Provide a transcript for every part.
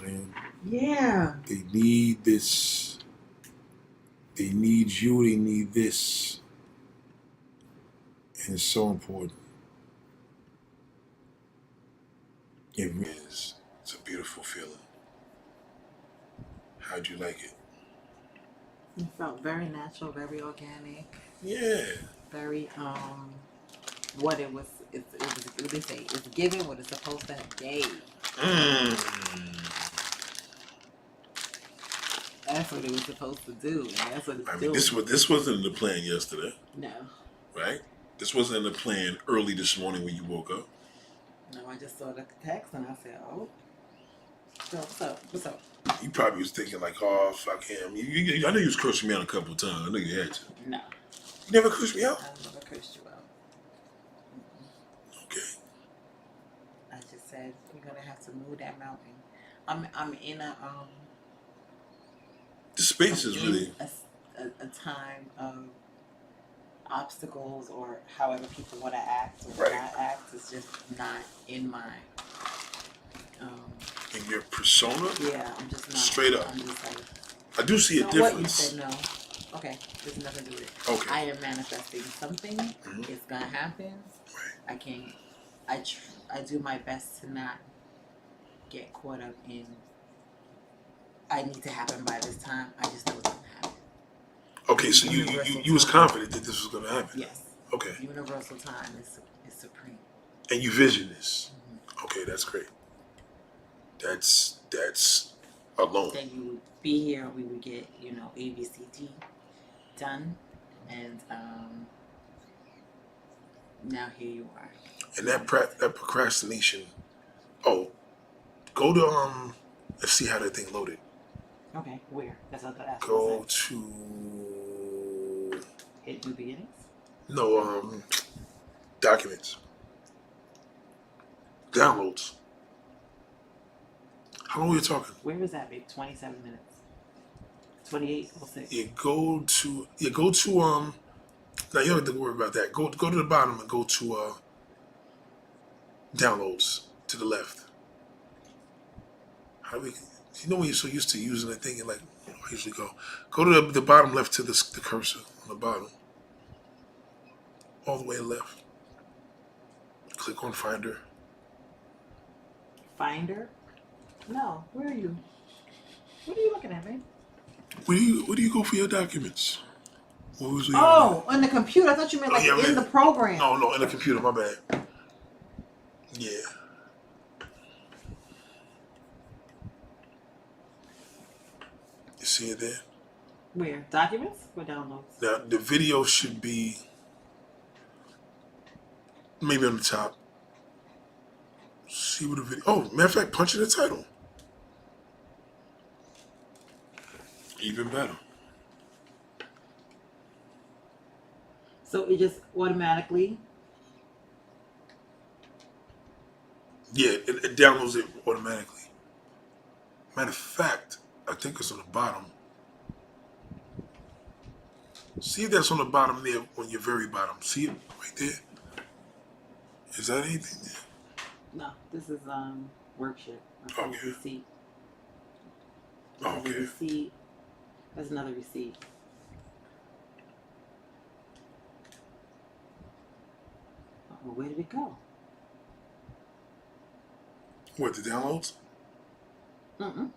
saying? Yeah. They need this. They need you. They need this. And it's so important. It really is. It's a beautiful feeling. How'd you like it? It felt very natural, very organic, Yeah. very what it was. It was. What they say? It's giving what it's supposed to have gave. Mm. That's what it was supposed to do, and that's what it's I mean, doing. this wasn't in the plan yesterday, No, right? This wasn't in the plan early this morning when you woke up. no. I just saw the text and I said, "Oh, so what's up? What's up?" You probably was thinking like, "Oh, fuck him." I know you was cursing me out a couple of times. I know you had to. No, You never cursed me out. I never cursed you out. Okay. I just said we're gonna have to move that mountain. I'm in a The I'm space is in really a time of obstacles or however people want to act or right not act is just not in my um in your persona. yeah, I'm just not. Straight up, I'm just like, I do see a so what you difference. said, no. Okay, there's nothing to do with it. Okay. I am manifesting something. Mm-hmm. It's gonna happen. Right. I can't. I do my best to not get caught up in. I need to happen by this time. I just know it's gonna happen. Okay, so you was confident that this was going to happen. Yes. Okay. Universal time is supreme. And you vision this. Mm-hmm. Okay, that's great. That's alone. Then you would be here. We would get ABCD done, and now here you are. And that procrastination. Oh, go to let's see how that thing loaded. Okay, where? That's what I Go to hit new beginnings. No, documents, downloads. How long are you talking? Where is that, babe? 27 minutes. 28:06. Go to now you don't have to worry about that. Go to the bottom and go to downloads to the left. How do we? You know when you're so used to using that thing, and like I usually go to the bottom left to the cursor on the bottom, all the way left. Click on Finder. Finder? No. Where are you? What are you looking at, babe? Where do you go for your documents? What was on the computer. I thought you meant like in the program. No, in the computer. My bad. Yeah. You see it there? Where? Documents or downloads? Now the video should be maybe on the top. See what the video. Oh, matter of fact, punch in the title. Even better. So it just automatically. Yeah, it downloads it automatically. Matter of fact, I think it's on the bottom. See if that's on the bottom there, on your very bottom. See it right there? Is that anything there? No, this is workshop. Okay. Receipt. Okay. Receipt. That's another receipt. Oh, where did it go? What, the downloads? Mm-mm.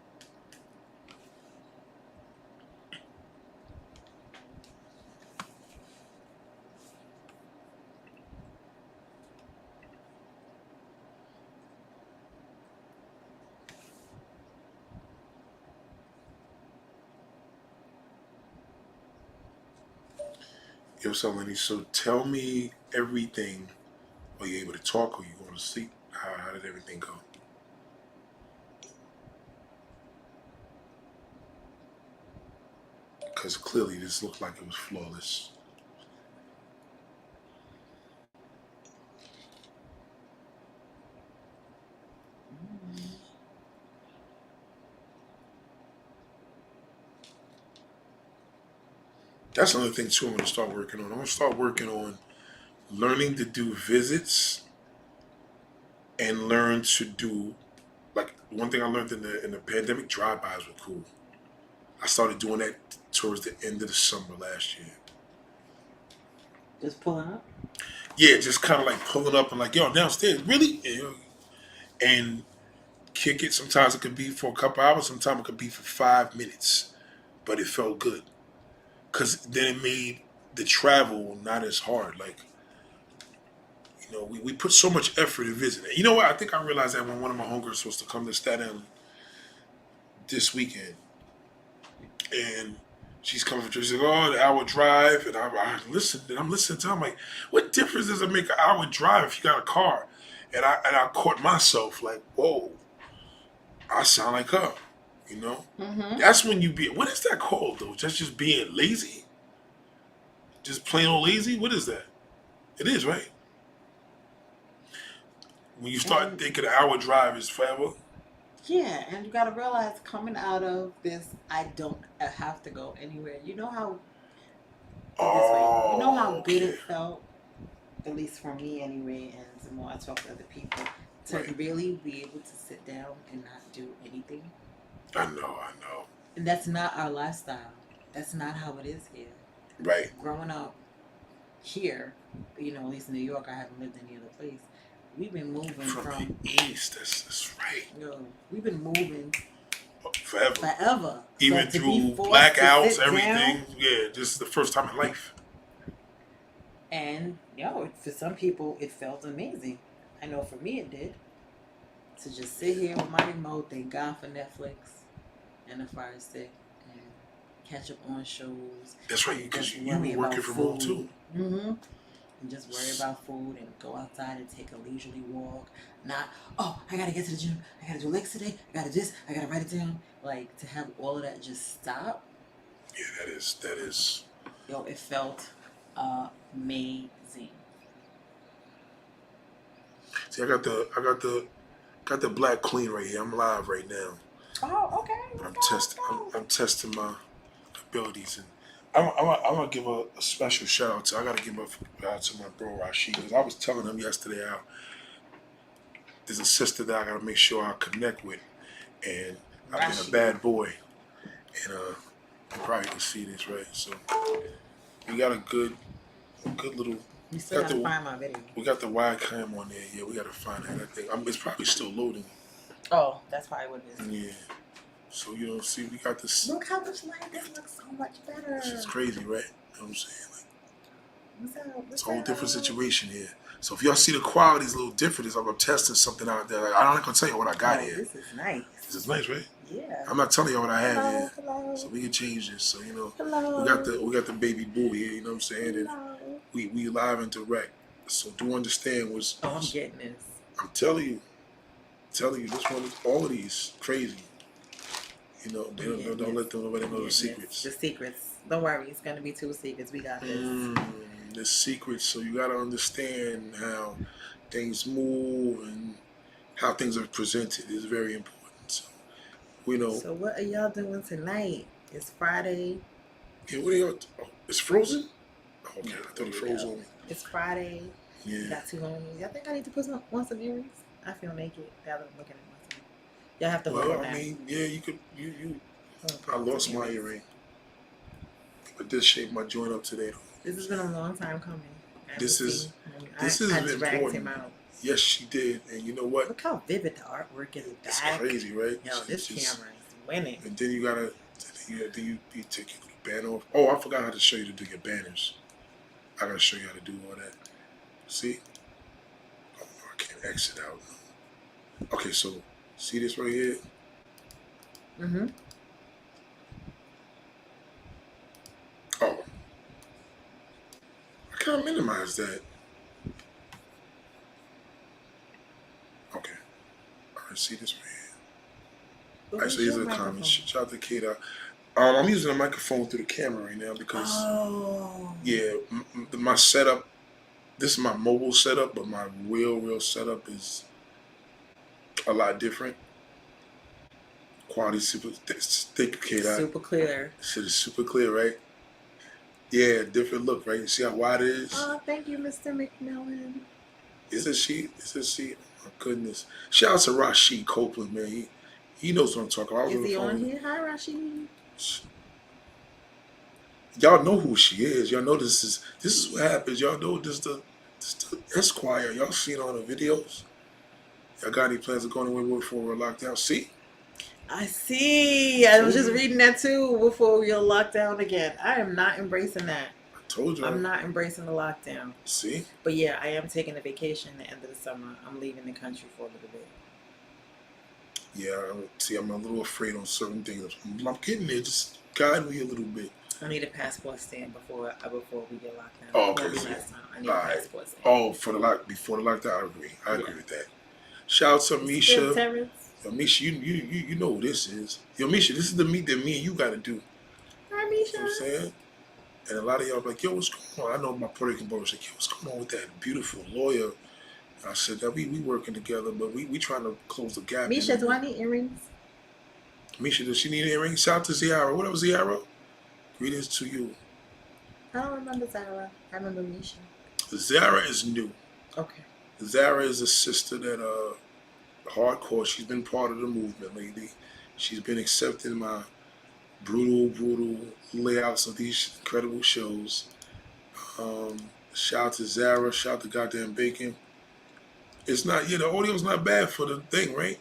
Yo, Selene, so tell me everything. Are you able to talk or you going to sleep? How did everything go? Because clearly this looked like it was flawless. That's another thing too I'm going to start working on. I'm going to start working on learning to do visits and learn to do like one thing I learned in the pandemic, drive-bys were cool. I started doing that towards the end of the summer last year. Just pulling up. Yeah, just kind of like pulling up and like, yo, downstairs, really? And kick it. Sometimes it could be for a couple hours. Sometimes it could be for 5 minutes. But it felt good. Because then it made the travel not as hard. Like, we put so much effort in visiting. You know what? I think I realized that when one of my homegirls was supposed to come to Staten Island this weekend. And she's coming from Jersey. Oh, the hour drive. And I listened. And I'm listening to her. I'm like, what difference does it make an hour drive if you got a car? And I caught myself like, whoa, I sound like her. Mm-hmm. That's when you be. What is that called though? Just being lazy? Just plain old lazy? What is that? It is, right? When you start thinking an hour drive is forever. Yeah, and you gotta realize coming out of this, I don't have to go anywhere. You know how Oh, you know how good okay. it felt, at least for me anyway, and the more I talk to other people, to Right. really be able to sit down and not do anything. I know. And that's not our lifestyle. That's not how it is here. Right. Growing up here, at least in New York, I haven't lived any other place. We've been moving From the east. That's right. we've been moving Forever. forever. Even So to through be forced to blackouts, sit everything. down, Yeah, this is the first time in life. and for some people, it felt amazing. I know for me, it did. To just sit here with my remote, thank God for Netflix and the Fire Stick, and catch up on shows. That's right, because you worry were working about from home food. too. Mm-hmm. And just worry about food and go outside and take a leisurely walk. Not, I gotta get to the gym. I gotta do legs today. I gotta this. I gotta write it down. Like, to have all of that just stop. Yeah, that is. It felt amazing. See, I got the black queen right here. I'm live right now. Oh, okay. I'm testing my abilities, and I'm gonna give a special shout out to. I gotta give out to my bro Rashid, because I was telling him yesterday how there's a sister that I gotta make sure I connect with, and I've been a Rashid. bad boy, and you probably can see this, right? So we got a good little. You still Got gotta the- find my video. We got the wide cam on there. Yeah, we gotta find that. I think it's probably still loading. Oh, that's probably what it is. Yeah. So see, we got this. Look how much light this looks so much better. This is crazy, right? You know what I'm saying? Like, What's up? it's a whole different situation here. So if y'all see the quality is a little different, it's like I'm testing something out there. Like, I'm not gonna tell you what I got here. This is nice. This is nice, right? Yeah. I'm not telling you what I have here. Hello. So we can change this. So Hello. we got the baby boo here. You know what I'm saying? And Hello. we live and direct. So do understand what's. Oh, I'm getting this. I'm telling you, this one, all of these crazy. Don't let nobody know the secrets. The secrets. Don't worry, it's gonna be 2 secrets. We got this. The secrets. So you gotta understand how things move and how things are presented is very important. So So what are y'all doing tonight? It's Friday. Yeah, what are y'all? Oh, it's Frozen. Oh, okay, I thought it froze on me. It's Friday. We Yeah. got 2 homies. I think I need to put on some earrings. I feel naked now that I'm looking at myself. Y'all have to Well, look I at mean, yeah, you could. You. that. I lost my earring. But this shaped my joint up today. This has been a long time coming. This is I dragged important. him out. Yes, she did. And you know what? Look how vivid the artwork is It's back. crazy, right? Yo, this camera is winning. And then you gotta. Then you take your little banner off. Oh, I forgot how to show you to do your banners. I gotta show you how to do all that. See? Oh, I can't exit out. Okay, so see this right here? Mm-hmm. Oh. I can't minimize that. Okay. Alright, see this right here? Alright, so these are the comments. Shout out to Kata. I'm using a microphone through the camera right now because, yeah, my setup, this is my mobile setup, but my real setup is a lot different. Quality super thick, Kata. Super clear. Shit is super clear, right? Yeah, different look, right? You see how wide it is? Oh, thank you, Mr. McMillan. Is it she? Oh my goodness. Shout out to Rashid Copeland, man. He knows what I'm talking about. I was Is he phone on with- here? Hi, Rashid. Y'all know who she is. Y'all know this is what happens. Y'all know this the Esquire. Y'all seen all the videos. Y'all got any plans of going away before we're locked down? See? I see. I was just reading that too before we are locked down again. I am not embracing that. I told you. I'm not embracing the lockdown. See? But yeah, I am taking a vacation at the end of the summer. I'm leaving the country for a little bit. Yeah, see, I'm a little afraid on certain things. I'm getting there. Just guide me a little bit. I need a passport stamp before we get locked down. Oh, okay. Won't be last time. I need a Alright. passport stamp. Oh, before the lockdown, I agree. I agree with that. Shout out to Good, Misha. Terrence. Yo, Misha, you know who this is. Yo, Misha, this is the meet that me and you got to do. Hi, You Misha. know what I'm saying? And a lot of y'all be like, yo, what's going on? I know my Puerto Rican brother was like, yo, what's going on with that beautiful lawyer? I said that we working together, but we trying to close the gap. Misha, do I need earrings? Misha, does she need an earring? Shout out to Ziara. What up, Ziara? Greetings to you. I don't remember Zara. I remember Misha. Zara is new. Okay. Zara is a sister that hardcore. She's been part of the movement lately. She's been accepting my brutal layouts of these incredible shows. Shout out to Zara. Shout out to Goddamn Bacon. It's not, the audio's not bad for the thing, right?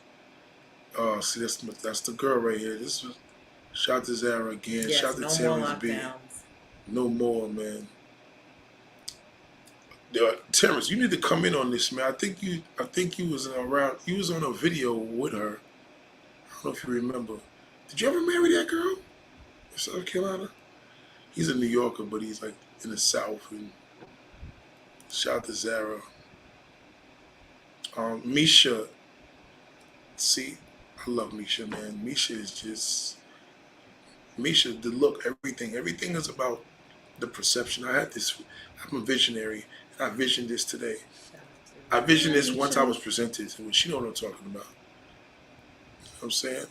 See, that's the girl right here. This was shout out to Zara again. Yes, shout out to no Terrence more B. lockdowns. No more, man. Terrence, you need to come in on this, man. I think you was around. You was on a video with her. I don't know if you remember. Did you ever marry that girl in South Carolina? He's a New Yorker, but he's like in the South. And shout out to Zara. Misha. See, I love Misha, man. Misha is just Misha. The look, everything is about the perception. I'm a visionary. I visioned this today. I visioned this once I was presented to it. She know what I'm talking about. You know what I'm saying?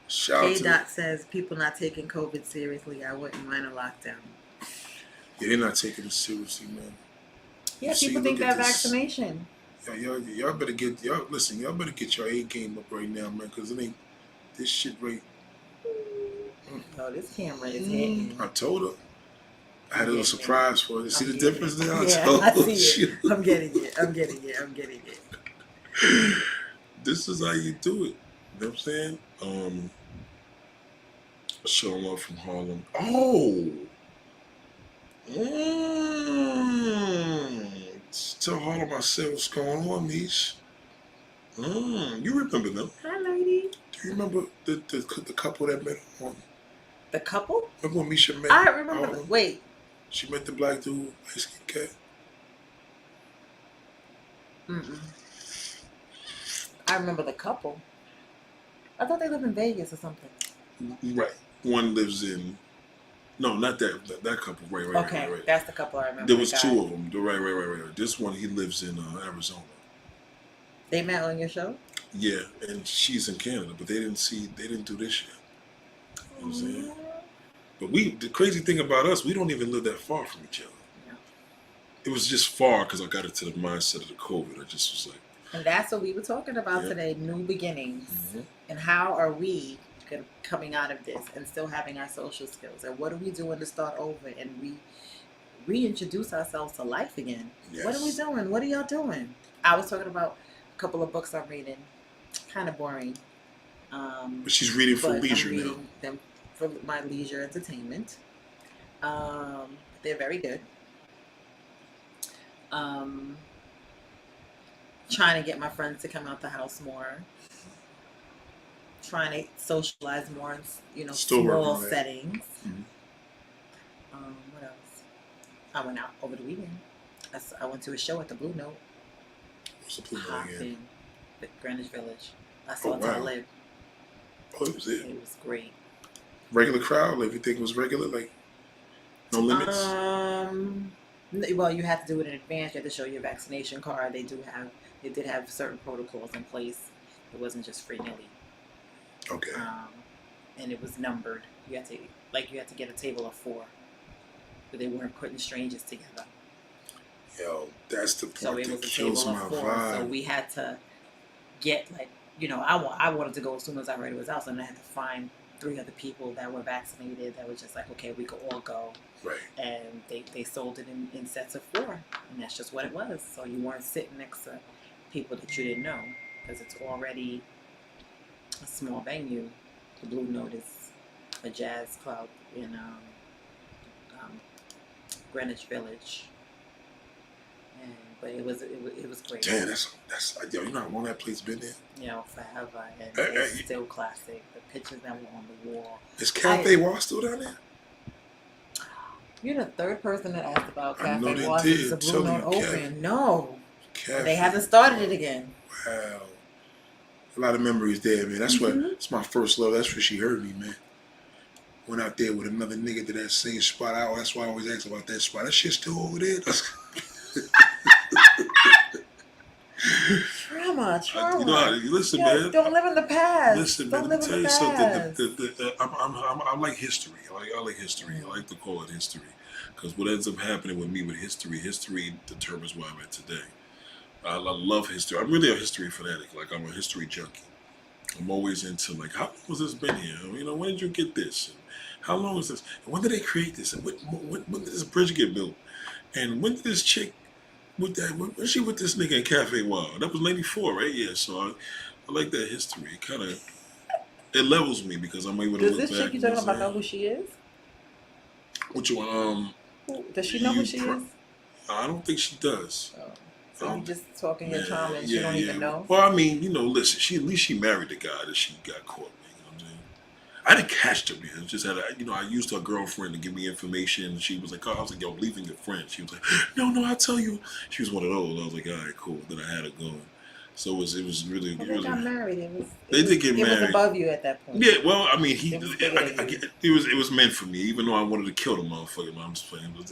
Shout out to K-Dot says people not taking COVID seriously. I wouldn't mind a lockdown. Yeah, they're not taking it seriously, man. Yeah, See, people think look at that this. vaccination. Y'all better get y'all better get your A game up right now, man, because it ain't this shit right. Oh, this camera is hitting. I told her. I had a little surprise for her. See the difference there? I see it. I'm getting it. This is how you do it. You know what I'm saying? Show love from Harlem. Oh! Tell Harlem I said what's going on, Mish. You remember them. Hi, lady. Do you remember the couple that met on? The couple? Remember when Misha met? I remember. Wait. She met the black dude, light skin cat. I remember the couple. I thought they lived in Vegas or something. Right. One lives in. No, not that couple. Right. Okay, Right. that's the couple I remember. There was two of them. Right. This one, he lives in Arizona. They met on your show? Yeah, and she's in Canada, but they didn't do this yet. You know what I'm saying? But the crazy thing about us, we don't even live that far from each other. Yeah. It was just far because I got into the mindset of the COVID. I just was like. And that's what we were talking about today, new beginnings. Mm-hmm. And how are we coming out of this and still having our social skills? And what are we doing to start over and reintroduce ourselves to life again? Yes. What are we doing? What are y'all doing? I was talking about a couple of books I'm reading. Kind of boring. But she's reading for leisure I'm now. reading them for my leisure entertainment. They're very good. Trying to get my friends to come out the house more. Trying to socialize more in, small settings. Mm-hmm. What else? I went out over the weekend. I went to a show at the Blue Note. What's the Blue Note again? Greenwich Village. I saw Talib. Oh, it was it. It was great. Regular crowd? Like, everything was regular? Like, no limits? Well, you have to do it in advance. You have to show your vaccination card. They did have certain protocols in place. It wasn't just free-nilly. Okay. And it was numbered. You had to get a table of 4. But they weren't putting strangers together. Yo, that's the part So it that was a kills table my of 4. vibe. So we had to get I wanted to go as soon as I heard it was out, so then I had to find 3 other people that were vaccinated that were just like, okay, we could all go. Right. And they sold it in sets of 4, and that's just what it was. So you weren't sitting next to people that you didn't know, because it's already a small venue. The Blue Note is a jazz club in Greenwich Village. But it was great. Damn, that's yo, you know how long that place been there? Forever, and it's still classic. The pictures that were on the wall. Is Cafe Wall still down there? You're the 3rd person that asked about I know Cafe they Wall did. since the Blue Note open. No, Cafe. They haven't started it again. Wow, a lot of memories there, man. That's it's my first love. That's where she heard me, man. Went out there with another nigga to that same spot. That's why I always ask about that spot. That shit's still over there. Trauma. You know how, listen, man. Don't live in the past. Listen, man. Let me tell you something. I like history. I like history. I like to call it history, because what ends up happening with me with history determines where I'm at today. I love history. I'm really a history fanatic. Like, I'm a history junkie. I'm always into, like, how long has this been here? When did you get this? And how long is this? And when did they create this? And when did this bridge get built? And when did this chick when she with this nigga in Cafe Wild? That was 94, right? Yeah, so I like that history. It levels me, because I'm able to look back. Does this chick you talking about know who she is? Which one? Does she know who she is? I don't think she does. Oh. So you just talking your trauma and she don't even know? Well, listen, at least she married the guy that she got caught with. You know what I'm saying? I didn't catch her, man. Just had I used her girlfriend to give me information, and she was like, I was like, yo, I'm leaving your friend. She was like, no, I'll tell you. She was one of those. I was like, all right, cool. Then I had her going. So it was really. They got married. They did get married. It was above you at that point. Yeah, well, it was meant for me, even though I wanted to kill the motherfucker. No, I'm just playing. But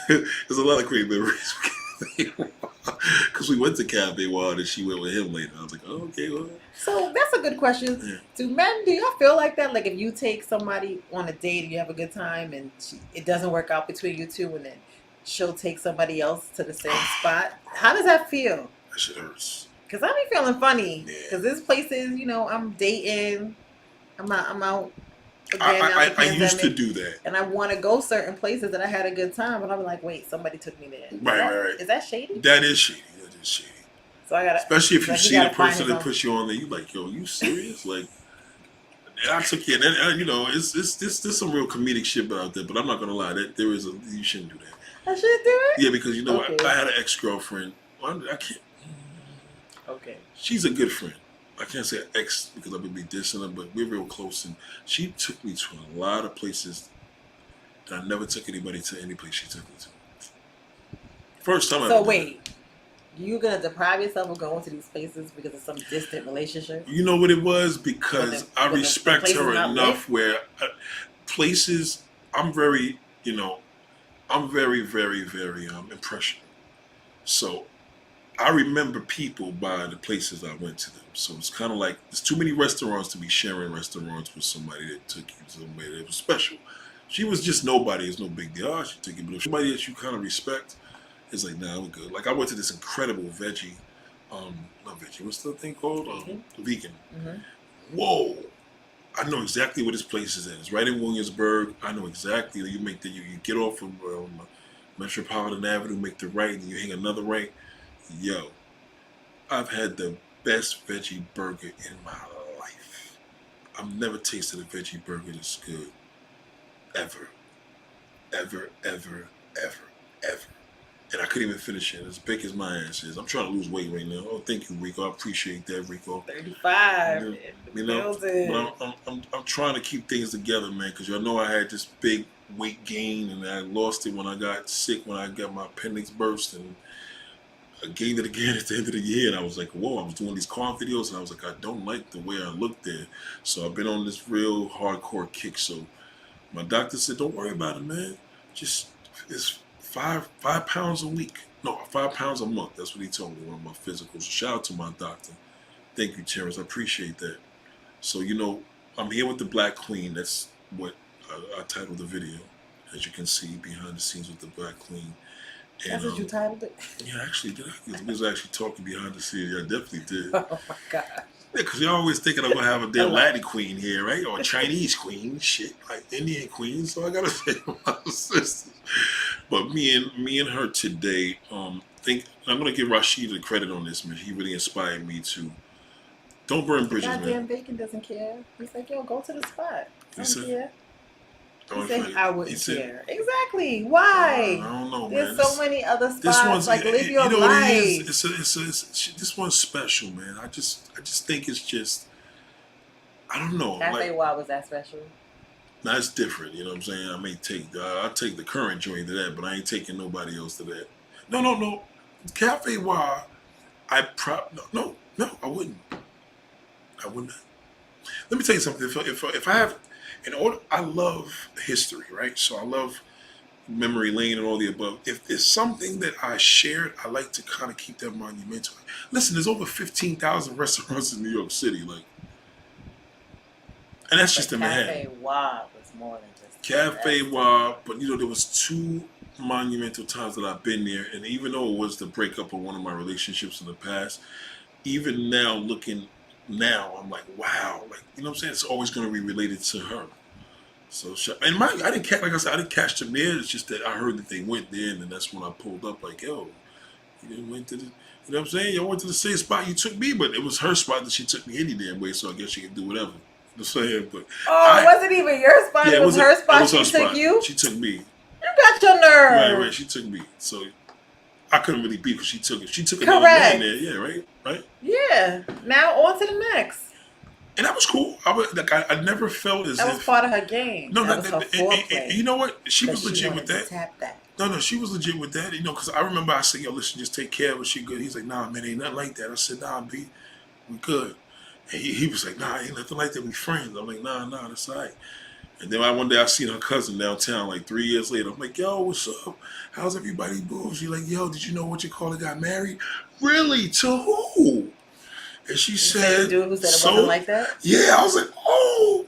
there's a lot of great memories. Because we went to Cafe Wild and she went with him later. I was like, oh, okay, well. So that's a good question. Yeah. Do y'all feel like that? Like, if you take somebody on a date and you have a good time and it doesn't work out between you two, and then she'll take somebody else to the same spot, how does that feel? That shit hurts. Because I be feeling funny. Because there's places, I'm dating. I'm out. I used to do that, and I want to go certain places that I had a good time, but I'm like, wait, somebody took me there. Right. Is that shady? That is shady. So I gotta, especially if you see the person that puts you on there, you like, yo, you serious? Like, I took you, and there's some real comedic shit out there, but I'm not gonna lie, you shouldn't do that. I shouldn't do it. Yeah, because I had an ex-girlfriend. I can't. Okay. She's a good friend. I can't say ex because I would be dissing her, but we're real close, and she took me to a lot of places that I never took anybody to any place she took me to. First time. So wait, you gonna deprive yourself of going to these places because of some distant relationship? You know what it was? Because I respect her enough where places. I'm very, I'm very, very, very impressionable. So I remember people by the places I went to them. So it's kind of like there's too many restaurants to be sharing restaurants with somebody that took you to somebody that was special. She was just nobody. It's no big deal. Oh, she took you, but if somebody that you kind of respect, it's like, nah, we're good. Like, I went to this incredible veggie, not veggie, what's the thing called? Vegan. Mm-hmm. Whoa. I know exactly where this place is at. It's right in Williamsburg. I know exactly. You get off from Metropolitan Avenue, make the right, and you hang another right. Yo, I've had the best veggie burger in my life. I've never tasted a veggie burger this good. Ever. Ever, ever, ever, ever. And I couldn't even finish it. As big as my ass is. I'm trying to lose weight right now. Oh, thank you, Rico. I appreciate that, Rico. 35. But I'm trying to keep things together, man, because y'all know I had this big weight gain, and I lost it when I got sick, when I got my appendix burst, and I gained it again at the end of the year. And I was like, whoa, I was doing these carb videos, and I was like, I don't like the way I look there. So I've been on this real hardcore kick. So my doctor said, don't worry about it, man. It's 5 pounds a week. No, 5 pounds a month. That's what he told me, one of my physicals. Shout out to my doctor. Thank you, Terrence. I appreciate that. So, I'm here with the Black Queen. That's what I titled the video. As you can see, behind the scenes with the Black Queen. And, that's what you titled it? Yeah, actually did. I was actually talking behind the scenes. Yeah, I definitely did. Oh, my God. because you're always thinking I'm gonna have a damn Latin queen here, right? Or a Chinese queen, shit, like Indian queen. So I gotta say my sisters. But me and her today, think I'm gonna give Rashid the credit on this, man. He really inspired me to don't burn bridges, Goddamn man. Bacon doesn't care. He's like, yo, go to the spot. I He don't care. He He said, I wouldn't he said, care. Exactly. Why? I don't know, There's man. so many other This spots. one's Like, live your you know life. what it is. This one's special, man. I just think it's just I don't know. Cafe Like, Wa was that special? that's different. You know what I'm saying? I may take I take the current joint to that, but I ain't taking nobody else to that. No. Cafe Wa, no, I wouldn't. I wouldn't. Let me tell you something. If I have, in order, I love history, right? So I love memory lane and all the above. If there's something that I shared, I like to kind of keep that monumental. Listen, there's over 15,000 restaurants in New York City, like, and that's just in Manhattan. Cafe Wa was more than just Cafe Wa, but you know there was two monumental times that I've been there, and even though it was the breakup of one of my relationships in the past, even now looking now, I'm like, wow, like you know what I'm saying. It's always going to be related to her. So, and I didn't catch, like I said, I didn't catch them there. It's just that I heard that they went there, and then that's when I pulled up, like, yo, you didn't went to the, you know what I'm saying? Y'all went to the same spot you took me, but it was her spot that she took me any damn way, so I guess she could do whatever. You know what I'm saying? But it wasn't even your spot. yeah, it was her spot. It was her She spot. took you. She took me. You got your nerve. Right. She took me. So I couldn't really beat because she took it. She took another Correct. man there. Yeah, right. Yeah. Now on to the next. And that was cool. I never felt as That was if part of her game. no, that was her foreplay. and you know what? She was legit wanted with to that. Tap that. No, she was legit with that. You know, because I remember I said, "Yo, listen, just take care of her. She good." He's like, "Nah, man, ain't nothing like that." I said, "Nah, B, we good." And he was like, "Nah, ain't nothing like that. We friends." I'm like, "Nah, that's all right." And then one day I seen her cousin downtown, like 3 years later. I'm like, "Yo, what's up? How's everybody doing?" She's like, "Yo, did you know what you call it got married? Really? To who?" And she said, "Dude who said it wasn't like that." Yeah, I was like, "Oh."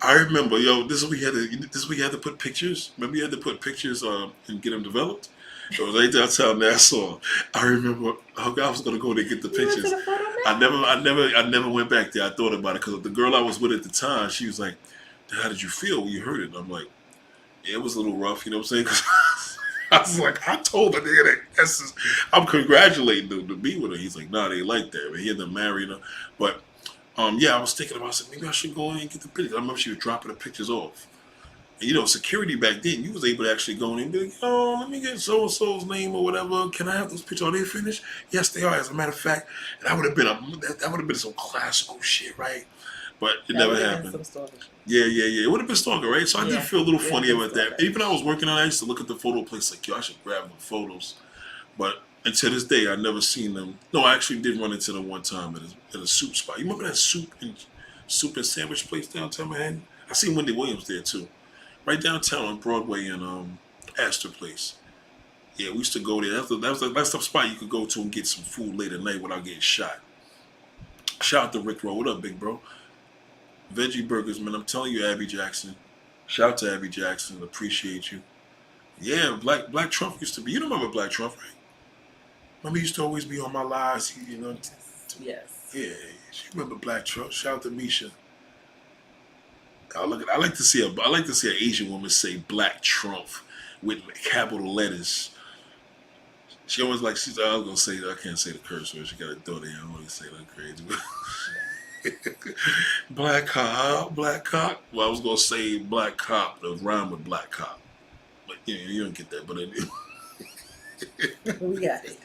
I remember, yo, this week we had to put pictures. Remember, you had to put pictures and get them developed. It was right downtown Nassau. I remember, I was gonna go there and get the pictures. I never went back there. I thought about it because the girl I was with at the time, she was like, "How did you feel when you heard it?" And I'm like, "Yeah, it was a little rough." You know what I'm saying? 'Cause I was like, I told the nigga that I'm congratulating them to be with her. He's like, "Nah, they like that." Man. He ended up marrying her, but. Yeah, I was thinking about it. I said, maybe I should go in and get the pictures. I remember she was dropping the pictures off. And, you know, security back then, you was able to actually go in and be like, "Oh, let me get so-and-so's name or whatever. Can I have those pictures? Are they finished?" Yes, they are. As a matter of fact, that would have been some classical shit, right? But it never happened. Yeah. It would have been stalker, right? So I did feel a little funny about that. Even I was working on it, I used to look at the photo place like, yo, I should grab the photos. But and to this day, I never seen them. No, I actually did run into them one time at a soup spot. You remember that soup and sandwich place downtown Manhattan? I seen Wendy Williams there too, right downtown on Broadway and Astor Place. Yeah, we used to go there. That's the spot you could go to and get some food late at night without getting shot. Shout out to Rick Rowe. What up, big bro? Veggie burgers, man. I'm telling you, Abby Jackson. Shout out to Abby Jackson. Appreciate you. Yeah, Black Trump used to be. You remember Black Trump, right? Remember, he used to always be on my lives, you know. Yes. Yeah, she remember Black Trump. Shout out to Misha. I like to see an Asian woman say Black Trump with capital letters. She always I was gonna say I can't say the curse word. She got a daughter. I don't want to say that crazy. Black cop. Well, I was gonna say Black cop. The rhyme with Black cop. But you don't get that. But we got it.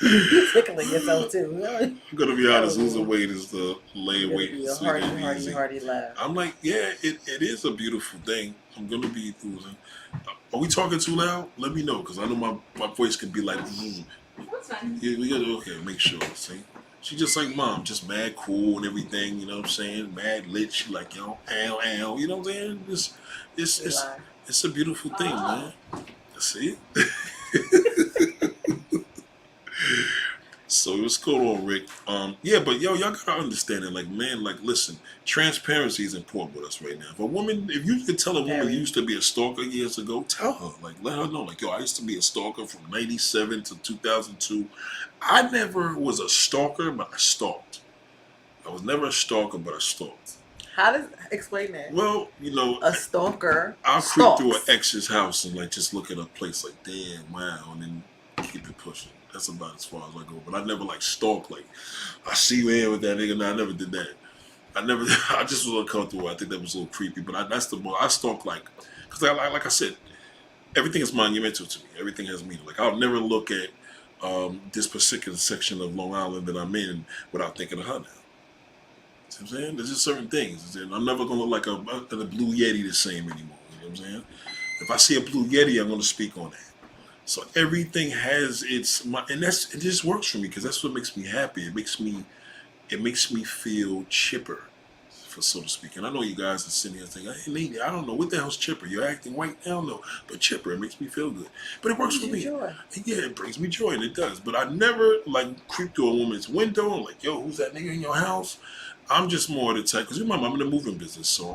You're tickling yourself too. I'm gonna be honest. Losing weight is the lay weight. Hearty laugh. I'm like, yeah, it is a beautiful thing. I'm gonna be losing. Are we talking too loud? Let me know, because I know my voice can be like. That's fine. Yeah, we gotta make sure. See, she just like mom, just mad cool and everything. You know what I'm saying? Mad lit. She like ow. You know what I'm saying? It's a beautiful thing, man. See. So what's going on, Rick? Yeah, but y'all gotta understand it. Like, man, listen, transparency is important with us right now. If you could tell a woman you used to be a stalker years ago, tell her. Let her know. Yo, I used to be a stalker from '97 to 2002. I never was a stalker, but I stalked. I was never a stalker, but I stalked. How does explain that? Well, a stalker. I'll creep through an ex's house and like just look at a place like, damn, wow, and then keep it pushing. That's about as far as I go. But I never like stalk. Like, I see you in with that nigga. No, I never did that. I just was uncomfortable. I think that was a little creepy. But that's the more I stalk like, because like I said, everything is monumental to me. Everything has meaning. Like I'll never look at this particular section of Long Island that I'm in without thinking of her now. See what I'm saying? There's just certain things. I'm never gonna look like a Blue Yeti the same anymore. You know what I'm saying? If I see a Blue Yeti, I'm gonna speak on that. So everything has and it just works for me because that's what makes me happy. It makes me feel chipper, for so to speak. And I know you guys are sitting here thinking, hey, Nate, I don't know what the hell's chipper. You're acting white now, no, but chipper. It makes me feel good. But it works for me. Joy. Yeah, it brings me joy, and it does. But I never like creep through a woman's window and like, yo, who's that nigga in your house? I'm just more the type, because remember, I'm in the moving business, so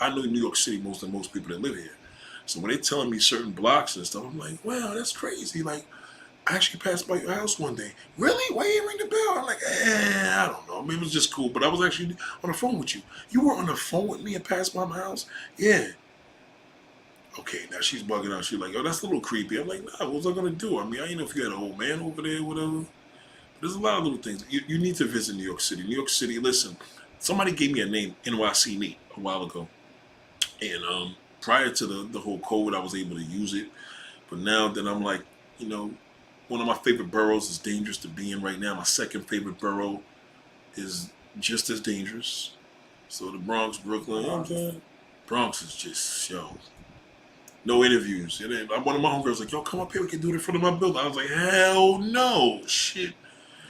I know New York City most people that live here. So when they're telling me certain blocks and stuff, I'm like, wow, that's crazy. Like, I actually passed by your house one day. Really? Why you didn't ring the bell? I'm like, I don't know. Maybe it was just cool, but I was actually on the phone with you. You were on the phone with me and passed by my house? Yeah. Okay, now she's bugging out. She's like, oh, that's a little creepy. I'm like, nah, what was I going to do? I mean, I didn't know if you had an old man over there or whatever. There's a lot of little things. You need to visit New York City. New York City, listen, somebody gave me a name, NYC Nate, a while ago. And prior to the whole COVID, I was able to use it. But now that I'm like, one of my favorite boroughs is dangerous to be in right now. My second favorite borough is just as dangerous. So the Bronx, Brooklyn, you know what I'm saying? Bronx is just, no interviews. And then one of my homegirls like, yo, come up here, we can do it in front of my building. I was like, hell no, shit.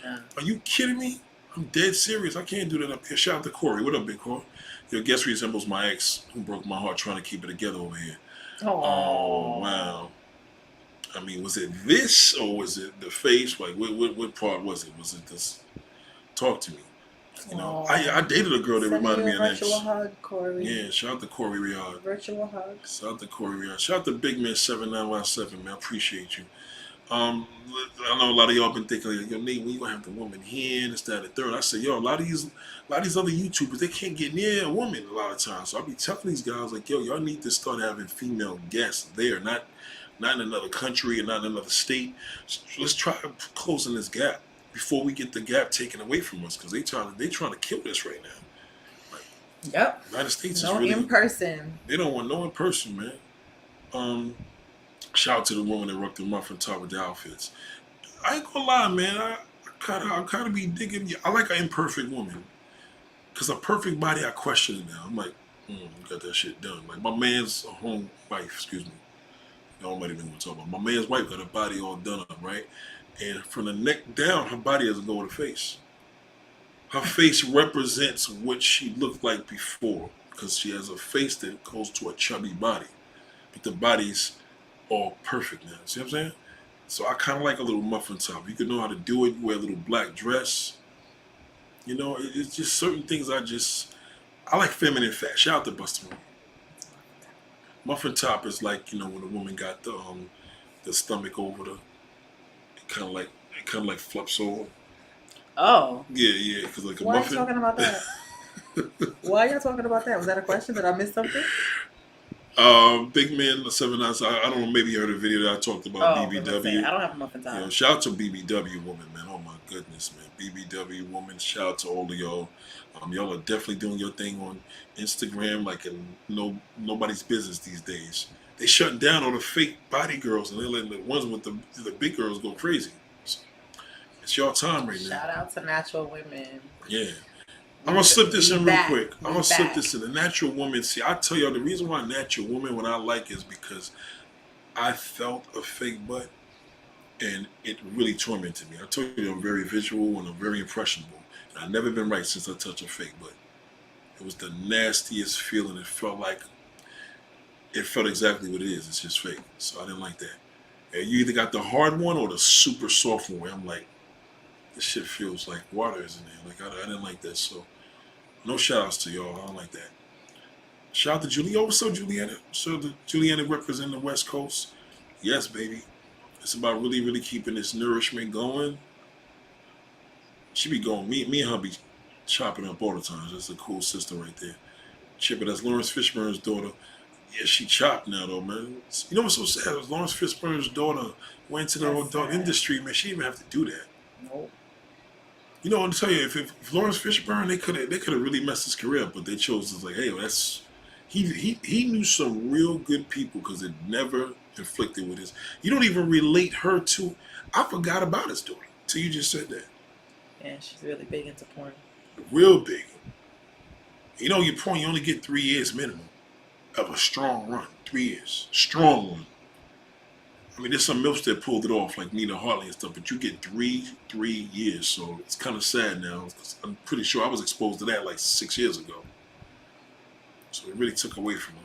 Yeah. Are you kidding me? I'm dead serious. I can't do that up here. Shout out to Corey. What up, Big Corey? Your guest resembles my ex who broke my heart trying to keep it together over here. Oh, wow. I mean, was it this or was it the face? Like, what part was it? Was it this? Talk to me. I dated a girl that reminded me of an ex. Virtual hug, Corey. Yeah, shout out to Corey Riyadh. Virtual hug. Shout out to Corey Riyadh. Shout out to Big Man 7917, man. I appreciate you. I know a lot of y'all been thinking, like, yo, Nate, when you gonna have the woman here and this, that, and the third? I say, yo, a lot of these other YouTubers, they can't get near a woman a lot of times. So I be telling these guys, like, yo, y'all need to start having female guests there, not in another country and not in another state. Let's try closing this gap before we get the gap taken away from us, because they trying to kill this right now. Like, yep. United States no is really in person. They don't want no in person, man. Shout out to the woman that rocked the muffin top with the outfits. I ain't gonna lie, man. I kind of be digging. I like an imperfect woman, cause a perfect body, I question it now. I'm like, you got that shit done. Like my man's home wife, excuse me. Y'all might even want to talk about. My man's wife got her body all done up, right? And from the neck down, her body doesn't go with her face. Her face represents what she looked like before, because she has a face that goes to a chubby body, but the body's all perfect now. See what I'm saying? So I kind of like a little muffin top. You can know how to do it. You wear a little black dress. It's just certain things I like feminine fat. Shout out to Busta Rhymes. Muffin top is like, when a woman got the stomach over the, it kind of like flips over. Oh. Yeah, because like a Why muffin. Why are you talking about that? Why are you talking about that? Was that a question? Did I miss something? Big Man 79. I don't know. Maybe you heard a video that I talked about BBW. I don't have a muffin top. Shout out to BBW woman, man. Oh my goodness, man. BBW woman. Shout out to all of y'all. Y'all are definitely doing your thing on Instagram like nobody's business these days. They shutting down all the fake body girls and they're letting the ones with the big girls go crazy. So, it's your time right now. Shout out to natural women. Yeah. I'm going to slip this in real quick. I'm going to slip this in. The natural woman. See, I tell y'all, the reason why natural woman, what I like is because I felt a fake butt and it really tormented me. I told you I'm very visual and I'm very impressionable. And I've never been right since I touched a fake butt. It was the nastiest feeling. It felt exactly what it is. It's just fake. So I didn't like that. And you either got the hard one or the super soft one where I'm like, this shit feels like water, isn't it? Like, I didn't like that. So no shout outs to y'all. I don't like that. Shout out to Juliana. What's up, Juliana? So the Juliana representing the West Coast. Yes, baby. It's about really, really keeping this nourishment going. She be going. Me and her be chopping up all the time. That's a cool sister right there. Chipper, that's Lawrence Fishburne's daughter. Yeah, she chopped now though, man. You know what's so sad? Was Lawrence Fishburne's daughter went to the That's adult sad. industry, man. She didn't even have to do that. Nope. You know, I'll tell you, if Lawrence Fishburne, they could have really messed his career up, but they chose to like, hey, that's he knew some real good people because it never inflicted with his. You don't even relate her to. I forgot about his daughter till you just said that. Yeah, she's really big into porn. Real big. You know, your point. You only get 3 years minimum of a strong run. 3 years, strong one. I mean, there's some milfs that pulled it off, like Nina Hartley and stuff, but you get three years, so it's kind of sad now. 'Cause I'm pretty sure I was exposed to that like 6 years ago. So it really took away from her.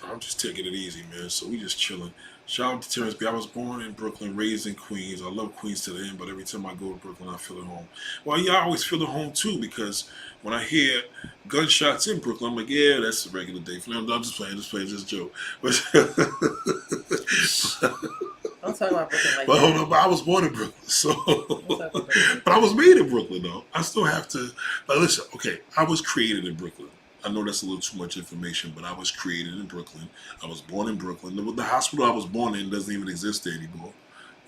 I'm just taking it easy, man. So we just chilling. Shout out to Terrence B. I was born in Brooklyn, raised in Queens. I love Queens to the end, but every time I go to Brooklyn, I feel at home. Well, yeah, I always feel at home too because when I hear gunshots in Brooklyn, I'm like, yeah, that's a regular day. I'm just playing, just joke. But Don't talk about Brooklyn like but hold that. on, but I was born in Brooklyn, so. Don't talk about Brooklyn. But I was made in Brooklyn, though. I still have to. But listen, okay, I was created in Brooklyn. I know that's a little too much information, but I was created in Brooklyn. I was born in Brooklyn. The hospital I was born in doesn't even exist there anymore.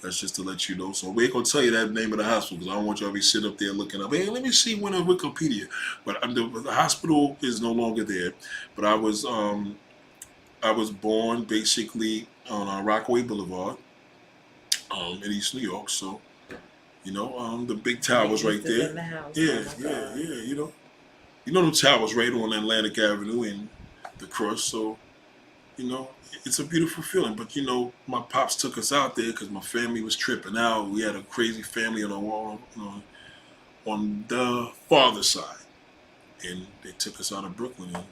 That's just to let you know. So we ain't gonna tell you that name of the hospital because I don't want y'all to be sitting up there looking up. Hey, let me see when on Wikipedia. But the hospital is no longer there. But I was born basically on Rockaway Boulevard, in East New York. So, you know, the big towers right Gangsters there. in the house. Yeah, Oh my God. yeah. You know them towers right on Atlantic Avenue and the cross. So, you know, it's a beautiful feeling. But you know, my pops took us out there because my family was tripping out. We had a crazy family on the father's side, and they took us out of Brooklyn. And,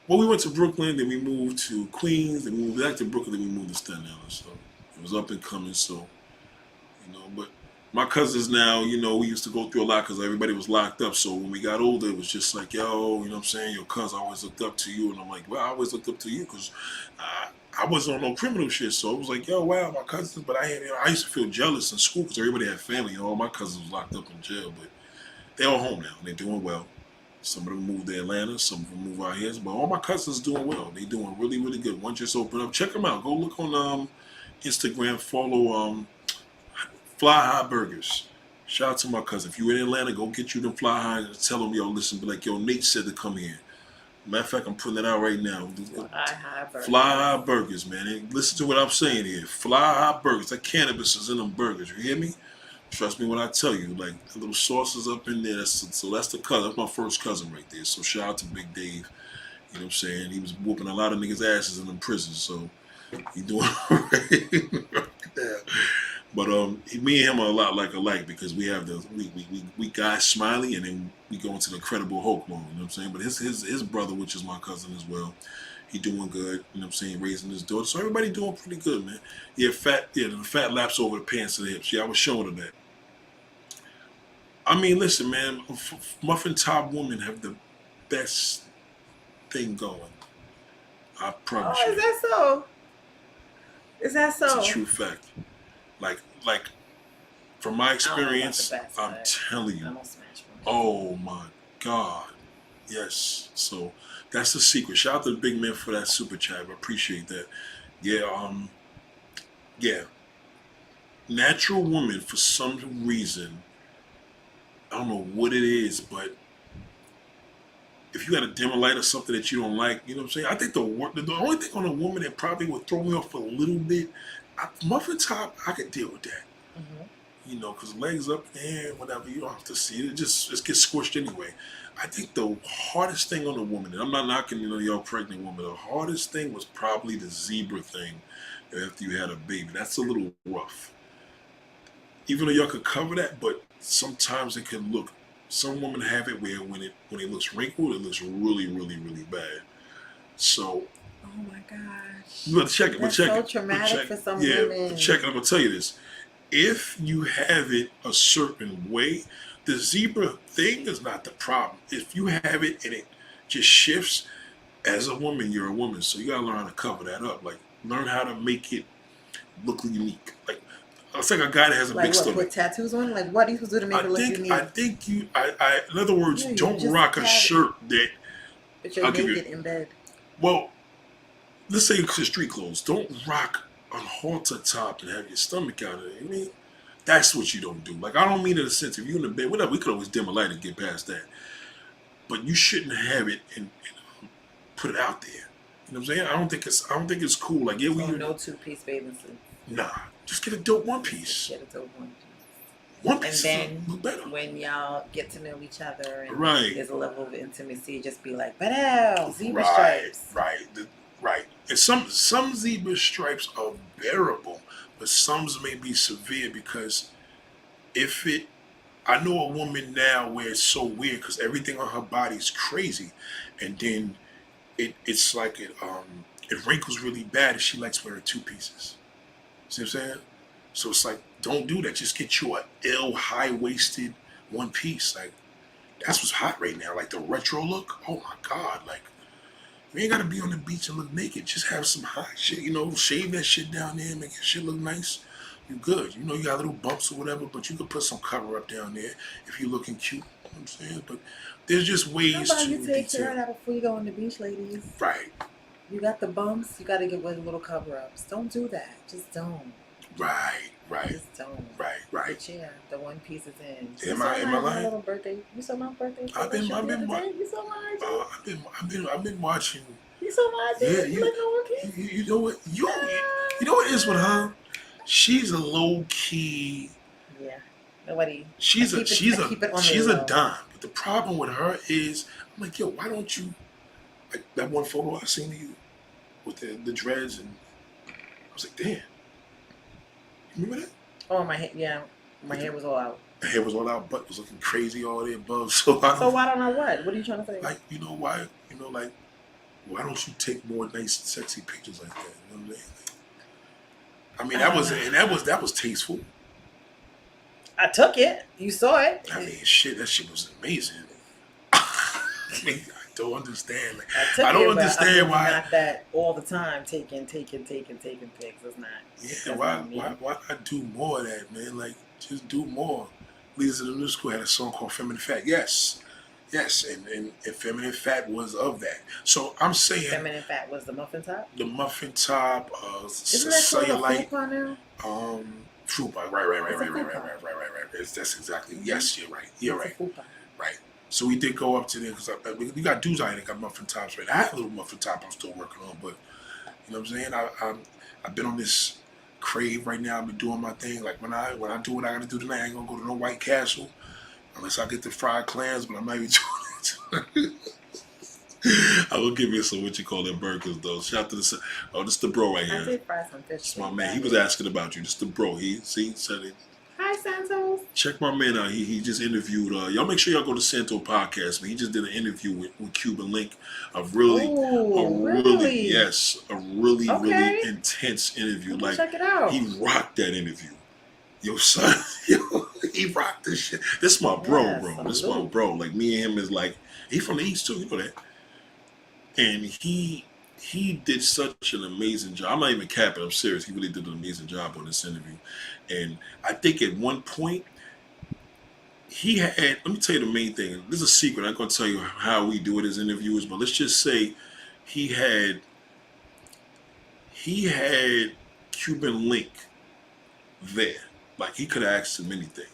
well, we went to Brooklyn, then we moved to Queens, then we moved back to Brooklyn, then we moved to Staten Island. So it was up and coming. So, you know, but my cousins now, you know, we used to go through a lot because everybody was locked up. So when we got older, it was just like, yo, you know what I'm saying? Your cousin always looked up to you. And I'm like, well, I always looked up to you because I wasn't on no criminal shit. So it was like, yo, wow, my cousins. But I used to feel jealous in school because everybody had family. You know, all my cousins was locked up in jail. But they're all home now. They're doing well. Some of them moved to Atlanta. Some of them moved out here. But all my cousins doing well. They doing really, really good. One just opened up. Check them out. Go look on Instagram. Follow Fly High Burgers. Shout out to my cousin. If you in Atlanta, go get you them Fly High and tell them, yo, listen, be like, yo, Nate said to come here. Matter of fact, I'm putting it out right now. Fly High Burgers, man. And listen to what I'm saying here. Fly High Burgers. That cannabis is in them burgers. You hear me? Trust me when I tell you. Like, the little sauces up in there. So that's the cousin. That's my first cousin right there. So shout out to Big Dave. You know what I'm saying? He was whooping a lot of niggas' asses in them prisons. So he doing all right. Yeah. But me and him are a lot alike because we have we guys Smiley and then we go into the Incredible Hulk mode, you know what I'm saying? But his brother, which is my cousin as well, he doing good, you know what I'm saying, raising his daughter. So everybody doing pretty good, man. The fat laps over the pants to the hips. Yeah, I was showing her that. I mean, listen, man, Muffin Top women have the best thing going. I promise you. Is that so? Is that so? It's a true fact. Like, from my experience, I'm telling you. Oh my God. Yes. So that's the secret. Shout out to the big man for that super chat. I appreciate that. Yeah, yeah. Natural woman, for some reason, I don't know what it is, but if you got a dimmer light or something that you don't like, you know what I'm saying? I think the only thing on a woman that probably would throw me off a little bit, Muffin Top, I could deal with that. Mm-hmm. You know, because legs up in the air, whatever, you don't have to see it. It just gets squished anyway. I think the hardest thing on a woman, and I'm not knocking, y'all pregnant woman, the hardest thing was probably the zebra thing after you had a baby. That's a little rough. Even though y'all could cover that, but sometimes it can look, some women have it where when it looks wrinkled, it looks really, really, really bad. So, oh my gosh. You gotta check it. That's so traumatic for some women. Check it. I'm gonna tell you this. If you have it a certain way, the zebra thing is not the problem. If you have it and it just shifts, as a woman, you're a woman. So you gotta learn how to cover that up. Like, learn how to make it look unique. Like, It's like a guy that has a Like big what? stomach. Put tattoos on? Like what are you supposed to do to make it look unique? I think you. In other words, No, you don't just rock a have- shirt that. But you're I'll give naked you- in bed. Well, let's say it's street clothes. Don't rock a halter top and have your stomach out of it. I mean, that's what you don't do. Like, I don't mean in a sense, if you're in the bed, whatever, we could always dim a light and get past that. But you shouldn't have it and put it out there. You know what I'm saying? I don't think it's cool. Like, yeah, So no two-piece bathing suit. nah, just get a dope one piece. Get a dope one piece. One piece And look better. then when y'all get to know each other and Right. there's a level of intimacy, just be like, but hell, zebra Right, stripes. right. And some zebra stripes are bearable, but some may be severe because I know a woman now where it's so weird because everything on her body is crazy, and then it's like it wrinkles really bad if she likes wearing two pieces. See what I'm saying? So it's like, don't do that. Just get you a ill high-waisted one piece. Like, that's what's hot right now. Like the retro look. Oh my God. Like, you ain't gotta be on the beach and look naked. Just have some hot shit, shave that shit down there, make your shit look nice. You good. You got little bumps or whatever, but you could put some cover up down there if you're looking cute. You know what I'm saying? But there's just ways How about to you take detail. care of that before you go on the beach, ladies? Right. You got the bumps, you got to get with little cover-ups. Don't do that. Just don't. Right. Just don't. Right. But yeah, the one piece is in. Am I my lying? little birthday. You saw my birthday. I've been You saw mine. I've been watching. You saw mine. Yeah, You like my one piece? You know what? You know what it is with her? She's a low key. Yeah. Nobody. She's I keep it on the a low. dime. But the problem with her is, I'm like, yo, why don't you, like that one photo I seen of you with the dreads, and I was like, damn. You remember that? Oh, my hair. Yeah, my hair was all out. The hair was all out, butt was looking crazy all the above. So I So why don't I what? What are you trying to say? like, why? Like, why don't you take more nice, sexy pictures like that? You know what I'm saying? I mean, that was tasteful. I took it. You saw it. I mean, shit, that shit was amazing. I mean, I don't understand. Like, took I don't it, but understand I'm why. not that all the time taking pics. It's not. Yeah, That's why not me. why not do more of that, man? Like, just do more. Leaders of the New School had a song called Feminine Fat. Yes, and Feminine Fat was of that. So I'm saying Feminine Fat was the muffin top. the muffin top, Isn't that called a cellulite, fupa now? fruit pie. Right. It's a fruit pie. That's exactly. Mhm. Yes, you're right. You're It's right. a fupa. Right. So we did go up to there because we got dudes out here that got muffin tops. Right. I have a little muffin top I'm still working on, but you know what I'm saying. I've been on this crave right now. I've been doing my thing. Like when I do what I got to do tonight, I ain't gonna go to no White Castle unless I get the fried clams. But I'm not even doing it. I will give you some burgers though. Shout out to this is the bro right I here. did fry some fish. It's my man. He was asking about you. This the bro. He said it. Hi, Santos. Check my man out. He just interviewed. Y'all make sure y'all go to Santo Podcast. Man, he just did an interview with Cuban Link. A really Okay. intense interview. Let me Like check it out. he rocked that interview. Yo, son, he rocked this shit. This my bro, Yes, bro. This salute. my bro. Like me and him is like he from the East too. You know that. And he did such an amazing job. I'm not even capping. I'm serious. He really did an amazing job on this interview. And I think at one point he had. Let me tell you the main thing. This is a secret. I'm not going to tell you how we do it as interviewers, but let's just say he had Cuban Link there. Like he could have asked him anything.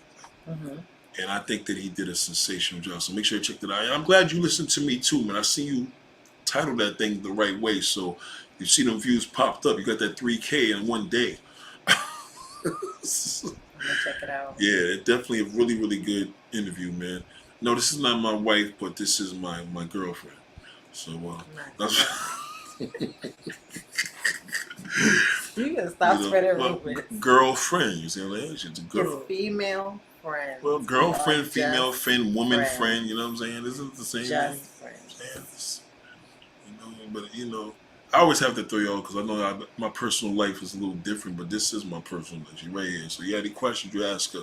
Mm-hmm. And I think that he did a sensational job. So make sure you check that out. I'm glad you listened to me too, man. I see you titled that thing the right way. So you see them views popped up. You got that 3K in one day. I'm gonna check it out. Yeah, it's definitely a really, really good interview, man. No, this is not my wife, but this is my girlfriend. So that's You gotta stop spreading my rumors. girlfriend. You see what I'm saying? She's a girl. His female friend. Well, girlfriend, female just friend, woman friends. friend. You know what I'm saying? Isn't the same Just thing? friends. I always have to throw y'all because I know my personal life is a little different, but this is my personal life. She's right here. So you have any questions, you ask her.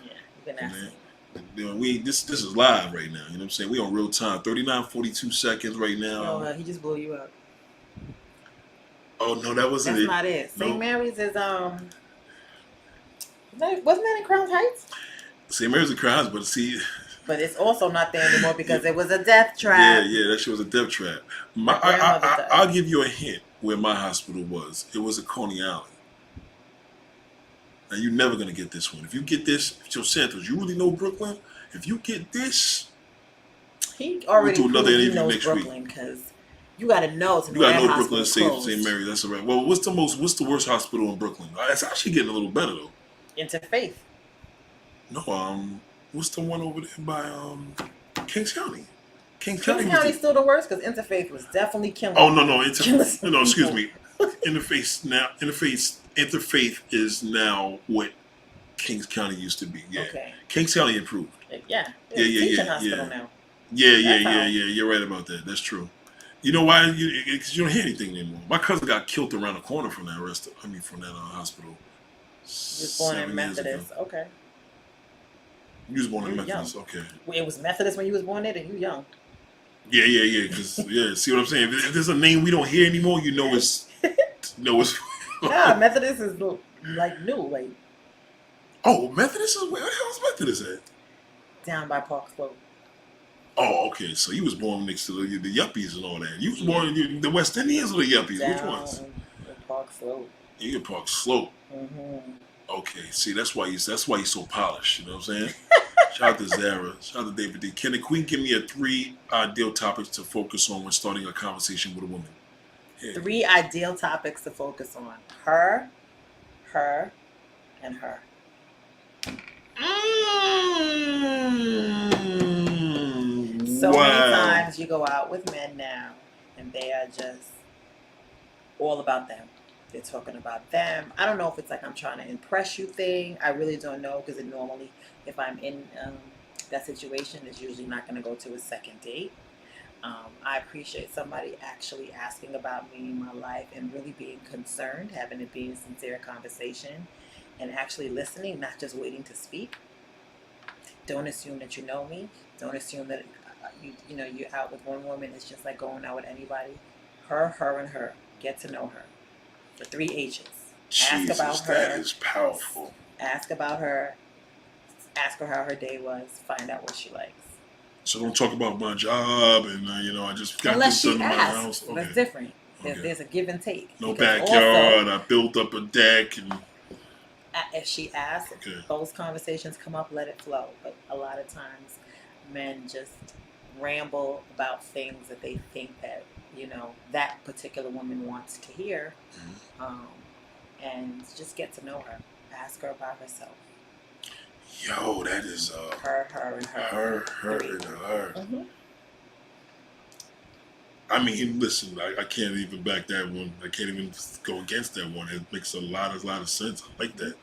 Yeah, you can ask me. This is live right now. You know what I'm saying? We on real time. 39:42 seconds right now. Oh, he just blew you up. Oh no, that wasn't That's it. not it. No. St. Mary's is Wasn't that in Crown Heights? St. Mary's and Crown Heights, but see, But it's also not there anymore because it was a death trap. yeah, that shit was a death trap. My grandmother died. I'll give you a hint where my hospital was. It was at Coney Island. Now you're never gonna get this one. If you get this, Joe Santos, you really know Brooklyn. If you get this, He already we'll do another proved he interview knows next Brooklyn because you got to know to you know gotta that know hospital Brooklyn St. Mary. That's all right. Well, what's the worst hospital in Brooklyn? It's actually getting a little better though. Interfaith. No, what's the one over there by Kings County? Kings Kings was County's the- still the worst because Interfaith was definitely killing. Oh no, killing some no, excuse people. me. Interfaith is now what Kings County used to be. Yeah, Okay. Kings County improved. Yeah. Yeah, Teaching hospital now. Yeah. how- You're right about that. That's true. You know why? Because you don't hear anything anymore. My cousin got killed around the corner from that from that hospital. He was born in 7 years ago. Methodist. Okay. You was born in You were Methodist. Okay. Well, it was Methodist when you was born there, then you young. Yeah. Because see what I'm saying? If there's a name we don't hear anymore, you know it's Nah, Methodist is like new, like Oh, Methodist is where the hell is Methodist at? down by Park Slope. Oh, okay. So you was born next to the yuppies and all that. You was born in the West Indians or the yuppies? Which ones? Down Park Slope. You get Park Slope. Mm-hmm. Okay. See, that's why he's so polished. You know what I'm saying? Shout out to Zara. Shout out to David D. Can the Queen give me 3 ideal topics to focus on when starting a conversation with a woman? Yeah. 3 ideal topics to focus on: her, and her. So many times you go out with men now, and they are just all about them. They're talking about them. I don't know if it's like I'm trying to impress you thing. I really don't know because normally, if I'm in that situation, it's usually not going to go to a second date. I appreciate somebody actually asking about me, my life, and really being concerned, having it be a sincere conversation, and actually listening, not just waiting to speak. Don't assume that you know me. Don't assume that you're out with one woman. It's just like going out with anybody. Her, and her. Get to know her. The 3 H's. Jesus, ask about her. that is powerful. Ask about her. Ask her how her day was. Find out what she likes. So don't talk about my job and I just got Unless this she done in my asks. house. Okay. That's different. Okay. There's a give and take. No Because backyard. I built up a deck and if she asks, okay. those conversations come up, let it flow. But a lot of times, men just ramble about things that they think that that particular woman wants to hear, and just get to know her. Ask her about herself. Yo, that is Her, and her. her and her. Mm-hmm. I mean, listen, I can't even back that one. I can't even go against that one. It makes a lot of sense. I like that.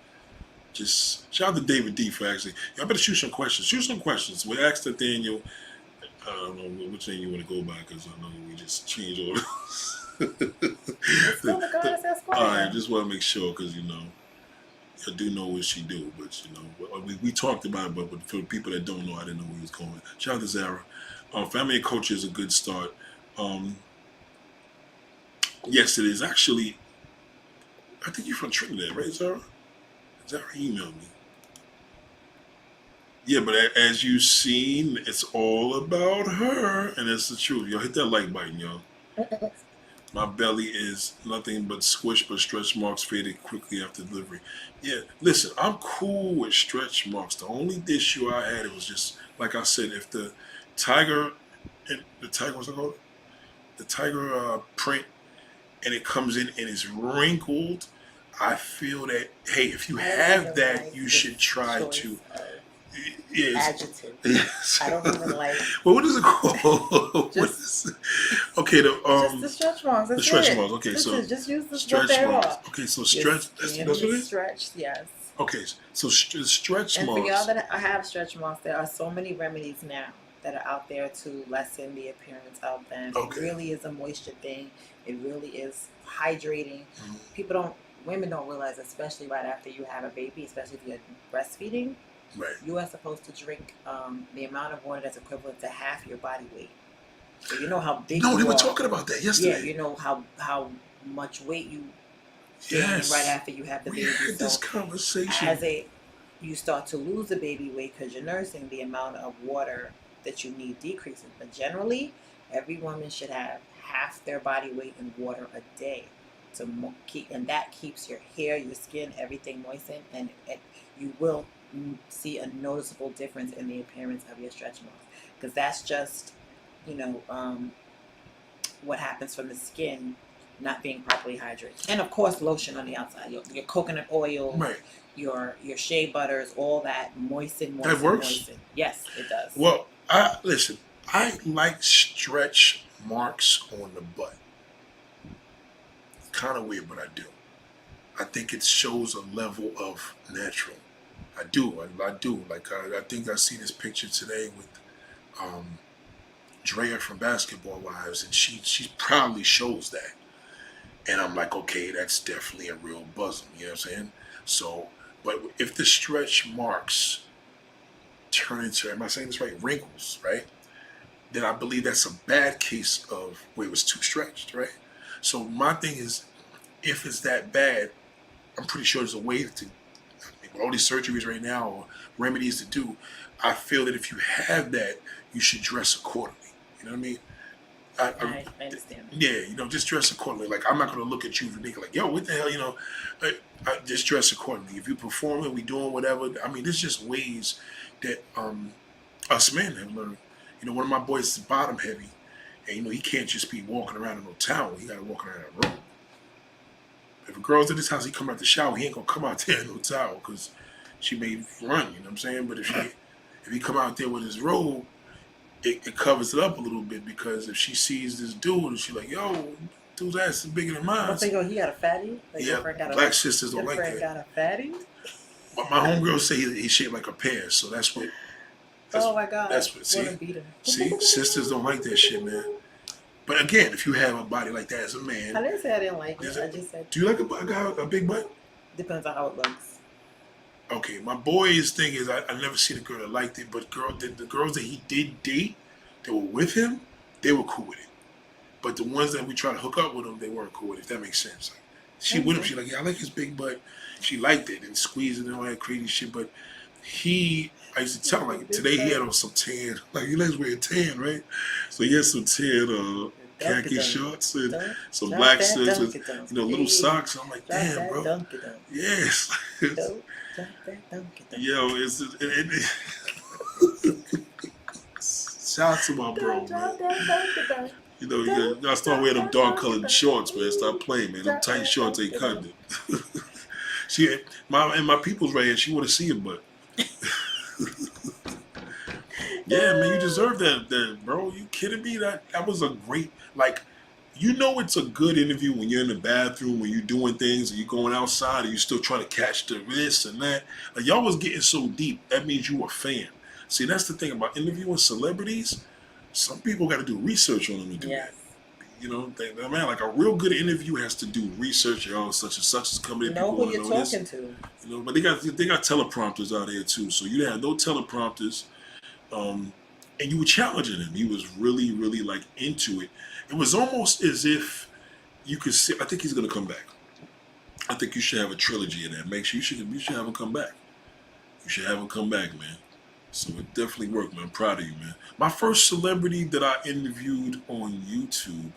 Just shout out to David D for actually. I better shoot some questions. Shoot some questions. We asked Nathaniel. I don't know which name you want to go by because I know we just changed all It's still the goddess Esquire. All right, just want to make sure because I do know what she do, but we talked about it, but for the people that don't know, I didn't know where he was going. Shout out to Zara. Family and culture is a good start. Yes, it is. Actually, I think you're from Trinidad, right, Zara? Zara emailed me. Yeah, but as you've seen, it's all about her, and it's the truth. Y'all hit that like button, y'all. My belly is nothing but squish, but stretch marks faded quickly after delivery. Yeah, listen, I'm cool with stretch marks. The only issue I had, it was just, like I said, if the tiger what's it called? The tiger print, and it comes in and it's wrinkled, I feel that, hey, if you have that, you should try to. Yes. Adjective. Yes. I don't even like. Well, what is it called? Okay, Just the stretch marks. the That's stretch it. marks. Okay, so just use the stretch what they marks. are. Okay, so stretch. That's what it is. Stretch, yes. Okay, so stretch And marks. for y'all that have stretch marks, there are so many remedies now that are out there to lessen the appearance of them. Okay. It really is a moisture thing. It really is hydrating. Women don't realize, especially right after you have a baby, especially if you're breastfeeding, Right. you are supposed to drink the amount of water that's equivalent to half your body weight. So you know how big No, you they were are. talking about that yesterday. Yeah, you know how much weight you gain Yes. right after you have the We baby. had this So conversation. as a you start to lose the baby weight because you're nursing, the amount of water that you need decreases. But generally, every woman should have half their body weight in water a day to keep, and that keeps your hair, your skin, everything moistened, and you will see a noticeable difference in the appearance of your stretch marks, because that's just, you know, what happens from the skin not being properly hydrated. And of course, lotion on the outside, your coconut oil, Right. your shea butters, all that moisten. That works? Moisten. Yes, it does. Well, listen. I like stretch marks on the butt. Kind of weird, but I do. I think it shows a level of natural. I do. I do. Like I think I see this picture today with Drea from Basketball Wives, and she proudly shows that. And I'm like, okay, that's definitely a real bosom. You know what I'm saying? So, but if the stretch marks turn into, am I saying this right, wrinkles, right? Then I believe that's a bad case of where it was too stretched, right? So my thing is, if it's that bad, I'm pretty sure there's a way to, with all these surgeries right now or remedies to do, I feel that if you have that, you should dress accordingly. You know what I mean? I understand. Yeah, just dress accordingly. Like, I'm not going to look at you unique like, yo, what the hell, I just dress accordingly. If you performing, we doing whatever. I mean, there's just ways that us men have learned. One of my boys is bottom heavy, and he can't just be walking around in no towel. He got to walk around in a room. If a girl's at his house, he come out the shower, he ain't gonna come out there in no towel because she may run. You know what I'm saying? But if he come out there with his robe, it covers it up a little bit, because if she sees this dude and she's like, yo, dude's ass is bigger than mine. I think, he got a fatty. Like, yeah, black sisters don't like that. Your friend got a fatty. My homegirl say he's shaped like a pear, so that's what. Oh my God! That's what. See, sisters don't like that shit, man. But again, if you have a body like that as a man, I didn't say I didn't like it. I just said. Do you like a guy with a big butt? Depends on how it looks. Okay, my boy's thing is I never seen a girl that liked it, but the girls that he did date that were with him, they were cool with it. But the ones that we try to hook up with him, they weren't cool with it. If that makes sense. Like, she with him, she like, yeah, I like his big butt. She liked it and squeezed it and all that crazy shit. But I used to tell him, like, today he had on some tan, like, he likes wearing tan, right? So he had some tan khaki shorts and some black shirts with, little socks. I'm like, damn, bro. Yes. Yo, shout out to my bro, man. You gotta start wearing them dark colored shorts, man. Stop playing, man. Them tight shorts ain't cutting it. My people's right here, she wanna see it, but yeah, man, you deserve that, bro. You kidding me? That was a great, like, it's a good interview when you're in the bathroom, when you're doing things, and you're going outside, and you're still trying to catch the this and that. Like, y'all was getting so deep. That means you a fan. See, that's the thing about interviewing celebrities. Some people got to do research on them to do that. Man, like, a real good interview has to do research. Such and such is coming in. Know who you're talking to. But they got teleprompters out here too. So you had no teleprompters. And you were challenging him. He was really, really, like, into it. It was almost as if you could see. I think he's gonna come back. I think you should have a trilogy in that. Make sure you should have him come back. You should have him come back, man. So it definitely worked, man. I'm proud of you, man. My first celebrity that I interviewed on YouTube,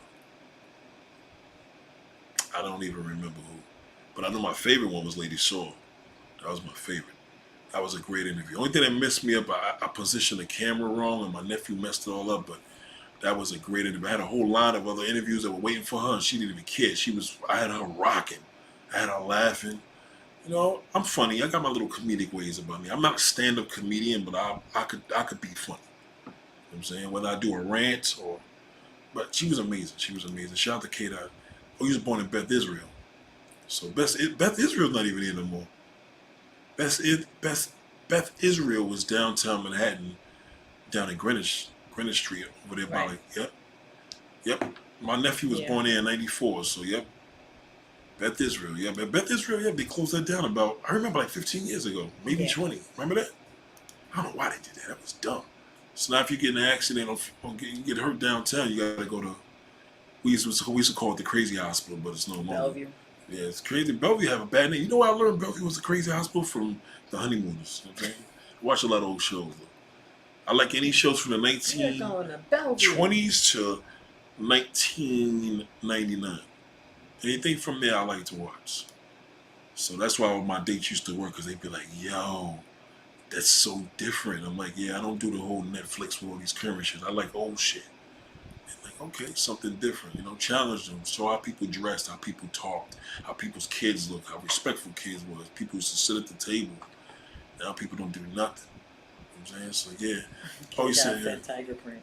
I don't even remember who, but I know my favorite one was Lady Saw. That was my favorite. That was a great interview. Only thing that messed me up, I positioned the camera wrong, and my nephew messed it all up. But that was a great interview. I had a whole line of other interviews that were waiting for her, and she didn't even care. I had her rocking. I had her laughing. I'm funny. I got my little comedic ways about me. I'm not a stand-up comedian, but I could be funny. You know what I'm saying? Whether I do a rant but she was amazing. She was amazing. Shout out to Kate. He was born in Beth Israel. So Beth Israel's not even here no more. Beth Israel was downtown Manhattan, down in Greenwich Street over there by yep. My nephew was born there in '94, so yep. Beth Israel, they closed that down I remember like 15 years ago, maybe 20. Remember that? I don't know why they did that. That was dumb. So now if you get in an accident or you get hurt downtown, you gotta go to, we used to call it the crazy hospital, but it's no longer. Yeah, it's crazy. Bellevue have a bad name. You know why I learned Bellevue was a crazy hospital? From The Honeymooners. You know what I'm saying? I watch a lot of old shows. I like any shows from the You're going to Bellevue. 1920s to 1999. Anything from there I like to watch. So that's why my dates used to work, because they'd be like, yo, that's so different. I'm like, yeah, I don't do the whole Netflix with all these current shit. I like old shit. And like, okay, something different. You know, challenge them. Show how people dressed, how people talked, how people's kids look, how respectful kids was. People used to sit at the table. Now people don't do nothing. You know what I'm saying? So yeah. Oh, you said Tiger print.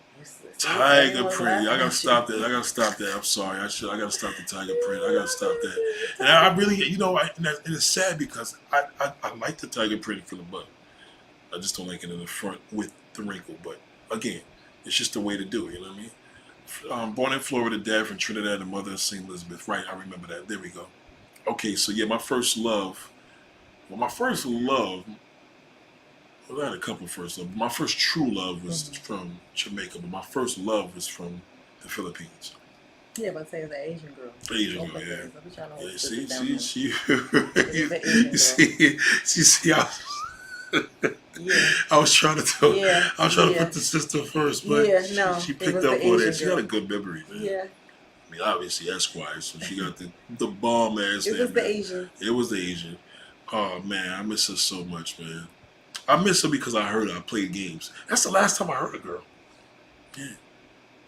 Tiger print. I gotta stop that. I gotta stop that. I'm sorry. I gotta stop the tiger print. I gotta stop that. And I really, you know, and it's sad because I like the tiger print for the butt. I just don't like it in the front with the wrinkle. But again, it's just the way to do it. You know what I mean? Born in Florida, dad from Trinidad, and mother St. Elizabeth. Right, I remember that. There we go. Okay, so yeah, my first love. Well, I had a couple first love. My first true love was from Jamaica, but my first love was from the Philippines. Yeah, but say it's an Asian girl. Asian girl, yeah. Yeah, See, I was trying to put the sister first, but she picked up on it. She got a good memory, man. Yeah. I mean, obviously Esquire, so she got the bomb ass. It was the Asian. It was the Asian. Oh man, I miss her so much, man. I miss her because I heard her. I played games. That's the last time I heard a girl. Yeah.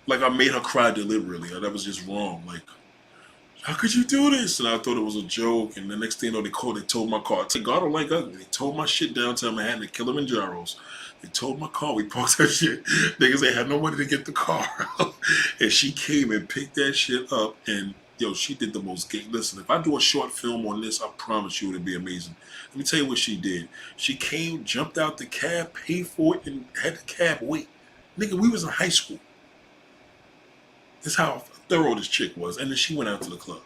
Like, I made her cry deliberately. That was just wrong. Like, how could you do this? And I thought it was a joke. And the next thing you know, they towed my car. God don't like ugly. They towed my shit downtown Manhattan to Kilimanjaros. They towed my car. We parked that shit. Niggas, they had no money to get the car out. And she came and picked that shit up. And, yo, she did the most gay. Listen, if I do a short film on this, I promise you it'll be amazing. Let me tell you what she did. She came, jumped out the cab, paid for it, and had the cab wait. Nigga, we was in high school. That's how thorough this chick was. And then she went out to the club.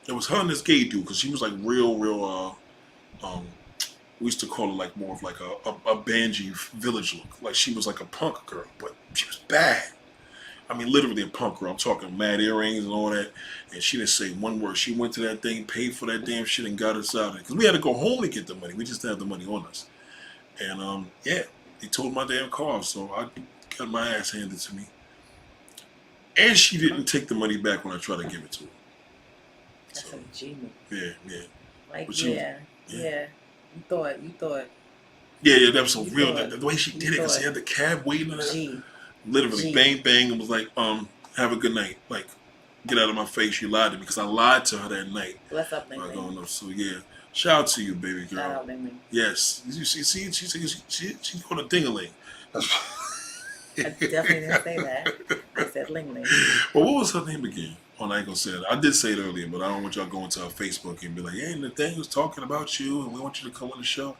It was her and this gay dude, because she was like real, we used to call her like more of like a Banji village look. Like she was like a punk girl, but she was bad. I mean, literally a punk girl. I'm talking mad earrings and all that. And she didn't say one word. She went to that thing, paid for that damn shit, and got us out of it. Because we had to go home to get the money. We just didn't have the money on us. And, yeah, they towed my damn car. So I got my ass handed to me. And she didn't take the money back when I tried to give it to her. That's a G move. Yeah. Like, yeah. You thought. Yeah, that was so real. The way she did it, because she had the cab waiting on her. Literally, bang, bang, and was like, have a good night. Like, get out of my face. You lied to me, because I lied to her that night. What's up, Ling? So, yeah. Shout out to you, baby girl. Shout out, Ling. Yes. You see, she's called a ding-a-ling. I definitely didn't say that. I said Ling Ling. Well, what was her name again? Oh, I ain't gonna say it. I did say it earlier, but I don't want y'all going to our Facebook and be like, hey, Nathaniel's talking about you, and we want you to come on the show.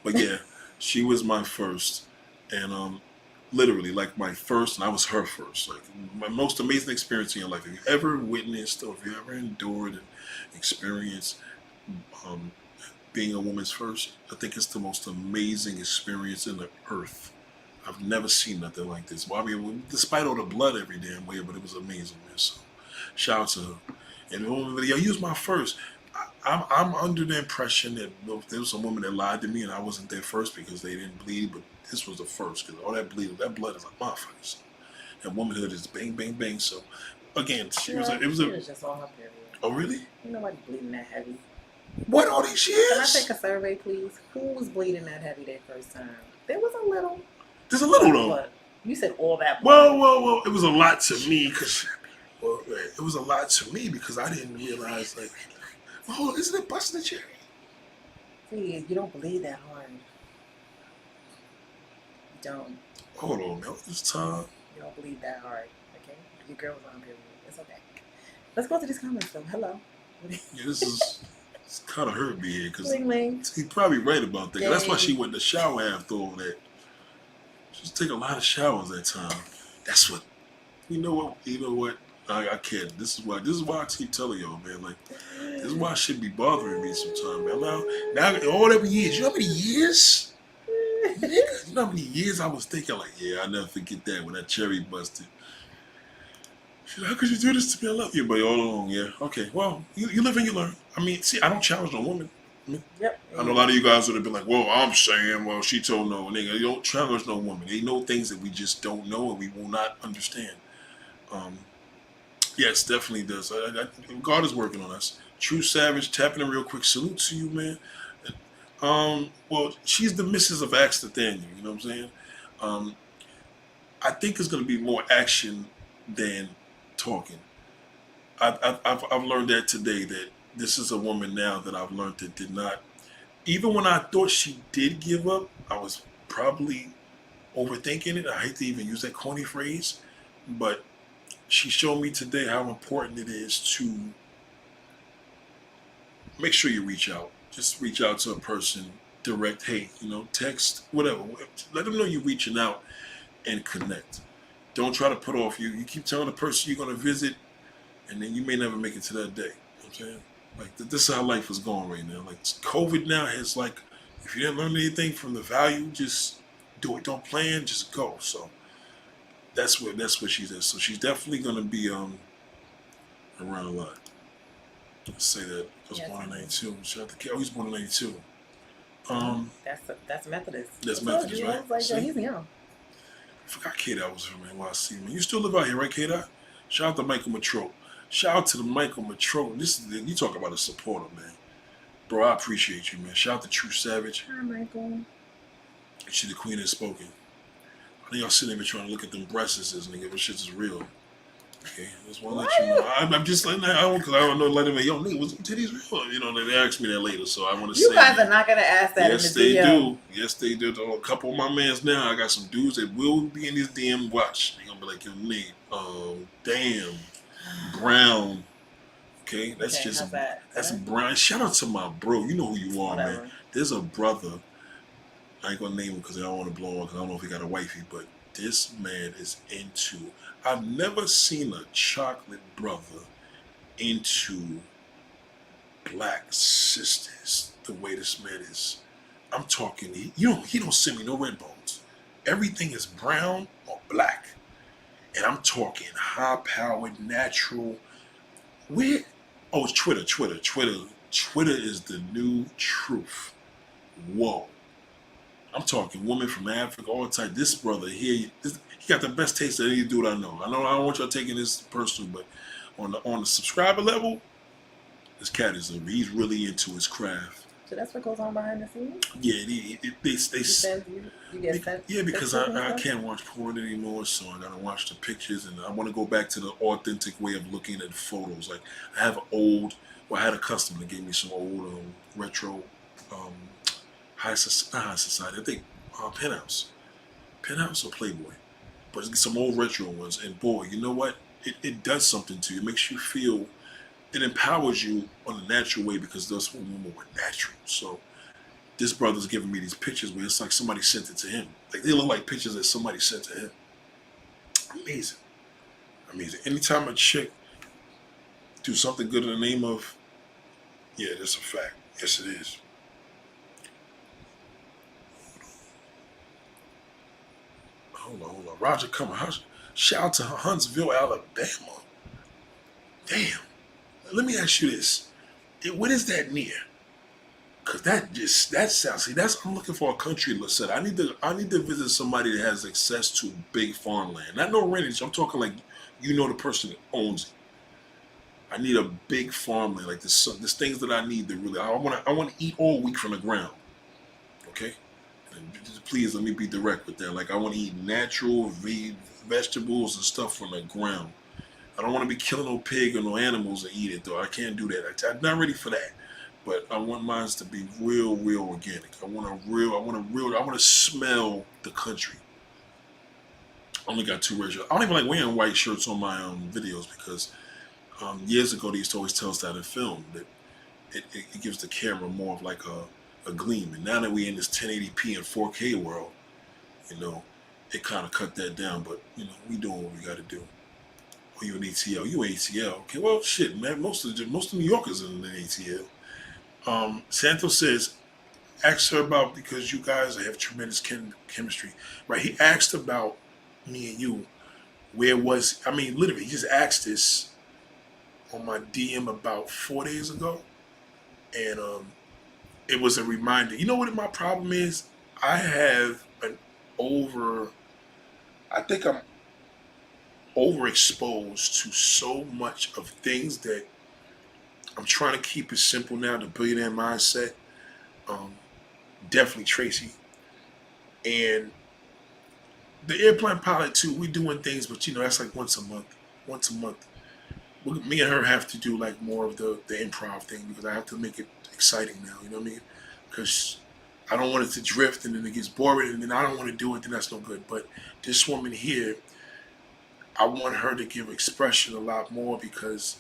But yeah, she was my first. And, literally, like my first, and I was her first. Like my most amazing experience in your life. If you ever witnessed or if you ever endured and experienced being a woman's first, I think it's the most amazing experience in the earth. I've never seen nothing like this. Well, I mean, despite all the blood every damn way, but it was amazing, man. So, shout out to her. And the woman video, you was my first. I'm under the impression that there was some women that lied to me and I wasn't their first because they didn't bleed, but this was the first because all that blood is like motherfuckers. And womanhood is bang, bang, bang. So, again, it was just on her period. Oh, really? Ain't nobody bleeding that heavy. What, all these years? Can I take a survey, please? Who was bleeding that heavy that first time? There was a little. There's a little, though. But you said all that blood. Well, it was a lot to me because, it was a lot to me because I didn't realize, like, oh, isn't it busting the cherry? See, you don't bleed that hard. You don't. Hold on, man. This time. You don't bleed that hard, okay? Your girl was on period. It's okay. Let's go to these comments, though. Hello. Yeah, it's kind of hurt me here because Ling. he's probably right about that. That's why she went in the shower after all that. She was taking a lot of showers that time. That's what. You know what? I can't. This is why I keep telling y'all, man. Like, this is why I should be bothering me sometimes, man. Now, all them years. You know how many years? You know how many years I was thinking, like, yeah, I'll never forget that when that cherry busted. She's like, how could you do this to me? I love you, but all along, yeah. Okay, well, you live and you learn. I mean, see, I don't challenge no woman. Yep. I know a lot of you guys would have been like, well, I'm saying, well, she told no. Nigga, you don't challenge no woman. They know things that we just don't know and we will not understand. Yes, definitely does. God is working on us. True Savage, tapping in real quick. Salute to you, man. Well, she's the missus of Axe Nathaniel, you know what I'm saying? I think it's going to be more action than talking. I've learned that today, that this is a woman now that I've learned that did not, even when I thought she did give up, I was probably overthinking it. I hate to even use that corny phrase, but she showed me today how important it is to make sure you reach out. Just reach out to a person, direct, hey, text, whatever. Let them know you're reaching out and connect. Don't try to put off. You keep telling the person you're going to visit, and then you may never make it to that day. You know what I'm saying? Like, this is how life is going right now. Like, COVID now has, like, if you didn't learn anything from the value, just do it. Don't plan, just go. So that's where she's at. So she's definitely going to be around a lot. Let's say that. I was born in 92. Shout out to Kid. Oh, he's born in 92. That's Methodist. That's Methodist, right? I was like, yo, he's young. I forgot K-Dot was from NYC, man. You still live out here, right, K-Dot? Shout out to Michael Matroke. Shout out to the Michael Matroke. You talk about a supporter, man. Bro, I appreciate you, man. Shout out to True Savage. Hi, Michael. She the queen has spoken. I think y'all sitting there trying to look at them breasts, nigga. This shit is real. Okay, I just want to let you know. I'm just letting that out because I don't know. Let them know, yo, nigga, was titties real? They asked me that later, so I want to say. You guys are not gonna ask that. Yes, in the they DM. do. Yes, they do. A couple of my mans now. I got some dudes that will be in this DM. Watch. They gonna be like, yo, Nate. Damn, Brown. Okay, that's Okay, just that's Brown. Shout out to my bro. You know who you are, Whatever. man. There's a brother. I ain't gonna name him because I don't want to blow on because I don't know if he got a wifey, but this man is into. I've never seen a chocolate brother into black sisters the way this man is. I'm talking. He don't send me no red bones. Everything is brown or black, and I'm talking high-powered, natural. Where? Oh, it's Twitter. Twitter is the new truth. Whoa. I'm talking women from Africa, all type. This brother here, he got the best taste of any dude I know. I don't want y'all taking this personal, but on the subscriber level, this cat he's really into his craft. So that's what goes on behind the scenes. Yeah, You get sent. yeah, because I can't watch porn anymore, so I gotta watch the pictures, and I want to go back to the authentic way of looking at photos. Like I had a customer that gave me some old retro. High Society, I think Penthouse or Playboy, but it's some old retro ones. And boy, you know what? It does something to you. It makes you feel. It empowers you on a natural way because those women were natural. So this brother's giving me these pictures where it's like somebody sent it to him. Like they look like pictures that somebody sent to him. Amazing. Anytime a chick do something good in the name of, yeah, that's a fact. Yes, it is. Hold on. Roger Cummer. Shout out to Huntsville, Alabama. Damn. Let me ask you this. What is that near? Cause that sounds. See, I'm looking for a country. Listen, I need to visit somebody that has access to big farmland. Not no rentage. I'm talking like the person that owns it. I need a big farmland. Like there's things that I need to really. I want to eat all week from the ground. Okay. Please let me be direct with that. Like I want to eat natural vegetables and stuff from the ground. I don't want to be killing no pig or no animals and eat it though. I can't do that. I'm not ready for that. But I want mine to be real organic. I want to smell the country. I only got 2 red shirts. I don't even like wearing white shirts on my videos because years ago they used to always tell us that in film that it gives the camera more of like a gleam. And now that we in this 1080p and 4K world, it kind of cut that down. But we doing what we got to do. Oh, you an ATL? You ATL? Okay, well, shit, man. Most of New Yorkers are in the ATL. Santos says, ask her about because you guys have tremendous chemistry, right? He asked about me and you where was, I mean, literally, he just asked this on my DM about 4 days ago. And it was a reminder. You know what my problem is? I have an over, I think I'm overexposed to so much of things that I'm trying to keep it simple now, the billionaire mindset. Um, Definitely Tracy. And the airplane pilot too, we doing things, but that's like once a month. Once a month. Me and her have to do like more of the improv thing because I have to make it exciting now, you know what I mean? Because I don't want it to drift and then it gets boring and then I don't want to do it, then that's no good. But this woman here, I want her to give expression a lot more because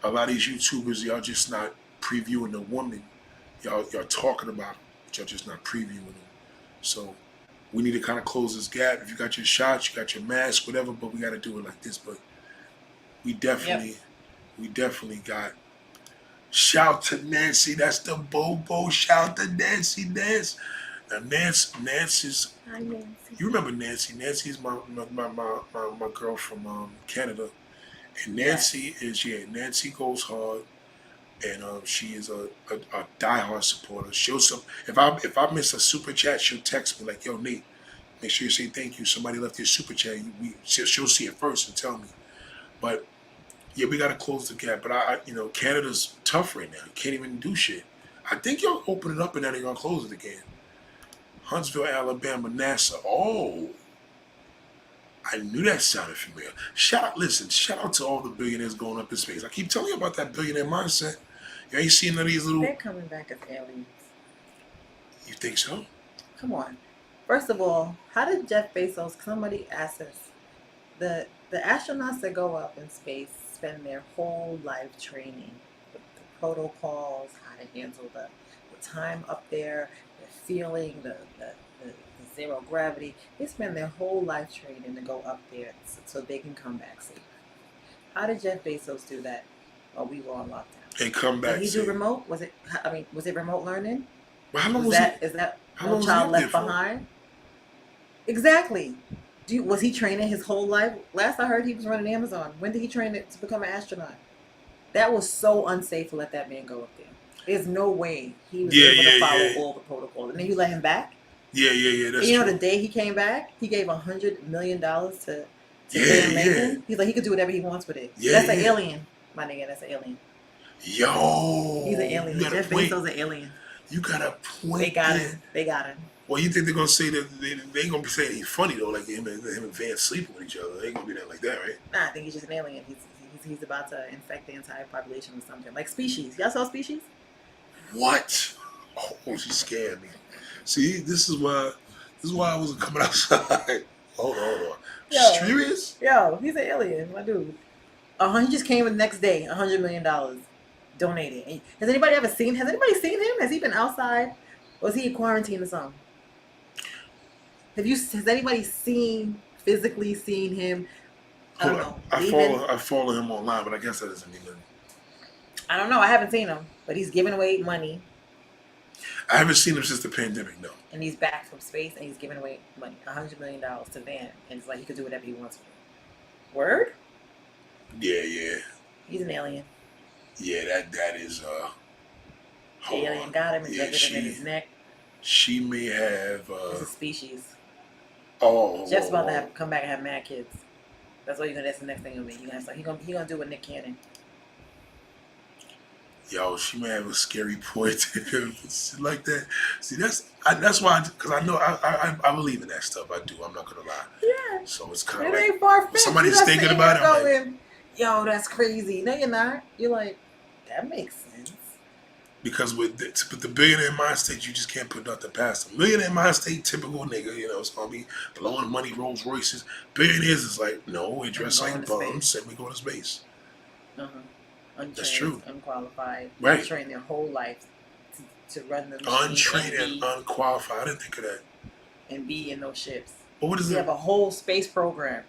a lot of these YouTubers, y'all just not previewing the woman. Y'all talking about them, but y'all just not previewing them. So we need to kind of close this gap. If you got your shots, you got your mask, whatever, but we got to do it like this. But we definitely got. Shout to Nancy. That's the Bobo. Shout to Nancy. Nancy's. Hi, Nancy. You remember Nancy? Nancy's my girl from Canada, and Nancy Nancy goes hard, and she is a diehard supporter. If I miss a super chat, she'll text me like, "Yo, Nate, make sure you say thank you. Somebody left your super chat. She'll see it first and tell me." But yeah, we gotta close the gap. But Canada's tough right now. You can't even do shit. I think y'all open it up and then they're gonna close it again. Huntsville, Alabama, NASA. Oh, I knew that sounded familiar. Shout out to all the billionaires going up in space. I keep telling you about that billionaire mindset. You ain't seen none of these little. They're coming back as aliens. You think so? Come on. First of all, how did Jeff Bezos? Somebody asked us. The astronauts that go up in space spend their whole life training with the protocols, how to handle the time up there, the feeling, the zero gravity. They spend their whole life training to go up there so they can come back safe. How did Jeff Bezos do that while we were on lockdown? And come back. Did he do remote? Was it remote learning? Well, how long was that? Is that No Child Left Behind? Exactly. Was he training his whole life? Last I heard, he was running Amazon. When did he train to become an astronaut? That was so unsafe to let that man go up there. There's no way he was able to follow all the protocols. And then you let him back? Yeah. That's true. The day he came back, he gave $100 million to Sam Lincoln. He's like, he could do whatever he wants with it. That's an alien, my nigga. That's an alien. Yo. He's an alien. Jeff Bezos an alien. You got a point. They got him. Well, you think they're gonna say that they ain't gonna be saying he's funny though, like him and Van sleeping with each other? They ain't gonna be that like that, right? Nah, I think he's just an alien. He's about to infect the entire population with something like Species. Y'all saw Species? What? Oh, she scared me. See, this is why I wasn't coming outside. Hold on. Serious? Yo, he's an alien, my dude. He just came the next day. $100 million donated. Has anybody seen him? Has he been outside? Or is he in quarantine or something? Has anybody physically seen him? I don't know. I follow him online, but I guess that doesn't even. I don't know. I haven't seen him, but he's giving away money. I haven't seen him since the pandemic, no. And he's back from space, and he's giving away money, $100 million to Van, and it's like he could do whatever he wants with it. Word? Yeah. He's an alien. Yeah, that is. The alien got him, injected him in his neck. She may have. It's a Species. Jeff's about to come back and have mad kids. That's the next thing he'll be. He gonna do with Nick Cannon. Yo, she may have a scary point like that. See, that's why, because I know I believe in that stuff. I do. I'm not gonna lie. Yeah. So it's kind of like ain't far-fetched. Somebody's thinking about it. I'm like, yo, that's crazy. No, you're not. You're like, that makes sense. Because with the billionaire mind state, you just can't put nothing past them. Millionaire mind state, typical nigga. It's gonna be blowing money, Rolls Royces. Billionaires is like, no, we dress like bums and we go to space. Untrained, that's true. Unqualified. Right. Trained their whole life to run the machine. Untrained and unqualified. I didn't think of that. And be in those ships. But what is it? You have a whole space program.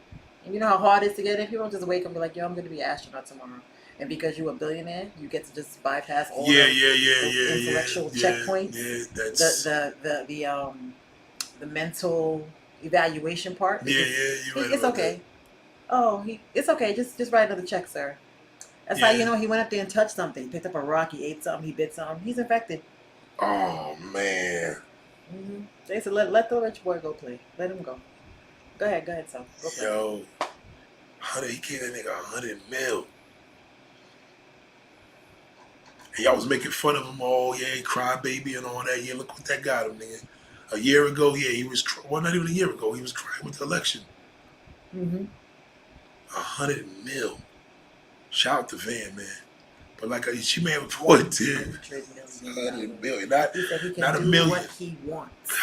And you know how hard it is to get in? People don't just wake up and be like, yo, I'm going to be an astronaut tomorrow. And because you're a billionaire, you get to just bypass all the intellectual checkpoints. Yeah, that's... The mental evaluation part. Yeah, it's okay. Oh, it's okay. Just write another check, sir. That's how you know he went up there and touched something. He picked up a rock. He ate something. He bit something. He's infected. Oh man. Mm-hmm. They said let the rich boy go play. Let him go. Go ahead, son. Go play. Yo, he gave that nigga 100 mil. And y'all was making fun of him. Oh yeah, crybaby and all that. Yeah, look what that got him, nigga. A year ago, yeah, he was. Well, not even a year ago, he was crying with the election. Mm-hmm. 100 mil. Shout out to Van, man. But like she may have reported to 100 million, not he said he can not do a million. what he wants.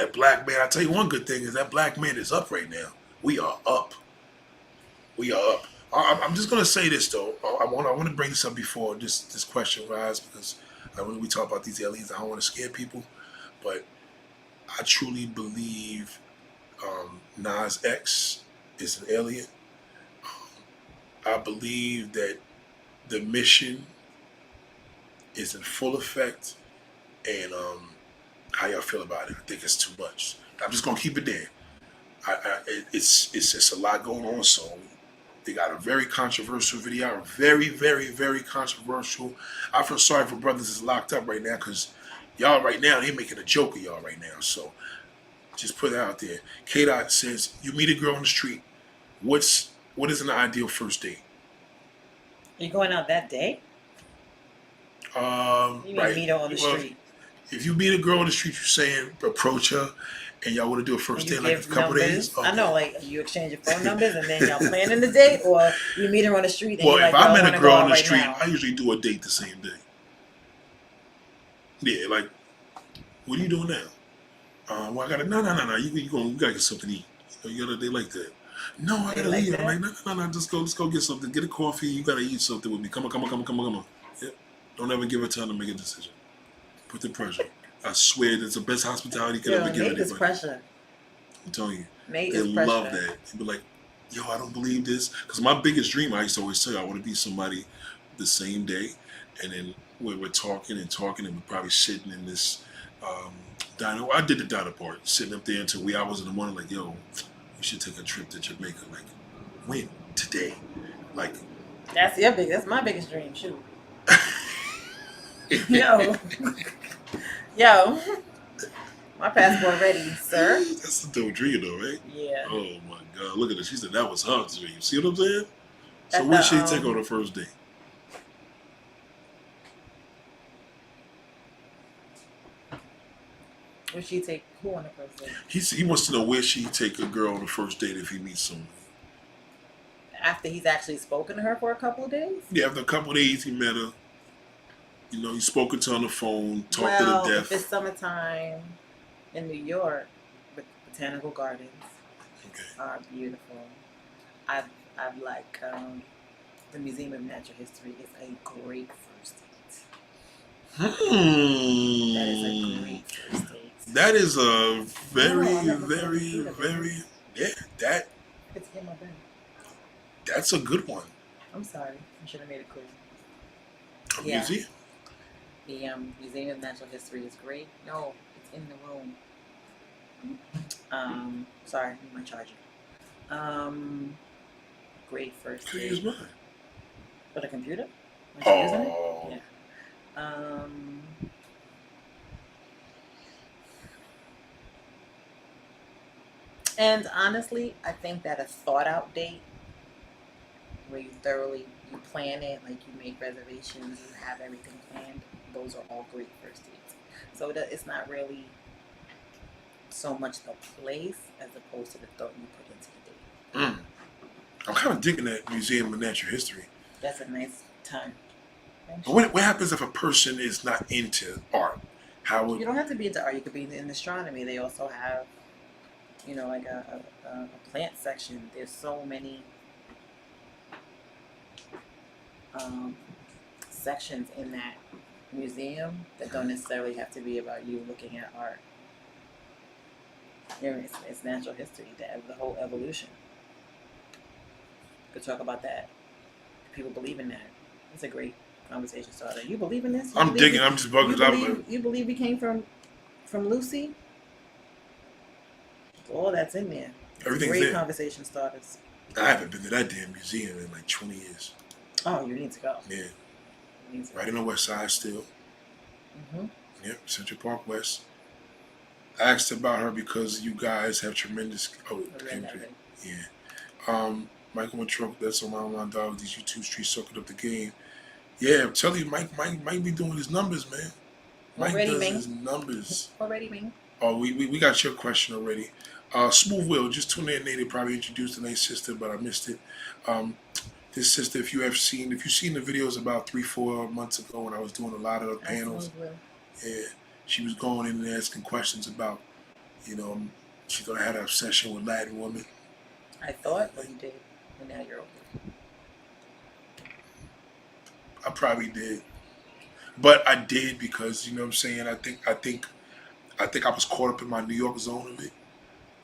That black man, I tell you one good thing is that black man is up right now. We are up. We are up. I'm just gonna say this though. I want to bring this up before this question rise because when we talk about these aliens, I don't want to scare people, but I truly believe Nas X is an alien. I believe that the mission is in full effect, and how y'all feel about it? I think it's too much. I'm just gonna keep it there. It's just a lot going on. So they got a very controversial video, very, very, very controversial. I feel sorry for brothers that's locked up right now because y'all right now they making a joke of y'all right now. So just put it out there. K-Dot says you meet a girl on the street. What is an ideal first date? Are you going out that day? You Right. meet her on the street. If you meet a girl on the street, you're saying approach her, and y'all want to do a first date like a couple days. Okay. I know, like you exchange your phone numbers, and then y'all planning the date, or you meet her on the street. And Well, you're if like, I met a girl on the street, now. I usually do a date the same day. Yeah, like, what are you doing now? Well, I gotta no. You gotta get something to eat. You gotta they like that. No, I gotta leave. I'm like, no. Let's go get something. Get a coffee. You gotta eat something with me. Come on. Yep. Don't ever give her time to make a decision. Put the pressure. I swear, that's the best hospitality you could ever give anybody. Pressure. I'm telling you, they love that. They be like, yo, I don't believe this. Because my biggest dream, I used to always tell you, I want to be somebody the same day, and then we're talking, and we're probably sitting in this diner. I did the diner part, sitting up there until wee hours in the morning. Like, yo, we should take a trip to Jamaica. Like, when? Today? Like, that's my biggest dream. Shoot. Yo, my passport ready, sir. That's the dope dream, though, right? Yeah. Oh my God, look at this. She said that was her dream. See what I'm saying? So what should she take on the first date? Would she take who on the first date? He wants to know where she take a girl on the first date if he meets someone. After he's actually spoken to her for a couple of days? Yeah, after a couple of days he met her. You know, he's spoken to her on the phone, talked to the deaf. If it's summertime in New York, the botanical gardens are beautiful. I like the Museum of Natural History is a great first date. That is a great first date. That is a very that. It's in my bed. That's a good one. I'm sorry, I should have made it clear. A museum. The Museum of Natural History is great. No, it's in the room. Sorry, I need my charger. Great first Can you date. use mine? For the computer? Oh. Yeah. And honestly, I think that a thought out date where you plan it, like you make reservations, you have everything planned, those are all great first dates. So it's not really so much the place as opposed to the thought you put into the date. I'm kind of digging that Museum of Natural History. That's a nice time. But what happens if a person is not into art? You don't have to be into art. You could be in astronomy. They also have, like a plant section. There's so many sections in that museum that don't necessarily have to be about you looking at art. It's natural history, the whole evolution. We could talk about that. People believe in that. It's a great conversation starter. You believe in this? I'm digging. I'm just bugging. You believe we came from Lucy? All that's in there. Everything's Great there. conversation starters. I haven't been to that damn museum in like 20 years. Oh, you need to go. Yeah, You need to right in the west side still. Mm-hmm. Yep, Central Park West. I asked about her because you guys have tremendous. Oh, Kendrick. Yeah. Michael Matrunk, that's on my online dog. These YouTube streets soaking up the game. Yeah, I'm telling you, Mike might be doing his numbers, man. Mike Already, does man. his numbers. Already, man. Oh, we got your question already. Smooth Will, just tuned in. They probably introduced the nice sister, but I missed it. This sister, if you've seen the videos about 3-4 months ago when I was doing a lot of the panels, yeah, she was going in and asking questions about, you know, she thought I had an obsession with Latin women. I thought, but you did, and now you're okay. I probably did, but I did because you know what I'm saying. I think I was caught up in my New York zone of it.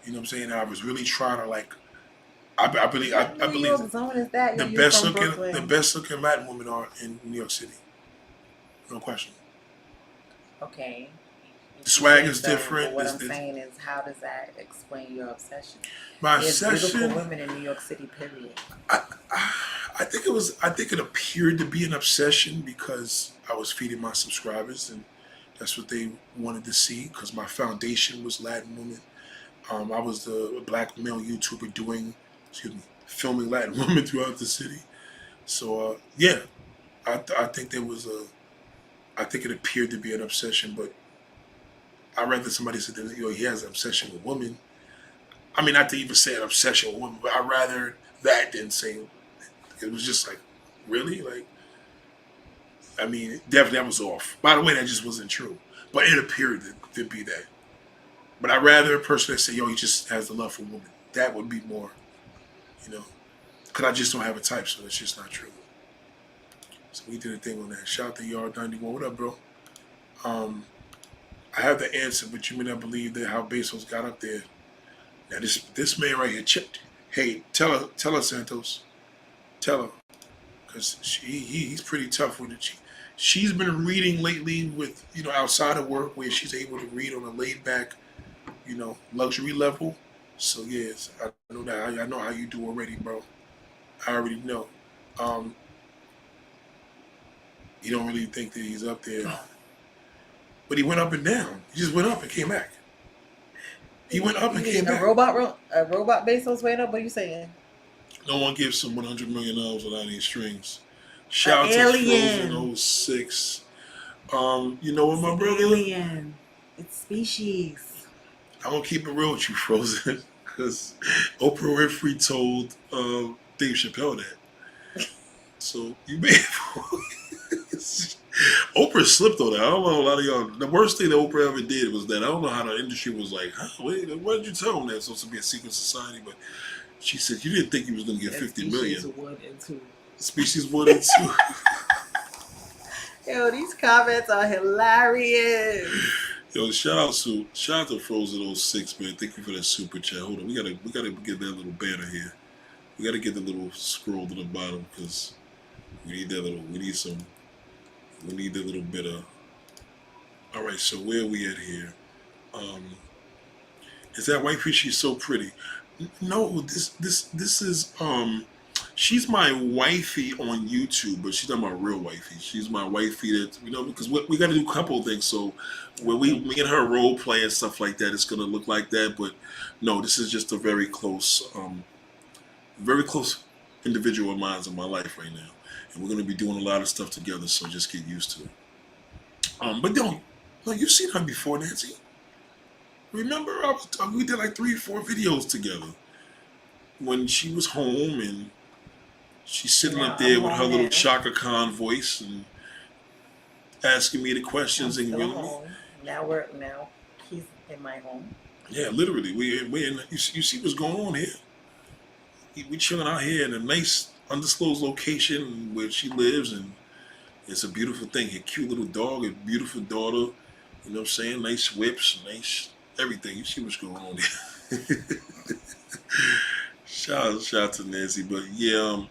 You know what I'm saying. And I was really trying to like. I believe New York zone is that? the best looking Latin women are in New York City. No question. Okay. The swag is different. But what I'm saying is, how does that explain your obsession? My There's obsession. beautiful women in New York City. Period. I think it was. I think it appeared to be an obsession because I was feeding my subscribers, and that's what they wanted to see. Because my foundation was Latin women. I was the black male YouTuber filming Latin women throughout the city. So yeah, I think there was I think it appeared to be an obsession, but I'd rather somebody said that he has an obsession with women. I mean, not to even say an obsession with women, but I'd rather that than say it was just like, really? Like, I mean, definitely that was off. By the way, that just wasn't true. But it appeared to be that. But I'd rather a person that say, yo, he just has the love for women. That would be more, you know, because I just don't have a type, so that's just not true. So we did a thing on that. Shout out to Yard 91. What up, bro? I have the answer, but you may not believe that how Bezos got up there. Now this man right here, hey, tell her Santos, tell her, because he's pretty tough with it. She's been reading lately with outside of work where she's able to read on a laid back, luxury level. So yes, I know that. I know how you do already, bro. I already know. You don't really think that he's up there, but he went up and down. He just went up and came back. He went up and came back. A robot Bezos went up. What are you saying? No one gives someone $100 million without any strings. Shout out to Frozen 06. You know what, my brother? Alien. It's species. I'm gonna keep it real with you, Frozen, because Oprah Winfrey told Dave Chappelle that. So you may. Oprah slipped on that. I don't know a lot of y'all. The worst thing that Oprah ever did was that I don't know how the industry was like, wait, why did you tell him that? It's supposed to be a secret society, but she said you didn't think he was going to get $50 million. Species 1 and 2. Species 1 and 2. Yo, these comments are hilarious. Yo, shout out to Frozen 06, man. Thank you for that super chat. Hold on, we gotta get that little banner here. We gotta get the little scroll to the bottom because we need that little. We need a little bit of. All right, so where are we at here? Is that wifey? She's so pretty. No, this is she's my wifey on YouTube, but she's not my real wifey. She's my wifey that because we got to do a couple of things. So when me and her role play and stuff like that, it's gonna look like that. But no, this is just a very close individual of mine in my life right now. And we're going to be doing a lot of stuff together, so just get used to it. But no, you've seen her before, Nancy. Remember, we did like 3-4 videos together when she was home and she's sitting up there with her little Chaka Khan voice and asking me the questions. And Now he's in my home. Yeah, literally, we in. You see what's going on here? We chilling out here in a nice undisclosed location where she lives, and it's a beautiful thing. A cute little dog, a beautiful daughter. You know what I'm saying? Nice whips, nice everything. You see what's going on here. Shout out to Nancy. But yeah,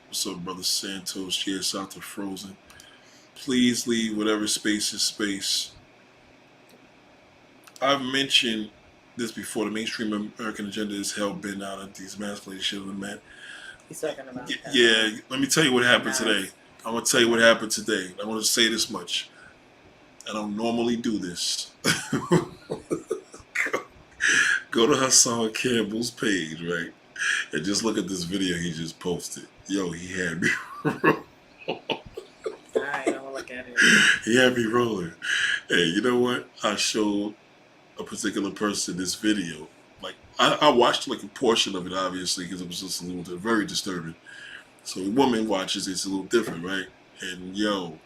what's up, brother Santos? Yeah, shout out to Frozen. Please leave whatever space is space. I've mentioned this before. The mainstream American agenda is hell bent out of these masculine shit of the men. He's talking about that. Yeah, let me tell you what happened Nice. today. I'm gonna tell you what happened today. I'm gonna say this much. I don't normally do this. Go to Hassan Campbell's page, right? And just look at this video he just posted. Yo, he had me Alright, I'm gonna look at it. he had me rolling. Hey, you know what? I showed a particular person this video. Like I watched like a portion of it, obviously, because it was just a little very disturbing. So a woman watches it's a little different, right? And yo,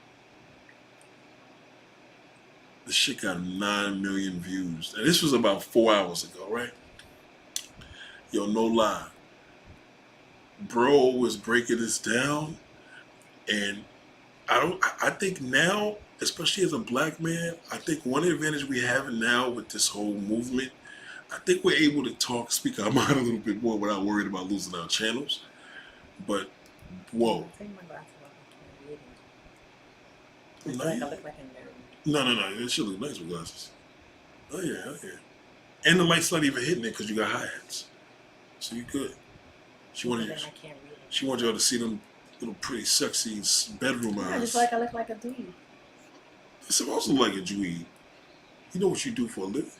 the shit got 9 million views. And this was about 4 hours ago, right? Yo, no lie. Bro was breaking this down, and I think now, especially as a black man, I think one advantage we have now with this whole movement, I think we're able to speak our mind a little bit more without worried about losing our channels. But whoa. Take my glasses off. I No, can't read it. I look like a nerd. no. It should look nice with glasses. Oh yeah. And the light's not even hitting it because you got hi-hats. So you good. She wanted I can't read it. She wanted y'all to see them little pretty sexy bedroom I eyes. just like I look like a dude. It's supposed to look like a dweeb. You know what you do for a living.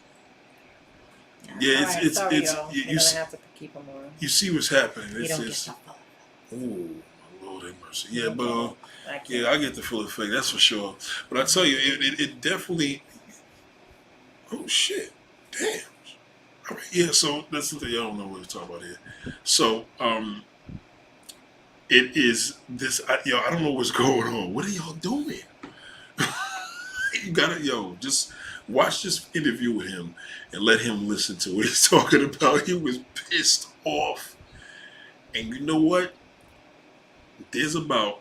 Yeah, Alright, it's sorry, it's y'all. you, You're you, gonna have to keep them on. you see what's happening. You It's don't get just stuff up. oh my Lord have mercy. Yeah, but I can't. yeah, I get the full effect. That's for sure. But I tell you, it definitely. Oh shit! Damn. All right, yeah. So that's the thing. Y'all don't know what we're talking about here. So it is this. I don't know what's going on. What are y'all doing? You gotta just watch this interview with him and let him listen to what he's talking about. He was pissed off, and you know what? There's about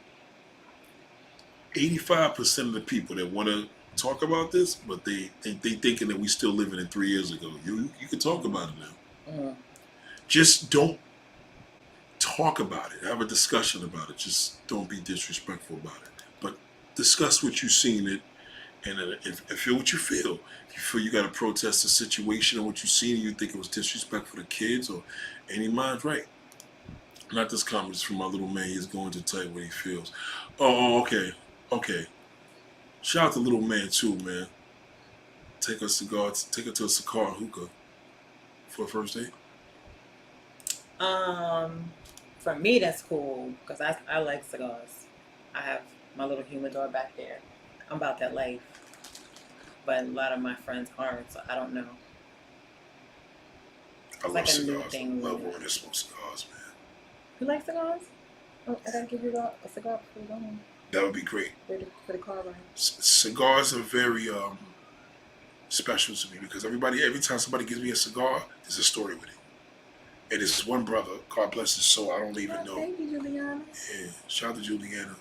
85% of the people that want to talk about this, but they thinking that we still living in 3 years ago. You can talk about it now. Mm. Just Don't talk about it. Have a discussion about it. Just don't be disrespectful about it. But discuss what you've seen it, and feel what you feel. If you feel you got to protest the situation or what you seen, and you think it was disrespectful to kids or any mind's right. Not this comment is from my little man. He's going to tell you what he feels. Oh, okay. Shout out to little man too, man. Take her to a cigar and hookah for a first date. For me, that's cool because I like cigars. I have my little humidor back there. I'm about that life, but a lot of my friends aren't, so I don't know. I It's love like a new cigars. thing. I love women that smoke cigars, man. You like cigars? Oh, I gotta give you a cigar for the home. That would be great. For the car ride. Cigars are very special to me because every time somebody gives me a cigar, there's a story with it. And it's one brother, God bless his soul, I don't even know. Thank you, Juliana. Yeah, shout out to Juliana.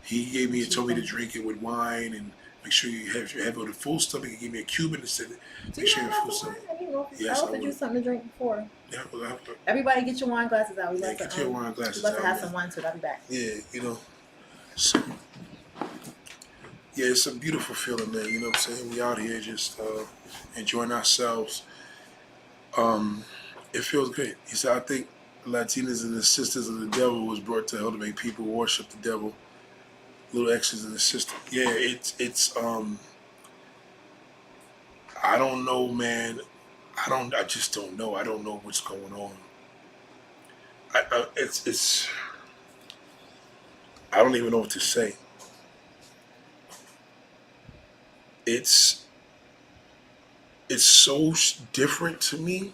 He gave me and told me to drink it with wine and make sure you have it with a full stomach. He gave me a Cuban and said, Do make you sure you have have full enough stomach. wine? I didn't know if Yes, I I offered you would. something to drink before. Yeah, well, Everybody get your wine glasses out. We yeah, like get to your wine glasses we like to out, have man. some wine too. I'll be back. Yeah, So, yeah, it's a beautiful feeling, man. You know what I'm saying? We out here just enjoying ourselves. It feels great. He said, I think Latinas and the sisters of the devil was brought to hell to make people worship the devil. Little exes and the sister. Yeah, it's I don't know, man. I just don't know. I don't know what's going on. It's I don't even know what to say. It's so different to me.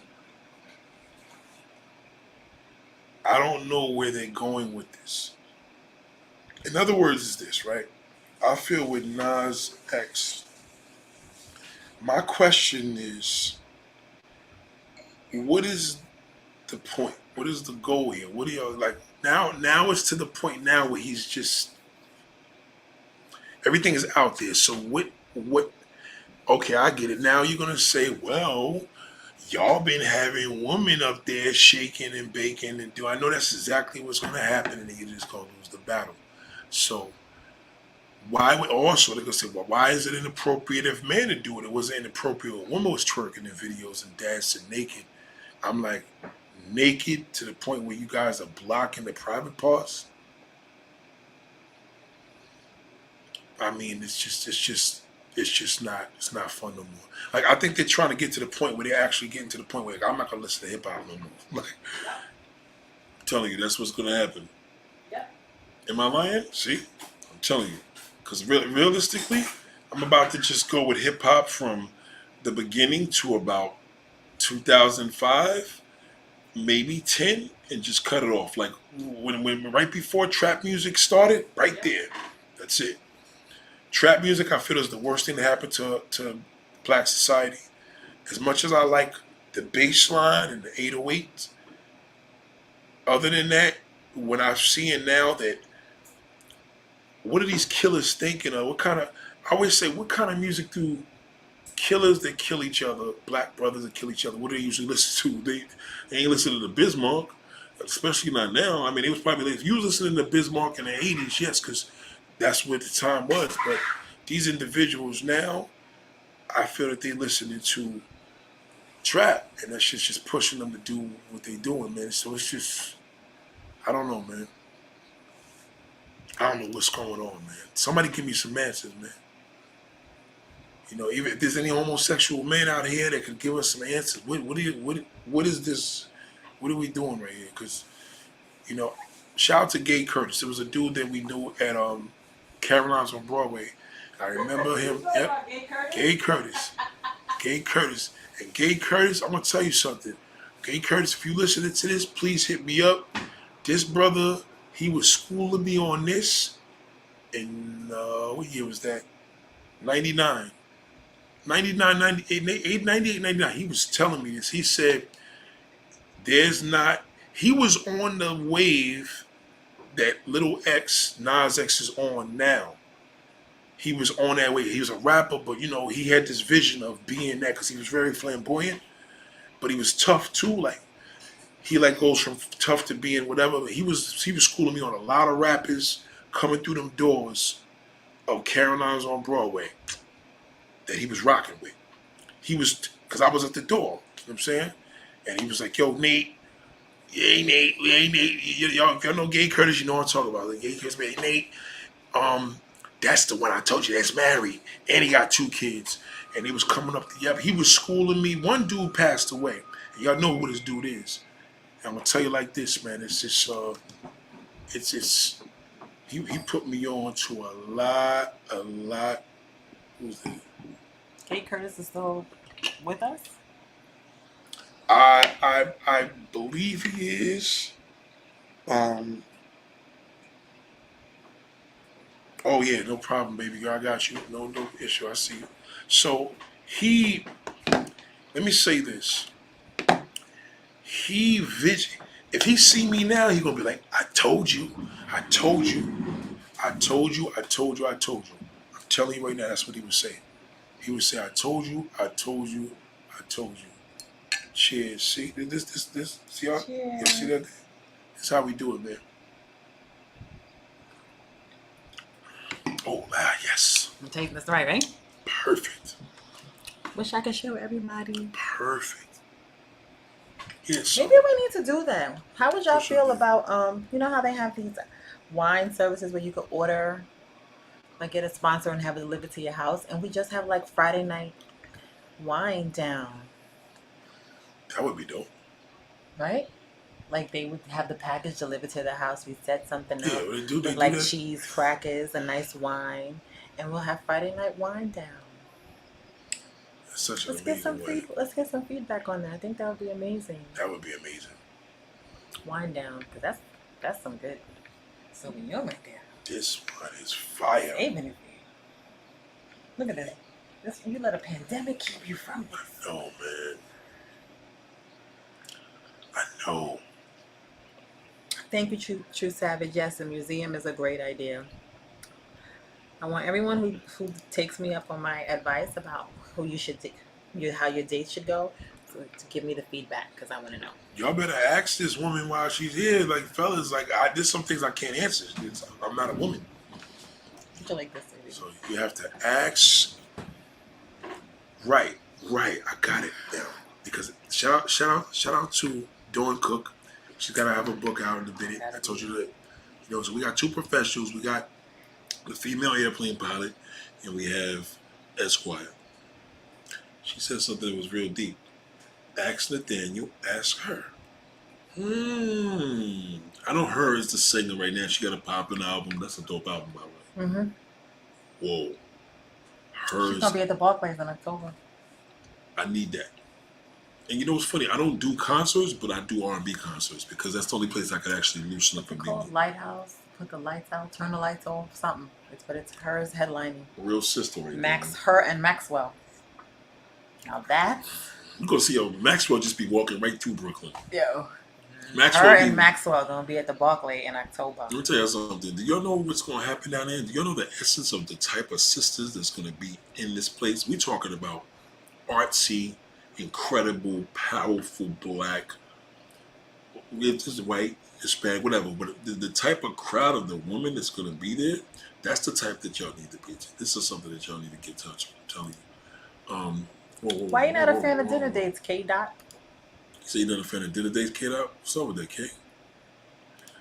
I don't know where they're going with this. In other words, is this, right? I feel with Nas X, my question is, what is the point? What is the goal here? What are y'all like? Now it's to the point now where he's just, everything is out there. So what, okay, I get it. Now you're going to say, well, y'all been having women up there shaking and baking and do. I know that's exactly what's going to happen and you're just going to lose the battle. So Why would also they're gonna say, well, why is it inappropriate if men to do it? It wasn't inappropriate when a woman was twerking in videos and dancing naked. I'm like, naked to the point where you guys are blocking the private parts. I mean, it's not fun no more. Like I think they're trying to get to the point where they're actually getting to the point where like, I'm not gonna listen to hip hop no more. Like, I'm telling you, that's what's gonna happen. Yep. Am I lying? See, I'm telling you, because realistically, I'm about to just go with hip hop from the beginning to about 2005, maybe 10, and just cut it off. Like when right before trap music started, right there. That's it. Trap music, I feel, is the worst thing that happened to black society. As much as I like the bass line and the 808s, other than that, when I'm seeing now that, what are these killers thinking of? I always say, what kind of music do killers that kill each other, black brothers that kill each other, what do they usually listen to? They ain't listening to Bismarck, especially not now. I mean, it was probably, if you was listening to Bismarck in the 80s, yes, because that's what the time was. But these individuals now, I feel that they listening to trap, and that shit's just pushing them to do what they doing, man. So it's just, I don't know, man. I don't know what's going on, man. Somebody give me some answers, man. You know, even if there's any homosexual men out here that could give us some answers, what is this? What are we doing right here? Because, you know, shout out to Gay Curtis. It was a dude that we knew at Caroline's on Broadway. I remember him. Yep, Gay Curtis. Gay Curtis. And Gay Curtis, I'm gonna tell you something. Gay Curtis, if you listening to this, please hit me up. This brother, he was schooling me on this in what year was that? 99. 99, 98, 98, 99. He was telling me this. He said, he was on the wave that Little X, Nas X is on now. He was on that wave. He was a rapper, but you know, he had this vision of being that because he was very flamboyant, but he was tough too. Like, he like goes from tough to being whatever. He was schooling me on a lot of rappers coming through them doors of Caroline's on Broadway that he was rocking with. He was, because I was at the door, you know what I'm saying? And he was like, yo, Nate, Nate. Y'all, if y'all know Gay Curtis, you know what I'm talking about. Like, Gay Curtis, man, Nate, that's the one I told you that's married. And he got 2 kids. And he was coming up he was schooling me. One dude passed away. And y'all know who this dude is. And I'm gonna tell you like this, man. It's just he put me on to a lot. Who's that? Kate Curtis is still with us? I believe he is. Oh yeah, no problem, baby girl. I got you. No issue. I see you. So let me say this. If he see me now, he gonna be like, I told you. I'm telling you right now, that's what he would say. He would say, I told you. Cheers. See this. See y'all? Yeah, see that? That's how we do it, man. Oh, yes. I'm taking this right? Perfect. Wish I could show everybody. Perfect. Yes. Maybe we need to do that. How would y'all feel about you know how they have these wine services where you could order, like get a sponsor and have it delivered to your house, and we just have like Friday night wine down. That would be dope. Right? Like they would have the package delivered to the house. We set something up. Yeah, they do like that. Cheese, crackers, a nice wine, and we'll have Friday night wine down. That's such an Let's get amazing way. Let's get some feedback on that. I think that would be amazing. That would be amazing. Wine down, because that's some good Sauvignon right there. This one is fire. Saving it. Look at that. You let a pandemic keep you from this. I know, man. I know. Thank you, True Savage. Yes, a museum is a great idea. I want everyone who takes me up on my advice about who you should how your date should go to give me the feedback, because I want to know. Y'all better ask this woman while she's here. Like, fellas, like, there's some things I can't answer. I'm not a woman. you like this, baby? So you have to ask. Right. I got it now. Because shout out to Dawn Cook. She's gotta have a book out in a minute. I told you that. So we got two professionals. We got the female airplane pilot, and we have Esquire. She said something that was real deep. Ask Nathaniel. Ask her. I know her is the singer right now. She got a popping album. That's a dope album, by the way. Mm-hmm. Whoa. She's gonna be at the Barclays in October. I need that. And you know what's funny? I don't do concerts, but I do R&B concerts because that's the only place I could actually loosen up and be. Called Lighthouse. Put the lights out. Turn the lights off. Something. It's hers headlining. Real sister right there. Her and Maxwell. Now that's. You're gonna see Maxwell just be walking right through Brooklyn. Yo. Maxwell her and Maxwell gonna be at the Barclay in October. Let me tell you something. Do y'all know what's gonna happen down there? Do y'all know the essence of the type of sisters that's gonna be in this place? We're talking about artsy, incredible, powerful black, if this is white, Hispanic, whatever, but the type of crowd of the woman that's going to be there, that's the type that y'all need to be to. This is something that y'all need to get in touch with, I'm telling you. Why you not a fan of dinner dates, K-Dot? You say you're not a fan of dinner dates, K-Dot? What's up with that, K?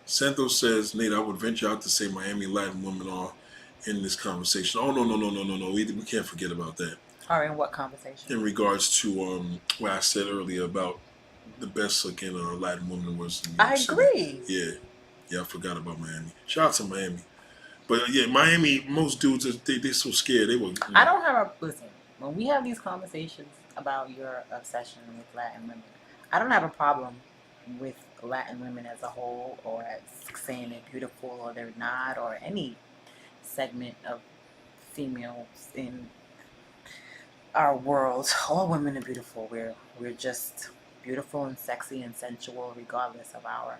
Santos says, Nate, I would venture out to say Miami Latin women are in this conversation. Oh, no. We can't forget about that. Or in what conversation? In regards to what I said earlier about the best looking Latin woman was in New York City. Agree. Yeah, I forgot about Miami. Shout out to Miami. But yeah, Miami, most dudes, they're so scared. I don't have listen, when we have these conversations about your obsession with Latin women, I don't have a problem with Latin women as a whole or as saying they're beautiful or they're not or any segment of females in our world. All women are beautiful. We're just beautiful and sexy and sensual regardless of our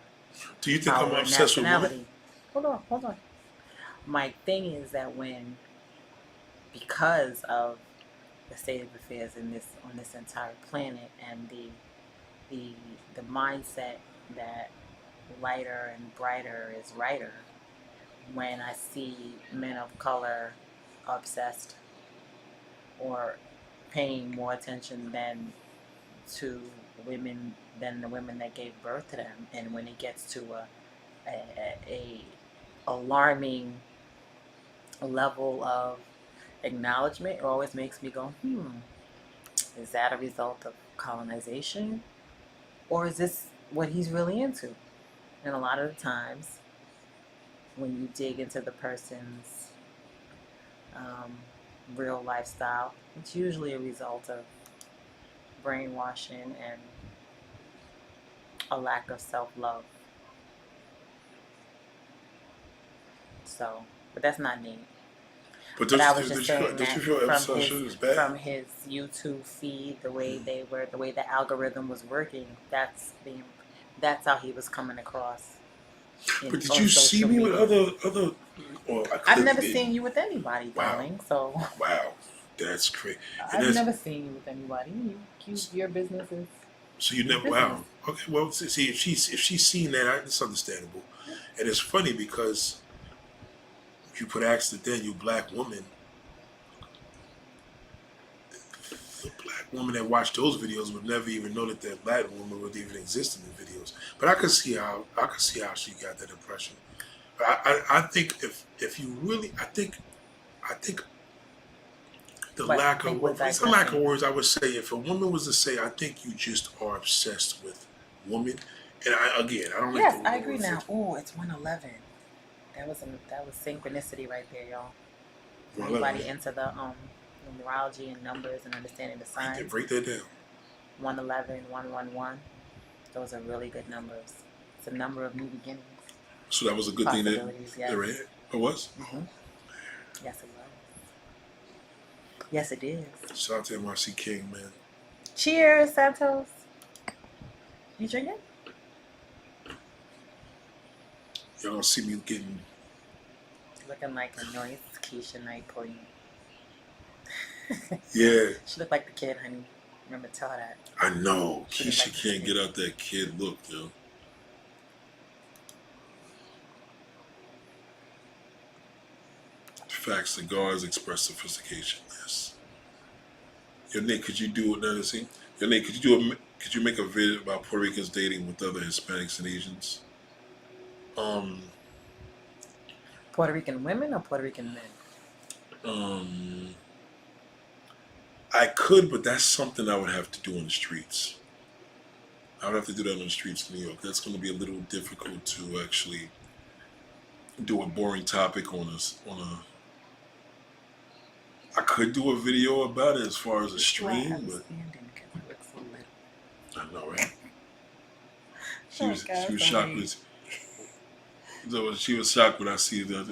Do you think I'm obsessed with women? Hold on. My thing is that because of the state of affairs on this entire planet and the mindset that lighter and brighter is righter, when I see men of color obsessed or paying more attention to women than the women that gave birth to them, and when it gets to a alarming level of acknowledgement, it always makes me go, is that a result of colonization, or is this what he's really into? And a lot of the times, when you dig into the person's real lifestyle, it's usually a result of brainwashing and a lack of self-love. So, but that's not neat. But I was just saying that from his YouTube feed, the way the algorithm was working, that's how he was coming across. But did you see me with other? I've never seen you with anybody, darling. So wow, that's crazy. I've never seen you with anybody. Your business is. So you never? Wow. Okay. Well, see, if she's seen that, it's understandable, and it's funny because you could ask the Daniel black woman. The black woman that watched those videos would never even know that Latin woman would even exist in the videos. But I could see how she got that impression. I think if you really, I think the lack of words, I would say if a woman was to say, I think you just are obsessed with women, and I don't like. Yes, I agree now. Oh, it's 111. That was synchronicity right there, y'all. Anybody into the numerology and numbers and understanding the signs? Break that down. 111, 111. Those are really good numbers. It's a number of new beginnings. So that was a good thing that yes. they read? It was? Mm-hmm. Yes, it was. Yes, it is. Shout out to MRC King, man. Cheers, Santos. You drinking? Y'all gonna see me getting... Looking like a nice Keisha Knight queen. Yeah. She looked like the kid, honey. Remember, tell her that. I know. Keisha can't get out that kid look, yo. facts, cigars express sophistication. Yes. Yo, Nick, could you do another scene? Yo, Nick, could you make a video about Puerto Ricans dating with other Hispanics and Asians? Puerto Rican women or Puerto Rican men? I could, but that's something I would have to do on the streets. I would have to do that on the streets of New York. That's going to be a little difficult to actually do a boring topic on a. I could do a video about it as far as a stream, but I know, right? She was shocked with. So she was shocked when I see that.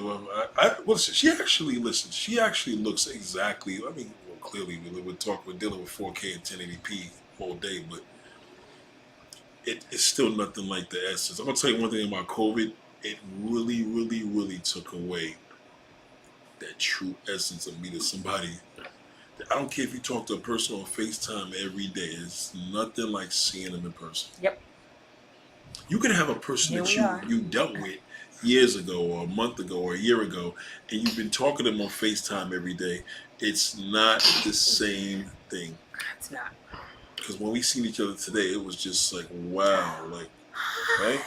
She actually listens. She actually looks exactly. I mean, well, clearly we're dealing with 4K and 1080p all day, but it's still nothing like the essence. I'm gonna tell you one thing about COVID. It really, really, really took away that true essence of meeting somebody. I don't care if you talk to a person on FaceTime every day. It's nothing like seeing them in person. Yep. You can have a person that you dealt with years ago or a month ago or a year ago, and you've been talking to them on FaceTime every day. It's not the same thing. It's not. Because when we seen each other today, it was just like, wow, like, right?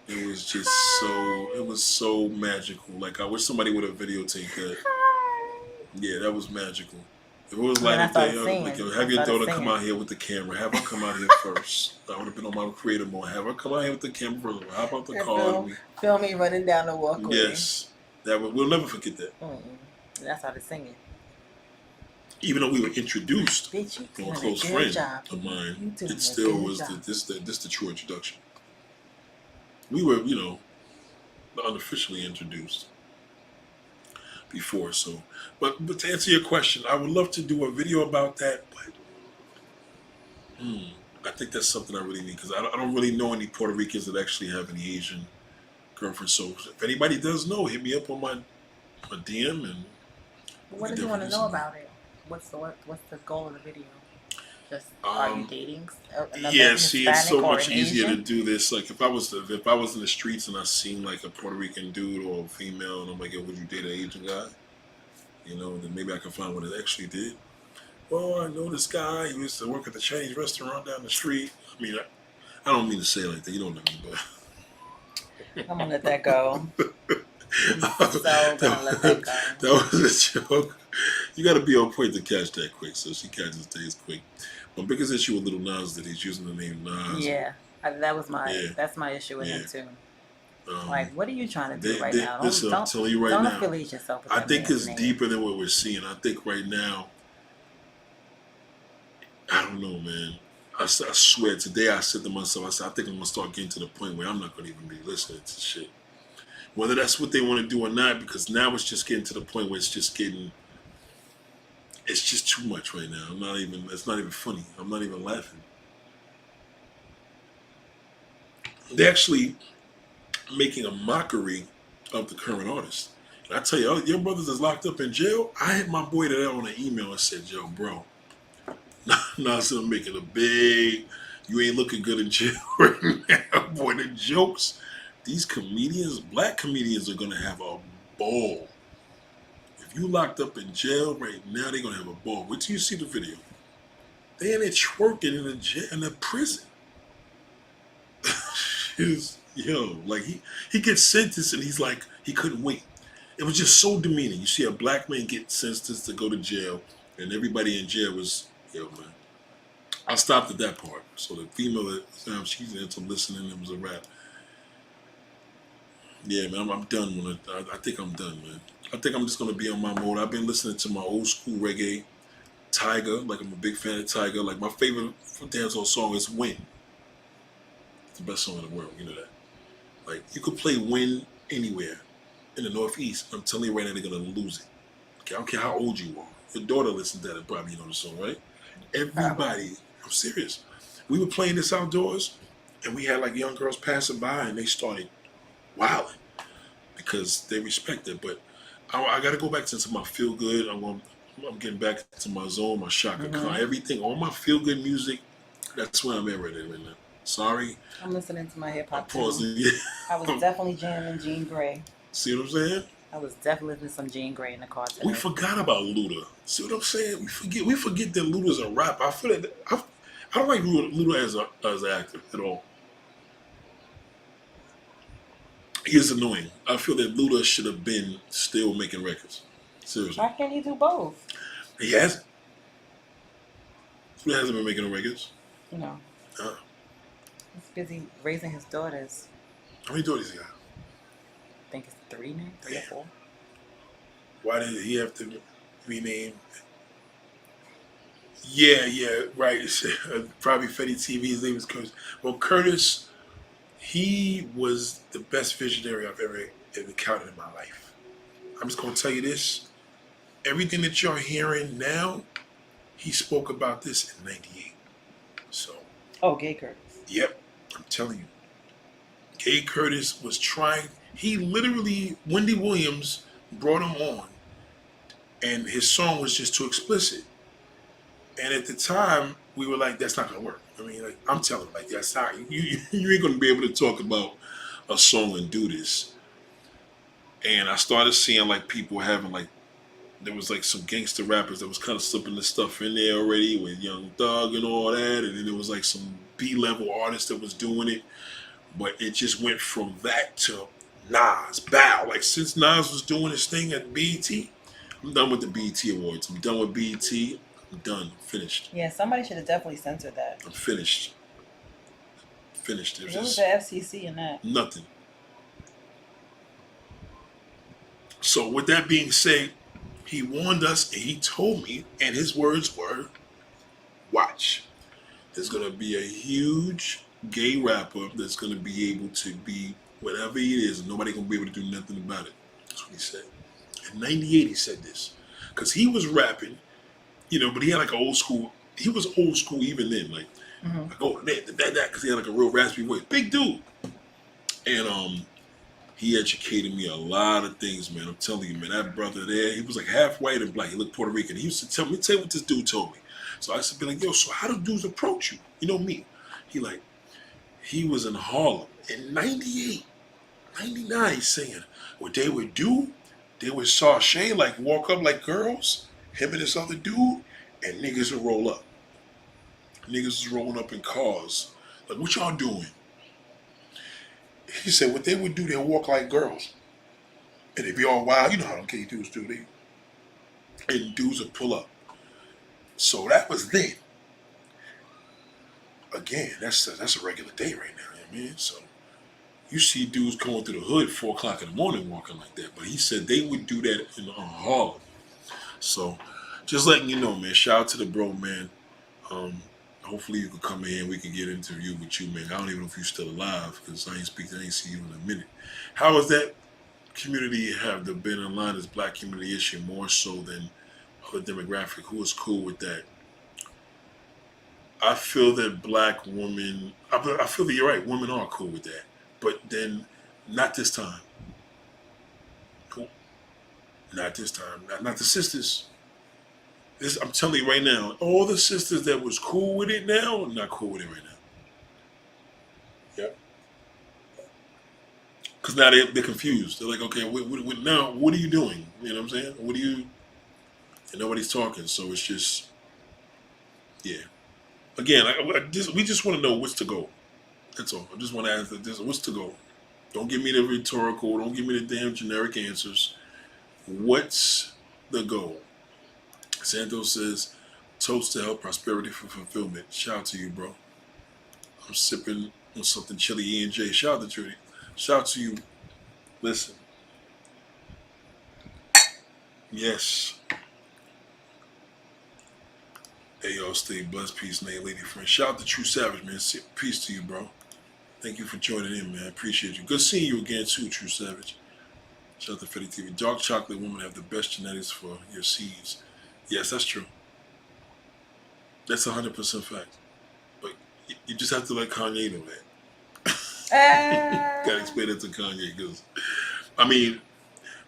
It was just so magical. Like, I wish somebody would have videotaped that. Yeah, that was magical. If it was like, have your daughter come out here with the camera. Have her come out here first. I would have been on my creative mode. Have her come out here with the camera first. How about the car? Film me running down the walkway. Yes. We'll never forget that. That's how they're singing. Even though we were introduced to a close friend of mine, it still was the true introduction. We were, unofficially introduced before. So, but to answer your question, I would love to do a video about that, but I think that's something I really need because I don't really know any Puerto Ricans that actually have any Asian girlfriends. So if anybody does know, hit me up on my DM and. What do you want to know about it? What's the goal of the video? Just are you dating? Yeah, see, it's so much easier to do this. Like if I was in the streets and I seen like a Puerto Rican dude or a female, and I'm like, yo, would you date an Asian guy? Then maybe I can find what it actually did. Well, I know this guy. He used to work at the Chinese restaurant down the street. I mean, I don't mean to say it like that. You don't know me, but I'm gonna let that go. That was a joke. You got to be on point to catch that quick, so she catches things quick. My biggest issue with Little Nas that he's using the name Nas. Yeah, that's my issue with him too. Like, what are you trying to do right now? I'm telling you right now. Don't affiliate yourself with I think it's deeper than what we're seeing. I think right now, I don't know, man. I swear, today I said to myself, I think I'm going to start getting to the point where I'm not going to even be listening to shit. Whether that's what they want to do or not, because now it's just getting to the point where it's just too much right now. It's not even funny. I'm not even laughing. They're actually making a mockery of the current artist. And I tell you, your brothers is locked up in jail. I hit my boy today on an email and said, yo, bro, Nas is making a big, you ain't looking good in jail right now. Boy, the jokes. These comedians, black comedians, are going to have a ball. If you locked up in jail right now, they're going to have a ball. Wait till you see the video. They in there twerking in a prison. Like he gets sentenced and he's like, he couldn't wait. It was just so demeaning. You see a black man get sentenced to go to jail and everybody in jail was, man. I stopped at that part. So the female, she's into listening, it was a rap. Yeah, man, I'm done. I think I'm done, man. I think I'm just going to be on my mode. I've been listening to my old school reggae, Tyga. Like, I'm a big fan of Tyga. Like, my favorite dancehall song is Win. It's the best song in the world. You know that. Like, you could play Win anywhere in the Northeast. I'm telling you right now, they're going to lose it. Okay, I don't care how old you are. Your daughter listens to that and probably know the song, right? Everybody, I'm serious. We were playing this outdoors, and we had, like, young girls passing by, and they started wilding because they respect it. But I got to go back into my feel good. I'm getting back to my zone, my Shaka Khan, everything, all my feel good music. That's where I'm at right now. Sorry, I'm listening to my hip hop. Pausing. I was definitely jamming Jean Grey. See what I'm saying? I was definitely listening to some Jean Grey in the car today. We forgot about Luda. See what I'm saying? We forget that Luda's a rapper. I feel that I don't like Luda as an actor at all. He is annoying. I feel that Luda should have been still making records. Seriously. Why can't he do both? He hasn't. Luda hasn't been making no records. You know, Huh? he's busy raising his daughters. How many daughters he got? I think it's 3 now, 3 or 4. Why did he have to rename? Yeah, right. Probably Fetty TV. His name is Curtis. Well, Curtis, he was the best visionary I've ever encountered in my life. I'm just gonna tell you this: everything that you're hearing now, he spoke about this in '98. So, Oh, Gay Curtis. yep, I'm telling you, Gay Curtis was trying. He literally, Wendy Williams brought him on, and his song was just too explicit. And at the time, we were like, "That's not gonna work." I mean, like, I'm telling you, like, that's not you ain't gonna be able to talk about a song and do this. And I started seeing like people having like there was like some gangster rappers that was kind of slipping this stuff in there already with Young Thug and all that, and then there was like some B-level artists that was doing it, but it just went from that to Nas, Bow. Like since Nas was doing his thing at BET, I'm done with the BET Awards. I'm done with BET. I'm done. I'm finished. Yeah, somebody should have definitely censored that. I'm finished. Finished. It was What was just the FCC in that? nothing. So with that being said, he warned us and he told me, and his words were, watch. There's gonna be a huge gay rapper that's gonna be able to be whatever he is, and nobody gonna be able to do nothing about it. That's what he said. In '98 he said this. Cause he was rapping, but he had like an old school, he was old school even then, like oh that, cause he had like a real raspy voice. Big dude. And he educated me a lot of things, man. I'm telling you, man, that brother there, he was like half white and black. He looked Puerto Rican. He used to tell me what this dude told me. So I used to be like, yo, so how do dudes approach you? You know me. He was in Harlem in '98, '99, he's saying what they would do, they would sashay, like walk up like girls, him and this other dude, and niggas would roll up. Niggas was rolling up in cars. Like, what y'all doing? He said what they would do, they'd walk like girls. And they'd be all wild. You know how them gay dudes do. And dudes would pull up. So that was then. Again, that's a regular day right now, you know what I mean? So you see dudes going through the hood 4 o'clock in the morning walking like that. But he said they would do that in Harlem. So just letting you know, man. Shout out to the bro, man. Hopefully you can come in here and we can get an interview with you, man. I don't even know if you're still alive because I ain't see you in a minute. How has that community have been in line as black community issue more so than other demographic? Who is cool with that? I feel that black women, I feel that you're right, women are cool with that. But then, not this time. Cool. Not this time. Not the sisters. I'm telling you right now, all the sisters that was cool with it now are not cool with it right now. Yep. Because now they're confused. They're like, okay, now what are you doing? You know what I'm saying? And nobody's talking. So it's just, yeah. Again, we just want to know what's to go. That's all. I just want to ask this: what's to go? Don't give me the rhetorical. Don't give me the damn generic answers. What's the goal? Santos says, toast to health, prosperity for fulfillment. Shout out to you, bro. I'm sipping on something chili E&J. Shout out to Trudy. Shout out to you. Listen. Yes. Hey, y'all, stay blessed. Peace, Nate, lady friend. Shout out to True Savage, man. Peace to you, bro. Thank you for joining in, man. Appreciate you. Good seeing you again, too, True Savage. Shout out to Fetty TV. Dark chocolate women have the best genetics for your seeds. Yes, that's true. That's 100% fact. But you just have to let Kanye know that. Gotta explain that to Kanye because, I mean,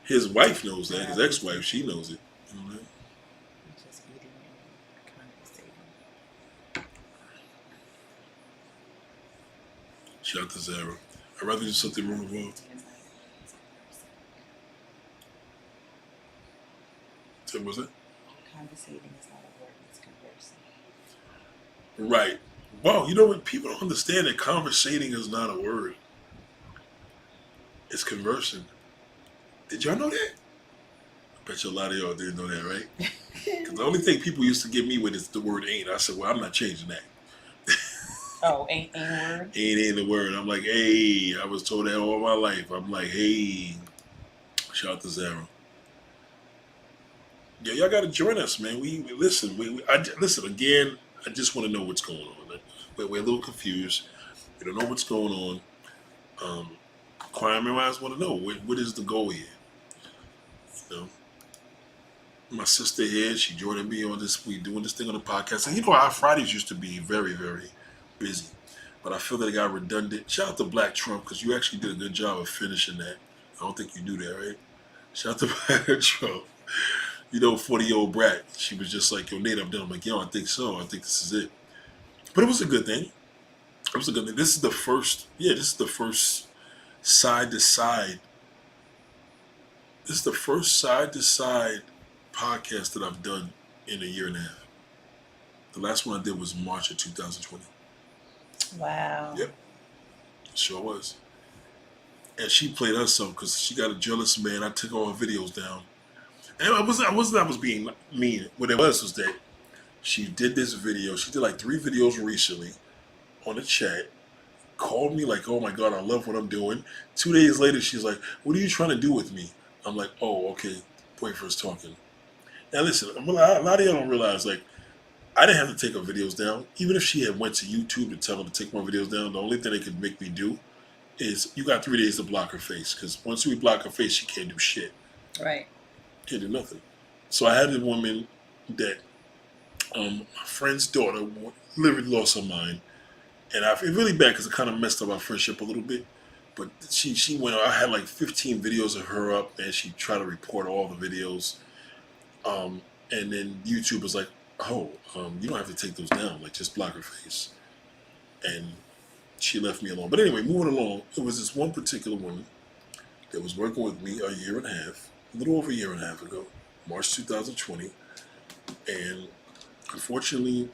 his wife knows that. His ex-wife, she knows it. You know what? Just eating and conversating. Shout out to Zara. I'd rather do something wrong involved. So was it? Conversating is not a word, it's conversing. Right. Well, you know what? People don't understand that conversating is not a word. It's conversing. Did y'all know that? I bet you a lot of y'all didn't know that, right? Because the only thing people used to get me with is the word ain't. I said, well, I'm not changing that. Oh, ain't a word? Ain't the word. I'm like, hey, I was told that all my life. I'm like, hey, shout out to Zara. Yeah, y'all got to join us, man. We listen. Listen again. I just want to know what's going on. Like, we're a little confused. We don't know what's going on. Crime wise want to know what is the goal here. You know, my sister here. She joining me on this. We doing this thing on the podcast. And you know, our Fridays used to be very, very busy. But I feel that it got redundant. Shout out to Black Trump because you actually did a good job of finishing that. I don't think you do that, right? Shout out to Black Trump. You know, 40-year-old brat. She was just like, yo, Nate, I'm done. I'm like, yo, I think so. I think this is it. But it was a good thing. It was a good thing. This is the first, side to side. This is the first side to side podcast that I've done in a year and a half. The last one I did was March of 2020. Wow. Yep. Sure was. And she played herself because she got a jealous man. I took all her videos down. And I was being mean. What it was that she did this video. She did like 3 videos recently on the chat. Called me like, oh my God, I love what I'm doing. 2 days later, she's like, what are you trying to do with me? I'm like, oh, okay. Boyfriend's talking. Now listen, a lot of y'all don't realize, like, I didn't have to take her videos down. Even if she had went to YouTube to tell her to take my videos down, the only thing they could make me do is you got 3 days to block her face. Because once we block her face, she can't do shit. Right. Can't do nothing. So I had a woman that my friend's daughter literally lost her mind. And I feel really bad because it kind of messed up our friendship a little bit. But she went, I had like 15 videos of her up and she tried to report all the videos. And then YouTube was like, oh, you don't have to take those down. Like, just block her face. And she left me alone. But anyway, moving along, it was this one particular woman that was working with me a year and a half, a little over a year and a half ago, March 2020. And unfortunately,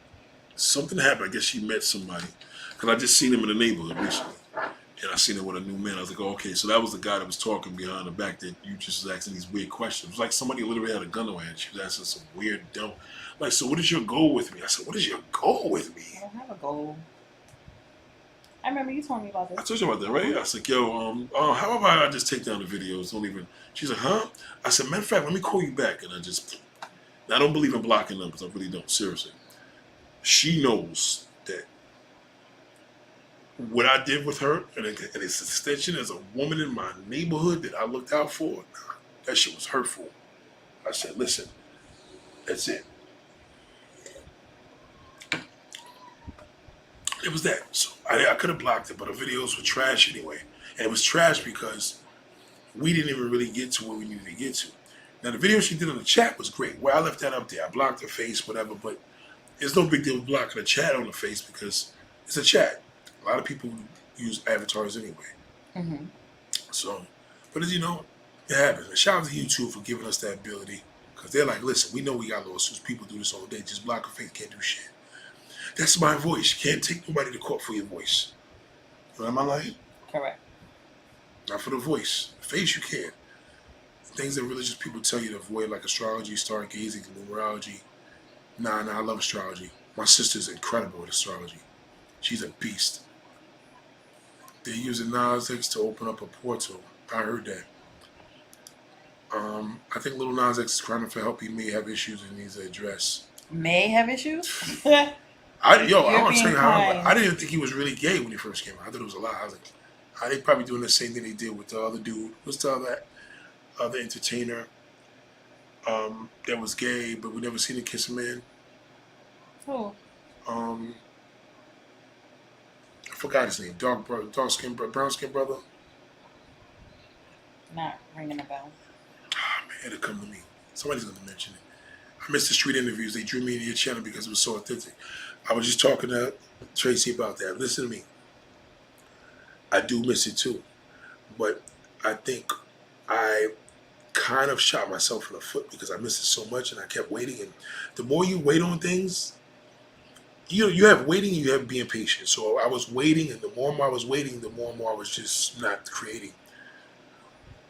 something happened. I guess she met somebody. Because I just seen him in the neighborhood recently. And I seen him with a new man. I was like, oh, okay, so that was the guy that was talking behind the back that you just was asking these weird questions. It was like somebody literally had a gun on her head. She was asking some weird, dumb, like, so what is your goal with me? I said, what is your goal with me? I don't have a goal. I remember you told me about this. I told you about that, right? I was like, yo, how about I just take down the videos? Don't even. She's like, huh? I said, matter of fact, let me call you back. And I don't believe in blocking numbers. I really don't. Seriously. She knows that what I did with her, and its extension as a woman in my neighborhood that I looked out for, nah, that shit was hurtful. I said, listen, that's it. It was that. So I could have blocked it, but the videos were trash anyway. And it was trash because we didn't even really get to where we needed to get to. Now, the video she did on the chat was great. Well, I left that up there. I blocked her face, whatever, but it's no big deal with blocking a chat on the face because it's a chat. A lot of people use avatars anyway. Mm-hmm. So, but as you know, it happens. And shout out to YouTube for giving us that ability because they're like, listen, we know we got lawsuits. People do this all day. Just block her face, can't do shit. That's my voice. You can't take nobody to court for your voice. You know, am I lying? Correct. Not for the voice. The face you can. Things that religious people tell you to avoid, like astrology, stargazing, numerology. Nah, I love astrology. My sister's incredible at astrology. She's a beast. They're using Nas X to open up a portal. I heard that. I think Little Nas X is crying for help. He may have issues and needs to address. May have issues? I want to tell you how kind. I didn't even think he was really gay when he first came out. I thought it was a lie. I was like, they probably doing the same thing they did with the other dude. What's the other entertainer that was gay, but we never seen him kiss a man? Who? I forgot his name. Brown skin brother. Not ringing a bell. Ah, man, it'll come to me. Somebody's gonna mention it. I missed the street interviews. They drew me into your channel because it was so authentic. I was just talking to Tracy about that. Listen to me. I do miss it too, but I think I kind of shot myself in the foot because I missed it so much and I kept waiting. And the more you wait on things, you have waiting, you have being patient. So I was waiting, and the more and more I was waiting, the more and more I was just not creating.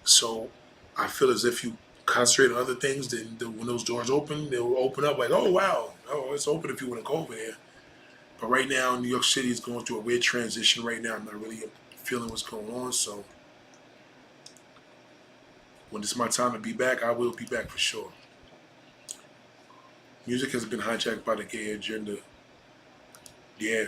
So I feel as if you concentrate on other things, then when those doors open, they'll open up like, oh wow, oh it's open if you want to go over there. But right now, New York City is going through a weird transition right now. I'm not really feeling what's going on. So when it's my time to be back, I will be back for sure. Music has been hijacked by the gay agenda. Yeah.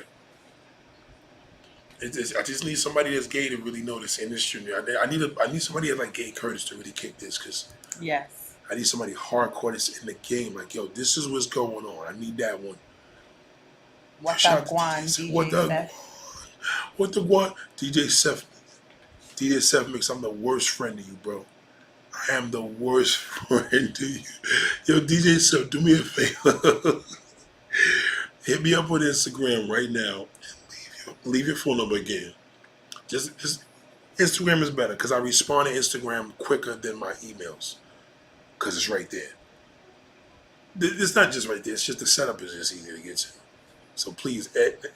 I just need somebody that's gay to really know this industry. I need somebody that's like Gay Curtis to really kick this, because Yes. I need somebody hardcore that's in the game. Like, yo, this is what's going on. I need that one. What's Shout up, out to Guan? DJ DJ What the Seth? What the Guan? DJ Seth. DJ Seth Mix, I'm the worst friend to you, bro. I am the worst friend to you. Yo, DJ Seth, do me a favor. Hit me up on Instagram right now. Leave your phone number again. Just Instagram is better because I respond to Instagram quicker than my emails because it's right there. It's not just right there. It's just the setup is just easier to get to. So please,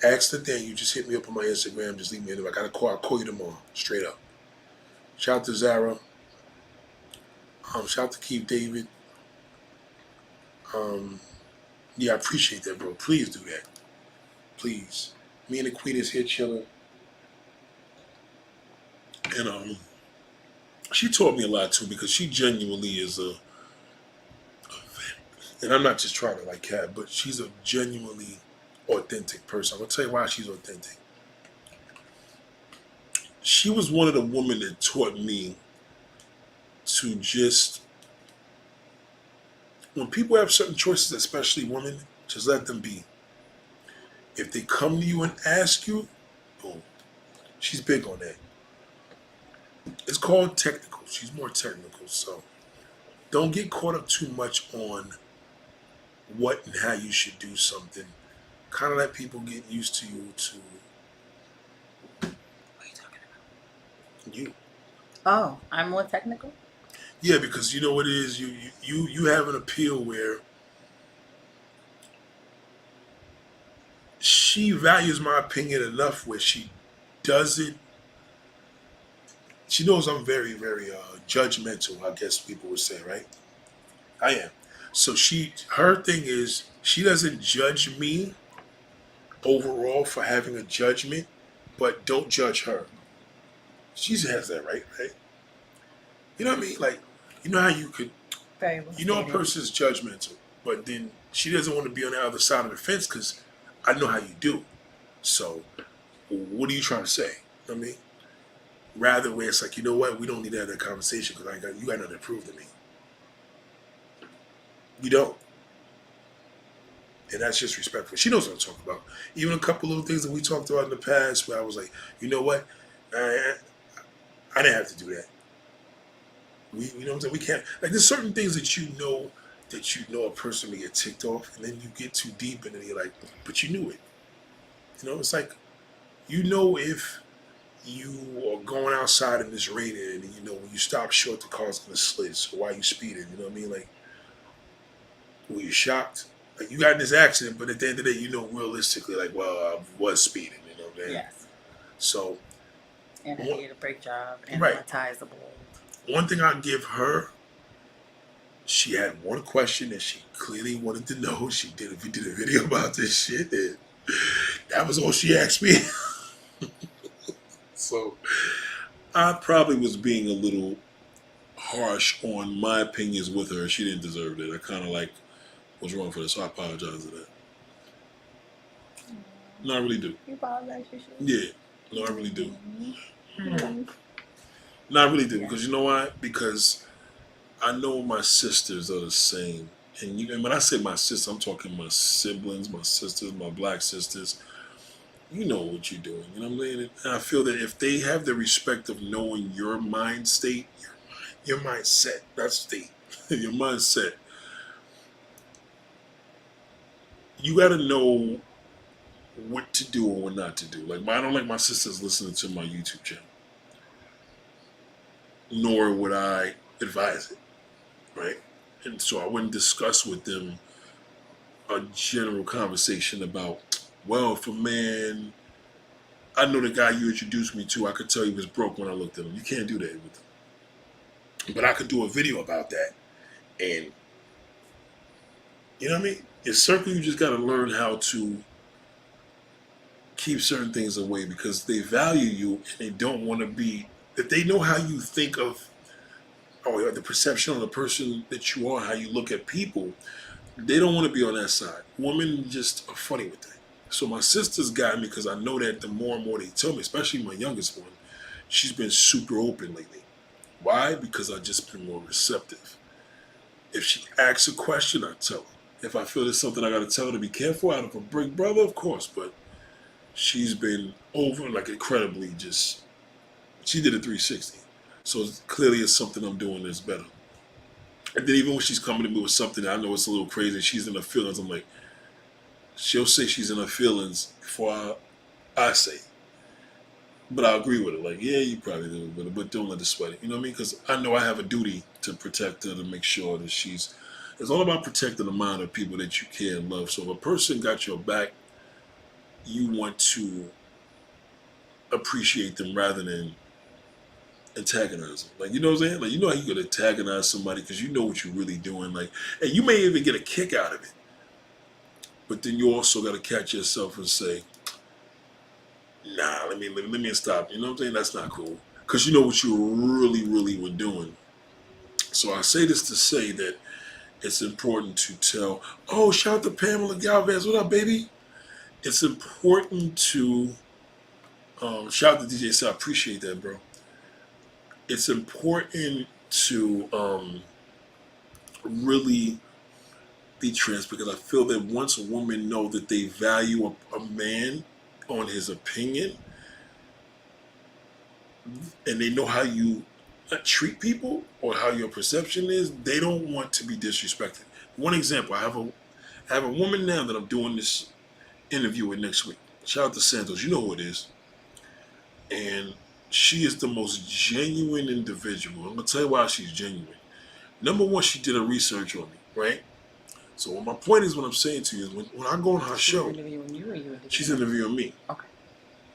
ask the thing. You just hit me up on my Instagram. Just leave me a number. I got a call. I'll call you tomorrow. Straight up. Shout out to Zara. Shout out to Keith David. Yeah, I appreciate that, bro. Please do that. Please. Me and the Queen is here chilling. And she taught me a lot too, because she genuinely is a and I'm not just trying to like cat, but she's a genuinely authentic person. I'm gonna tell you why she's authentic. She was one of the women that taught me to just, when people have certain choices, especially women, just let them be. If they come to you and ask you, boom. She's big on that. It's called technical. She's more technical. So don't get caught up too much on what and how you should do something. Kind of let people get used to you to. What are you talking about? You. Oh, I'm more technical? Yeah, because you know what it is. You have an appeal where she values my opinion enough where she doesn't. She knows I'm very, very judgmental, I guess people would say, right? I am. So her thing is, she doesn't judge me overall for having a judgment, but don't judge her. She has that right? You know what I mean? Like, you know how you could, Very well you know, a stated. person's judgmental, but then she doesn't want to be on the other side of the fence because I know how you do. So, what are you trying to say? You know what I mean? Rather where it's like, you know what, we don't need to have that conversation because you got nothing to prove to me. You don't. And that's just respectful. She knows what I'm talking about. Even a couple little things that we talked about in the past where I was like, you know what, I didn't have to do that. You know what I'm saying? We can't, like, there's certain things that you know a person may get ticked off, and then you get too deep and then you're like, but you knew it. You know, it's like, you know, if you are going outside in this rain and you know when you stop short, the car's gonna slid. So why are you speeding? You know what I mean? Like, were you shocked? Like, you got in this accident, but at the end of the day, you know realistically, like, well, I was speeding. You know what I'm saying? Yes. So, And I did a great job. And Right. my ties are bold. one thing I give her, she had one question that she clearly wanted to know. We did a video about this shit, and that was all she asked me. So I probably was being a little harsh on my opinions with her. She didn't deserve it. I kind of like was wrong for that, so I apologize for that. No, I really do. You apologize, you should. Yeah, no, I really do. Mm-hmm. No, I really do, because you know why? Because I know my sisters are the same. And when I say my sister, I'm talking my siblings, my sisters, my black sisters. You know what you're doing. You know what I'm saying? And I feel that if they have the respect of knowing your mind state, your mindset, not state, your mindset, you got to know what to do or what not to do. Like, I don't like my sisters listening to my YouTube channel. Nor would I advise it. right? And so I wouldn't discuss with them a general conversation about, well, if a man, I know the guy you introduced me to, I could tell he was broke when I looked at him. You can't do that with them. But I could do a video about that. And, you know what I mean? In circle, you just got to learn how to keep certain things away because they value you and they don't want to be, if they know how you think of, or the perception of the person that you are, how you look at people, they don't want to be on that side. Women just are funny with that. So my sister's got me because I know that the more and more they tell me, especially my youngest one, she's been super open lately. Why? Because I've just been more receptive. If she asks a question, I tell her. If I feel there's something I got to tell her to be careful out of a big brother, of course, but she's been over, like, incredibly just, she did a 360. So clearly it's something I'm doing that's better. And then even when she's coming to me with something that I know it's a little crazy, she's in her feelings, I'm like, she'll say she's in her feelings before I say it. But I agree with her. Like, yeah, you probably do, but don't let her sweat it. You know what I mean? Because I know I have a duty to protect her, to make sure that she's... It's all about protecting the mind of people that you care and love. So if a person got your back, you want to appreciate them rather than antagonize them. Like, you know what I'm saying? Like, you know how you could antagonize somebody because you know what you're really doing. Like, and you may even get a kick out of it. But then you also got to catch yourself and say, nah, let me stop. You know what I'm saying? That's not cool. Because you know what you really were doing. So I say this to say that it's important to tell, oh, shout out to Pamela Galvez. What up, baby? It's important to, shout out to DJ So I appreciate that, bro. It's important to really be transparent because I feel that once a woman know that they value a man on his opinion and they know how you treat people or how your perception is, they don't want to be disrespected. One example, I have a woman now that I'm doing this interview with next week. Shout out to Santos, you know who it is. And she is the most genuine individual. I'm gonna tell you why she's genuine. Number one, she did her research on me, right? So what my point is, what I'm saying to you is when I go on her show, Interviewing you or you interviewing? She's interviewing me. Okay.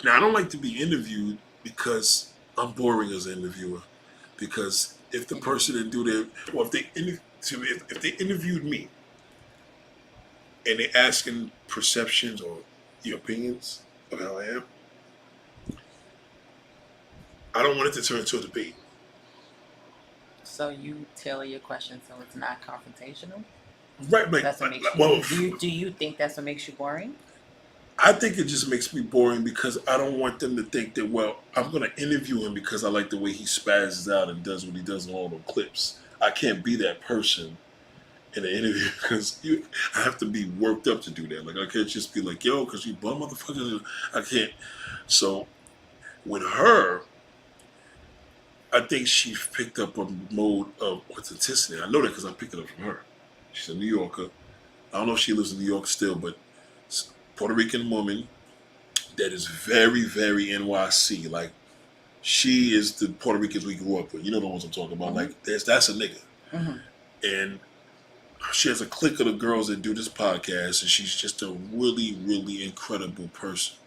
Now I don't like to be interviewed because I'm boring as an interviewer. Because if the person didn't do their, well, if they interviewed me and they're asking perceptions or the opinions of how I am, I don't want it to turn into a debate. So you tailor your question so it's not confrontational? Right, like, That's what makes you, well, do you think that's what makes you boring? I think it just makes me boring because I don't want them to think that, well, I'm going to interview him because I like the way he spazzes out and does what he does in all those clips. I can't be that person in an interview because I have to be worked up to do that. Like, I can't just be like, yo, because you bum motherfuckers. I can't. So with her, I think she picked up a mode of authenticity. I know that because I picked it up from her. She's a New Yorker. I don't know if she lives in New York still, but Puerto Rican woman that is very, very NYC. Like, she is the Puerto Ricans we grew up with. You know the ones I'm talking about. Mm-hmm. Like, that's a nigga. Mm-hmm. And she has a clique of the girls that do this podcast, and she's just a really, really incredible person.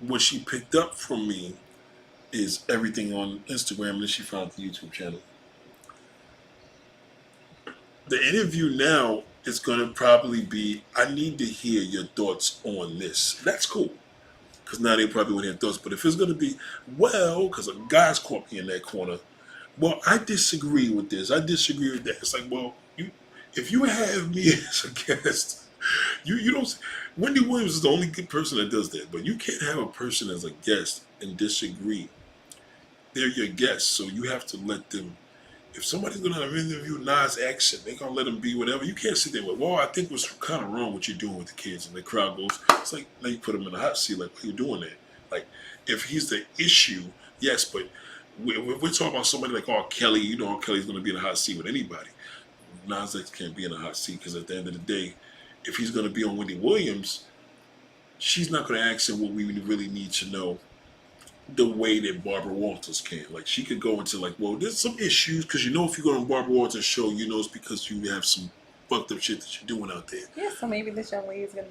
What she picked up from me is everything on Instagram, and then she found the YouTube channel. The interview now is going to probably be, I need to hear your thoughts on this. That's cool. Because now they probably want to hear thoughts. But if it's going to be, well, because a guy's caught me in that corner, well, I disagree with this. I disagree with that. It's like, well, if you have me as a guest, you don't, Wendy Williams is the only good person that does that. But you can't have a person as a guest and disagree. They're your guests, so you have to let them. If somebody's going to have an interview Nas X and they're going to let him be whatever, you can't sit there with, well, I think what's kind of wrong what you're doing with the kids. And the crowd goes, it's like, now you put him in the hot seat, like, why are you doing that? Like, if he's the issue, yes, but we're talking about somebody like R. Kelly, you know R. Kelly's going to be in a hot seat with anybody. Nas X can't be in a hot seat because at the end of the day, if he's going to be on Wendy Williams, she's not going to ask him what we really need to know the way that Barbara Walters can. Like she could go into like, well, there's some issues because you know if you go on Barbara Walters show, you know it's because you have some fucked up shit that you're doing out there. Yeah, so maybe this young lady is gonna.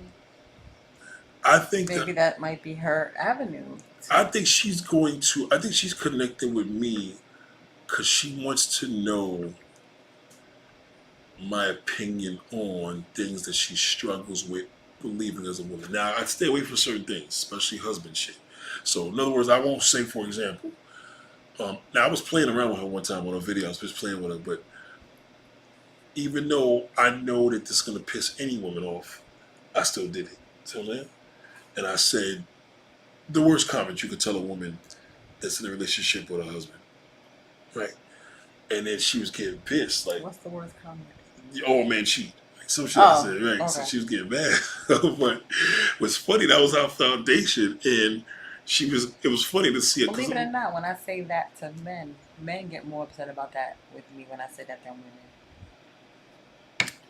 I think Maybe that might be her avenue. I think she's going to. I think she's connecting with me because she wants to know my opinion on things that she struggles with believing as a woman. Now, I stay away from certain things, especially husband shit. So, in other words, I won't say, for example, now I was playing around with her one time on a video. I was just playing with her, but even though I know that this is going to piss any woman off, I still did it. See what I'm saying? And I said, the worst comment you could tell a woman that's in a relationship with her husband. Right? And then she was getting pissed. Like, what's the worst comment? The old man cheat. Like some shit I said, right? Okay. So she was getting mad. But what's funny, that was our foundation. And it was funny to see it. Believe it or not, when I say that to men get more upset about that with me when I say that to women.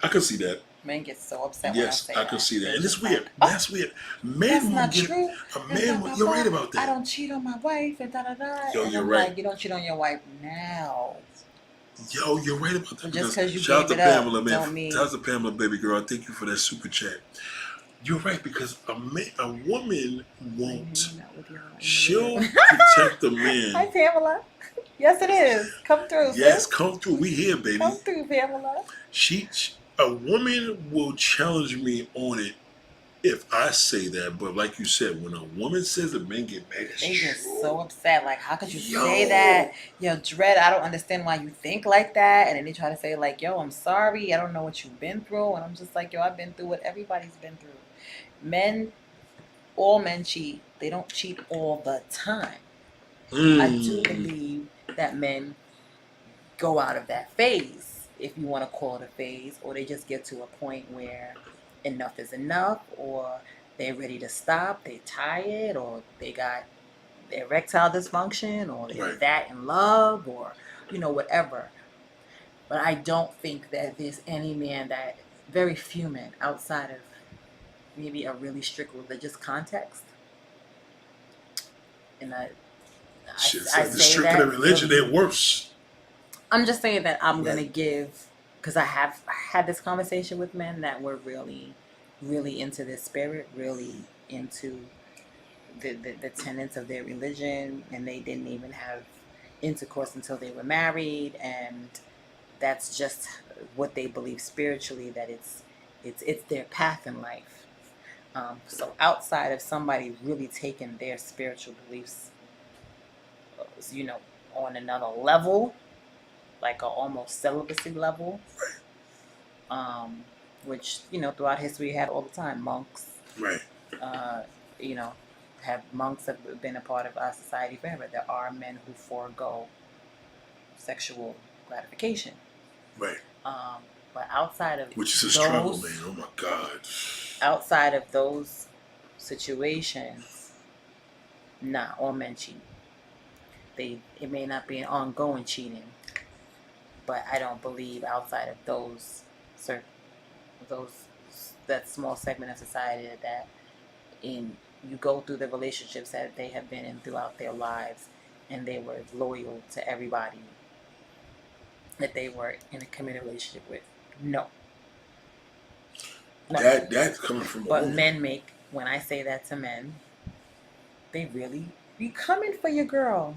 I can see that. Men get so upset yes, when I say I can that. see that. They're And it's just weird. like, oh, that's weird. Men that's will not get true. a man. You're right about that. I don't cheat on my wife and da da da. Yo, and you're I'm right. like, you don't cheat on your wife now. Yo, you're right about that. Just because you shout out to gave it up, Pamela, man. don't mean. Shout out to Pamela, baby girl. Thank you for that super chat. You're right because a woman won't. She'll protect the man. Hi, Pamela. Yes, it is. Come through. Yes, sis. come through. We here, baby. Come through, Pamela. A woman will challenge me on it if I say that. But like you said, when a woman says it, men get mad. They get so upset. Like, how could you say that? Yo, Dread, I don't understand why you think like that. And then they try to say, like, yo, I'm sorry. I don't know what you've been through. And I'm just like, yo, I've been through what everybody's been through. All men cheat. They don't cheat all the time. I do believe that men go out of that phase, if you want to call it a phase, or they just get to a point where enough is enough, or they're ready to stop, they're tired, or they got erectile dysfunction, or they're that in love, or, whatever. But I don't think that there's any man that, very few men outside of maybe a really strict religious context. And I the stricter the religion, they're worse. I'm just saying that I'm going to give, because I have had this conversation with men that were really, really into their spirit, really into the tenets of their religion, and they didn't even have intercourse until they were married, and that's just what they believe spiritually, that it's their path in life. So outside of somebody really taking their spiritual beliefs, on another level, like a almost celibacy level, which, throughout history you had all the time. Monks, monks have been a part of our society forever. There are men who forego sexual gratification. Right. But outside of which is a struggle, man. Oh my God. Outside of those situations, all men cheat. It may not be an ongoing cheating, but I don't believe outside of that small segment of society that you go through the relationships that they have been in throughout their lives, and they were loyal to everybody that they were in a committed relationship with. No. That's coming from a woman. Men when I say that to men, they really be coming for your girl.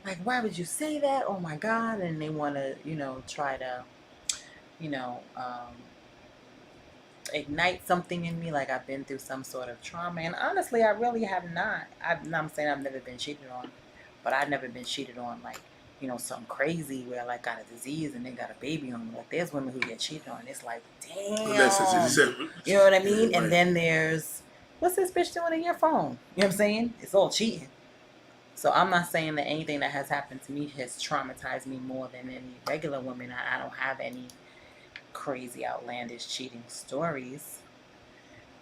Like, why would you say that? Oh my God. And they want to, try to, ignite something in me, like I've been through some sort of trauma. And honestly, I really have not. I'm saying I've never been cheated on, but I've never been cheated on like, something crazy where like got a disease and then got a baby on me. Like, there's women who get cheated on. It's like, damn. You know what I mean? Yeah, and then there's, what's this bitch doing in your phone? You know what I'm saying? It's all cheating. So I'm not saying that anything that has happened to me has traumatized me more than any regular woman. I don't have any crazy, outlandish cheating stories.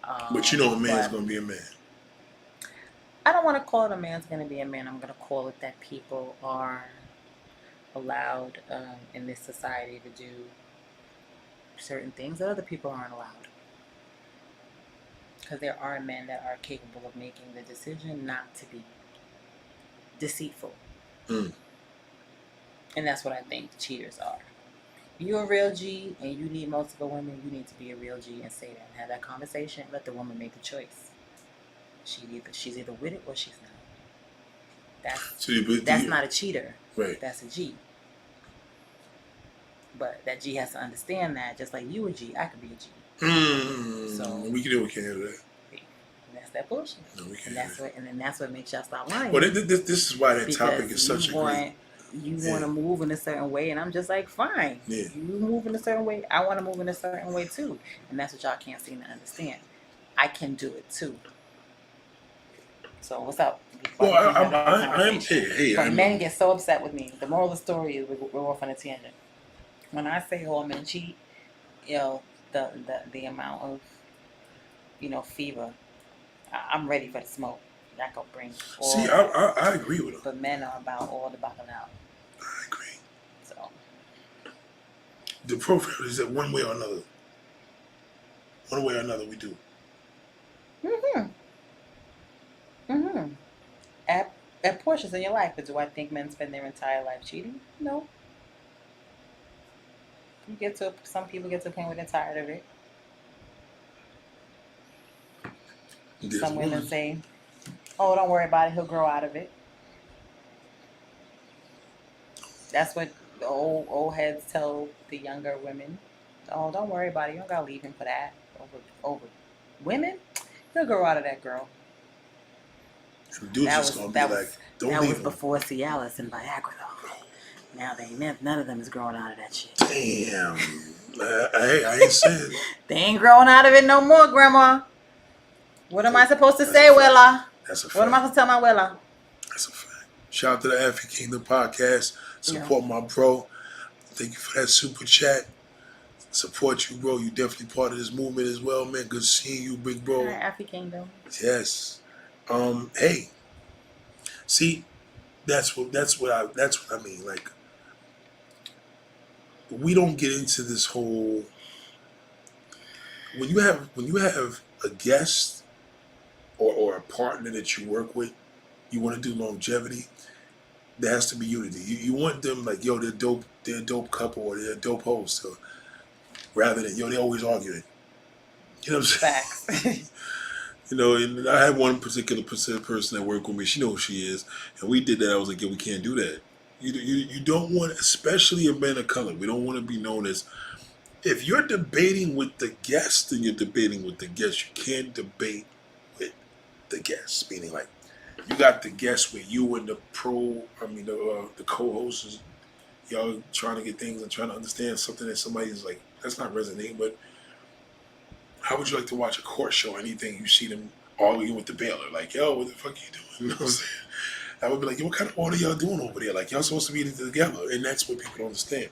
But a man's going to be a man. I don't want to call it a man's going to be a man. I'm going to call it that people are allowed in this society to do certain things that other people aren't allowed. Because there are men that are capable of making the decision not to be deceitful. Mm. And that's what I think cheaters are. If you're a real G and you need multiple women, you need to be a real G and say that and have that conversation. Let the woman make the choice. She's either with it or she's not. That's not a cheater. Right. That's a G. But that G has to understand that, just like you a G, I could be a G. So we can't handle that. And that's that bullshit. No, we can't. And then that's what makes y'all stop lying. Well, this is why that because topic is such a great. You want to move in a certain way, and I'm just like, fine. Yeah. You move in a certain way, I want to move in a certain way too, and that's what y'all can't seem to understand. I can do it too. So what's up? Well, I'm hey. But men get so upset with me. The moral of the story is we're off on a tangent. When I say all men cheat, the amount of fever, I'm ready for the smoke. That could bring. See, I agree with him. But men are about all the bacalao. I agree. So the profile is that one way or another. One way or another, we do. At portions in your life, but do I think men spend their entire life cheating? No. Some people get to a point where they're tired of it. Some women say, "Oh, don't worry about it. He'll grow out of it." That's what the old heads tell the younger women. "Oh, don't worry about it. You don't gotta leave him for that." Over women, he'll grow out of that girl. That was before Cialis and Viagra, though. Now none of them is growing out of that shit. Damn. I ain't saying. They ain't growing out of it no more, Grandma. What am I supposed to say, Willa? That's a fact. What am I supposed to tell my Willa? That's a fact. Shout out to the African Kingdom podcast. Support my bro. Thank you for that super chat. Support you, bro. You definitely part of this movement as well, man. Good seeing you, big bro. African Kingdom. Yes. Hey. See, that's what I mean. Like, we don't get into this whole when you have a guest or a partner that you work with, you want to do longevity, there has to be unity. You want them like, yo, they're a dope couple or they're a dope host. So rather than, yo, they're always arguing. You know what I'm saying? Facts. And I had one particular person that worked with me. She knows who she is. And we did that. I was like, yo, we can't do that. You don't want, especially a man of color, we don't want to be known as, if you're debating with the guest, then you're debating with the guest. You can't debate with the guest. Meaning, like, you got the guest with you and the co-hosts, y'all trying to get things and trying to understand something that somebody's like, that's not resonating. But how would you like to watch a court show? Anything you see them arguing with the bailiff, like, yo, what the fuck you doing? You know what I'm saying? I would be like, yo, what kind of order y'all doing over there? Like, y'all supposed to be together, and that's what people don't understand.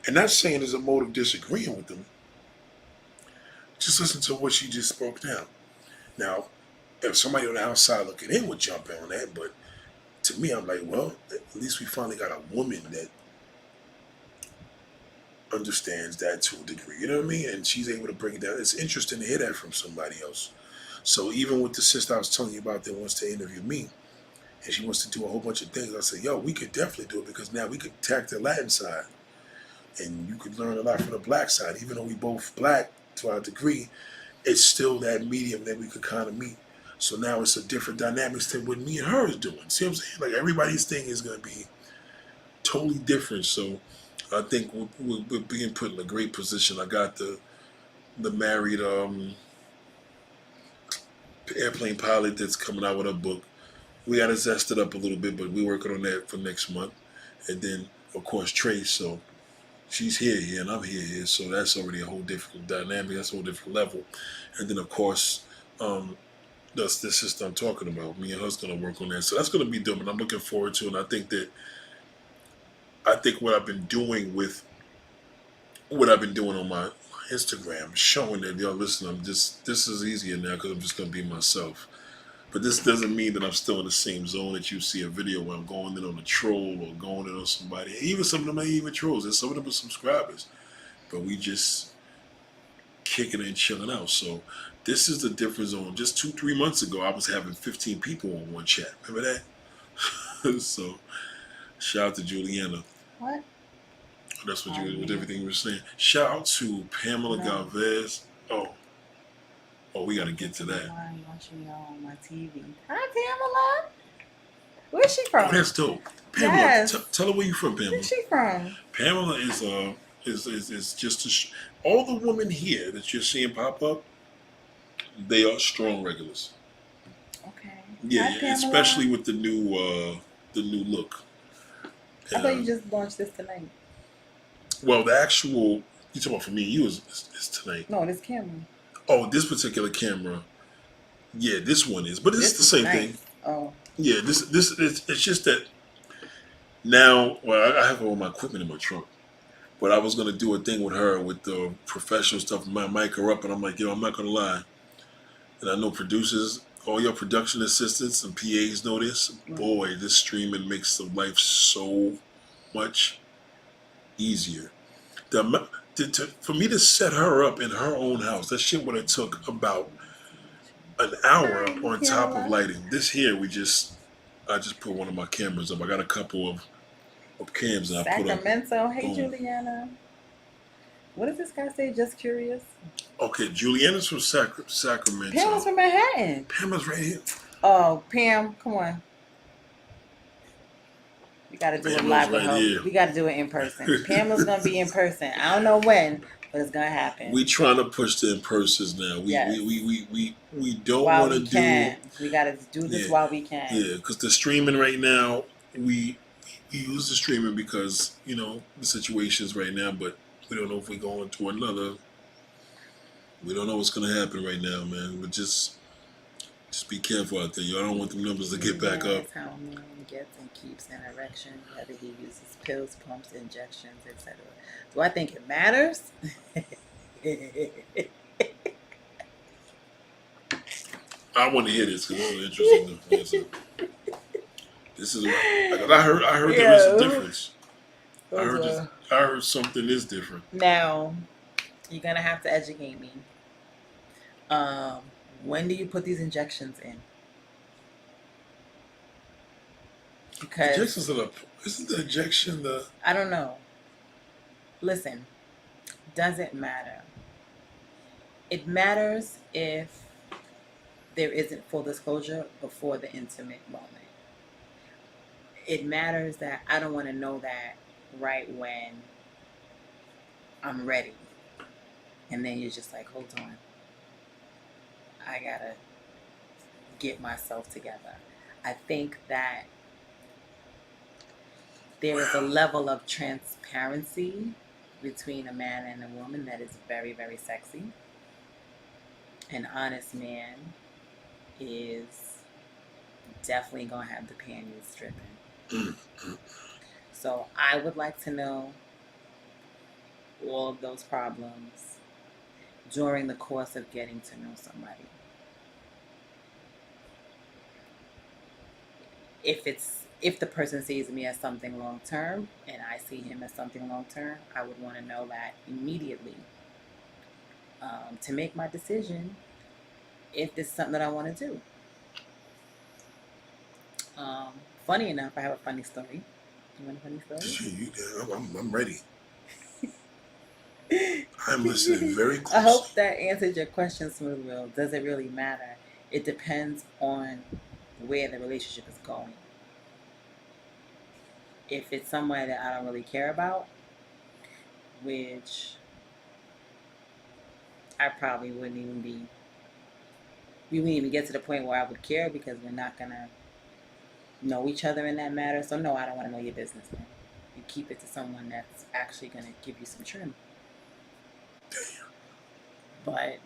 And not saying there's a mode of disagreeing with them. Just listen to what she just broke down. Now, if somebody on the outside looking in would jump in on that, but to me, I'm like, well, at least we finally got a woman that understands that to a degree. You know what I mean? And she's able to break it down. It's interesting to hear that from somebody else. So even with the sister I was telling you about that wants to interview me, and she wants to do a whole bunch of things, I said, yo, we could definitely do it because now we could attack the Latin side. And you could learn a lot from the black side. Even though we both black to our degree, it's still that medium that we could kind of meet. So now it's a different dynamics than what me and her is doing. See what I'm saying? Like, everybody's thing is going to be totally different. So I think we're being put in a great position. I got the married airplane pilot that's coming out with a book. We got to zest it up a little bit, but we're working on that for next month. And then, of course, Trace. So she's here, and I'm here. So that's already a whole different dynamic. That's a whole different level. And then, of course, that's the sister I'm talking about. Me and her's going to work on that. So that's going to be dope, and I'm looking forward to it. And I think what I've been doing on my Instagram, showing that, yo, listen, this is easier now because I'm just going to be myself. But this doesn't mean that I'm still in the same zone that you see a video where I'm going in on a troll or going in on somebody. Even some of them ain't even trolls. There's some of them are subscribers. But we just kicking it and chilling out. So this is the different zone. Just 2-3 months ago, I was having 15 people on one chat. Remember that? So shout out to Juliana. What? That's what Oh, you with yeah. everything you were saying. Shout out to Pamela No. Galvez. Oh, we gotta get to that. I'm watching y'all on my TV. Hi, Pamela. Where's she from? Oh, that's dope. Pamela, Yes. tell her where you from, Pamela. Where's she from? Pamela is just all the women here that you're seeing pop up. They are strong regulars. Okay. Yeah, Hi, Pamela. especially with the new look. I thought you just launched this tonight. Well, the actual you talking about for me, you is tonight. No, this camera. Oh, this particular camera. Yeah, this one is, but it's This the same is nice. thing. Oh. Yeah, this it's just that now. Well, I have all my equipment in my trunk, but I was gonna do a thing with her with the professional stuff. My mic her up, and I'm like, yo, I'm not gonna lie. And I know producers, all your production assistants and PAs know this. Right. Boy, this streaming makes the life so much easier. For me to set her up in her own house, that shit would have took about an hour Hi, on top Pamela. of lighting. This here, I just put one of my cameras up. I got a couple of cams that I put up. Sacramento. Hey, Boom. Juliana. What does this guy say? Just curious. Okay, Juliana's from Sacramento. Pamela's from Manhattan. Pamela's right here. Oh, Pam, come on. We got to do it Pamela's live with right her. here. We got to do it in person. Pamela's going to be in person. I don't know when, but it's going to happen. We trying to push the in-persons now. Yes. We don't while want to we do... can. We got to do this Yeah. while we can. Yeah, because the streaming right now, we use the streaming because, the situations right now, but we don't know if we're going to another. We don't know what's going to happen right now, man. But just be careful out there. Y'all don't want them numbers to get back up. That's how a man gets and keeps an erection, whether he uses pills, pumps, injections, etc. Do I think it matters? I want to hear this because this is interesting to answer. This is I heard there is a difference. I heard something is different. Now, you're gonna have to educate me. When do you put these injections in? Because Injections isn't the injection the... I don't know. Listen, doesn't matter. It matters if there isn't full disclosure before the intimate moment. It matters that I don't want to know that right when I'm ready. And then you're just like, hold on. I gotta get myself together. I think that there is a level of transparency between a man and a woman that is very, very sexy. An honest man is definitely gonna have the panties stripping. So I would like to know all of those problems during the course of getting to know somebody. If the person sees me as something long term and I see him as something long term, I would want to know that immediately to make my decision if this is something that I want to do. Funny enough, I have a funny story. You want a funny story? I'm ready. I'm listening very close. I hope that answered your question, Smooth Will. Does it really matter? It depends on where the relationship is going. If it's somewhere that I don't really care about, which I probably wouldn't even be, we wouldn't even get to the point where I would care because we're not going to know each other in that matter. So no, I don't want to know your business, man. You keep it to someone that's actually going to give you some trim. But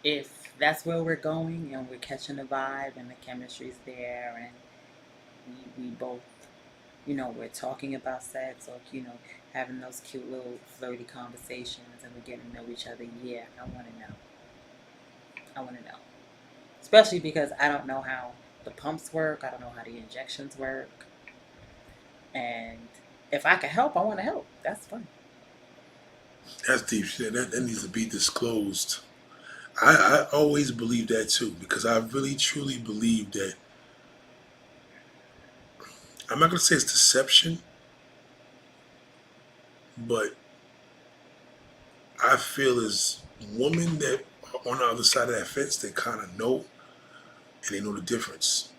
if that's where we're going and we're catching the vibe and the chemistry's there and we both, we're talking about sex or, having those cute little flirty conversations and we're getting to know each other, yeah, I want to know. Especially because I don't know how the pumps work. I don't know how the injections work. And if I can help, I want to help. That's fun. That's deep shit. That needs to be disclosed. I always believe that too because I really truly believe that I'm not gonna say it's deception, but I feel as women that are on the other side of that fence, they kind of know, and they know the difference.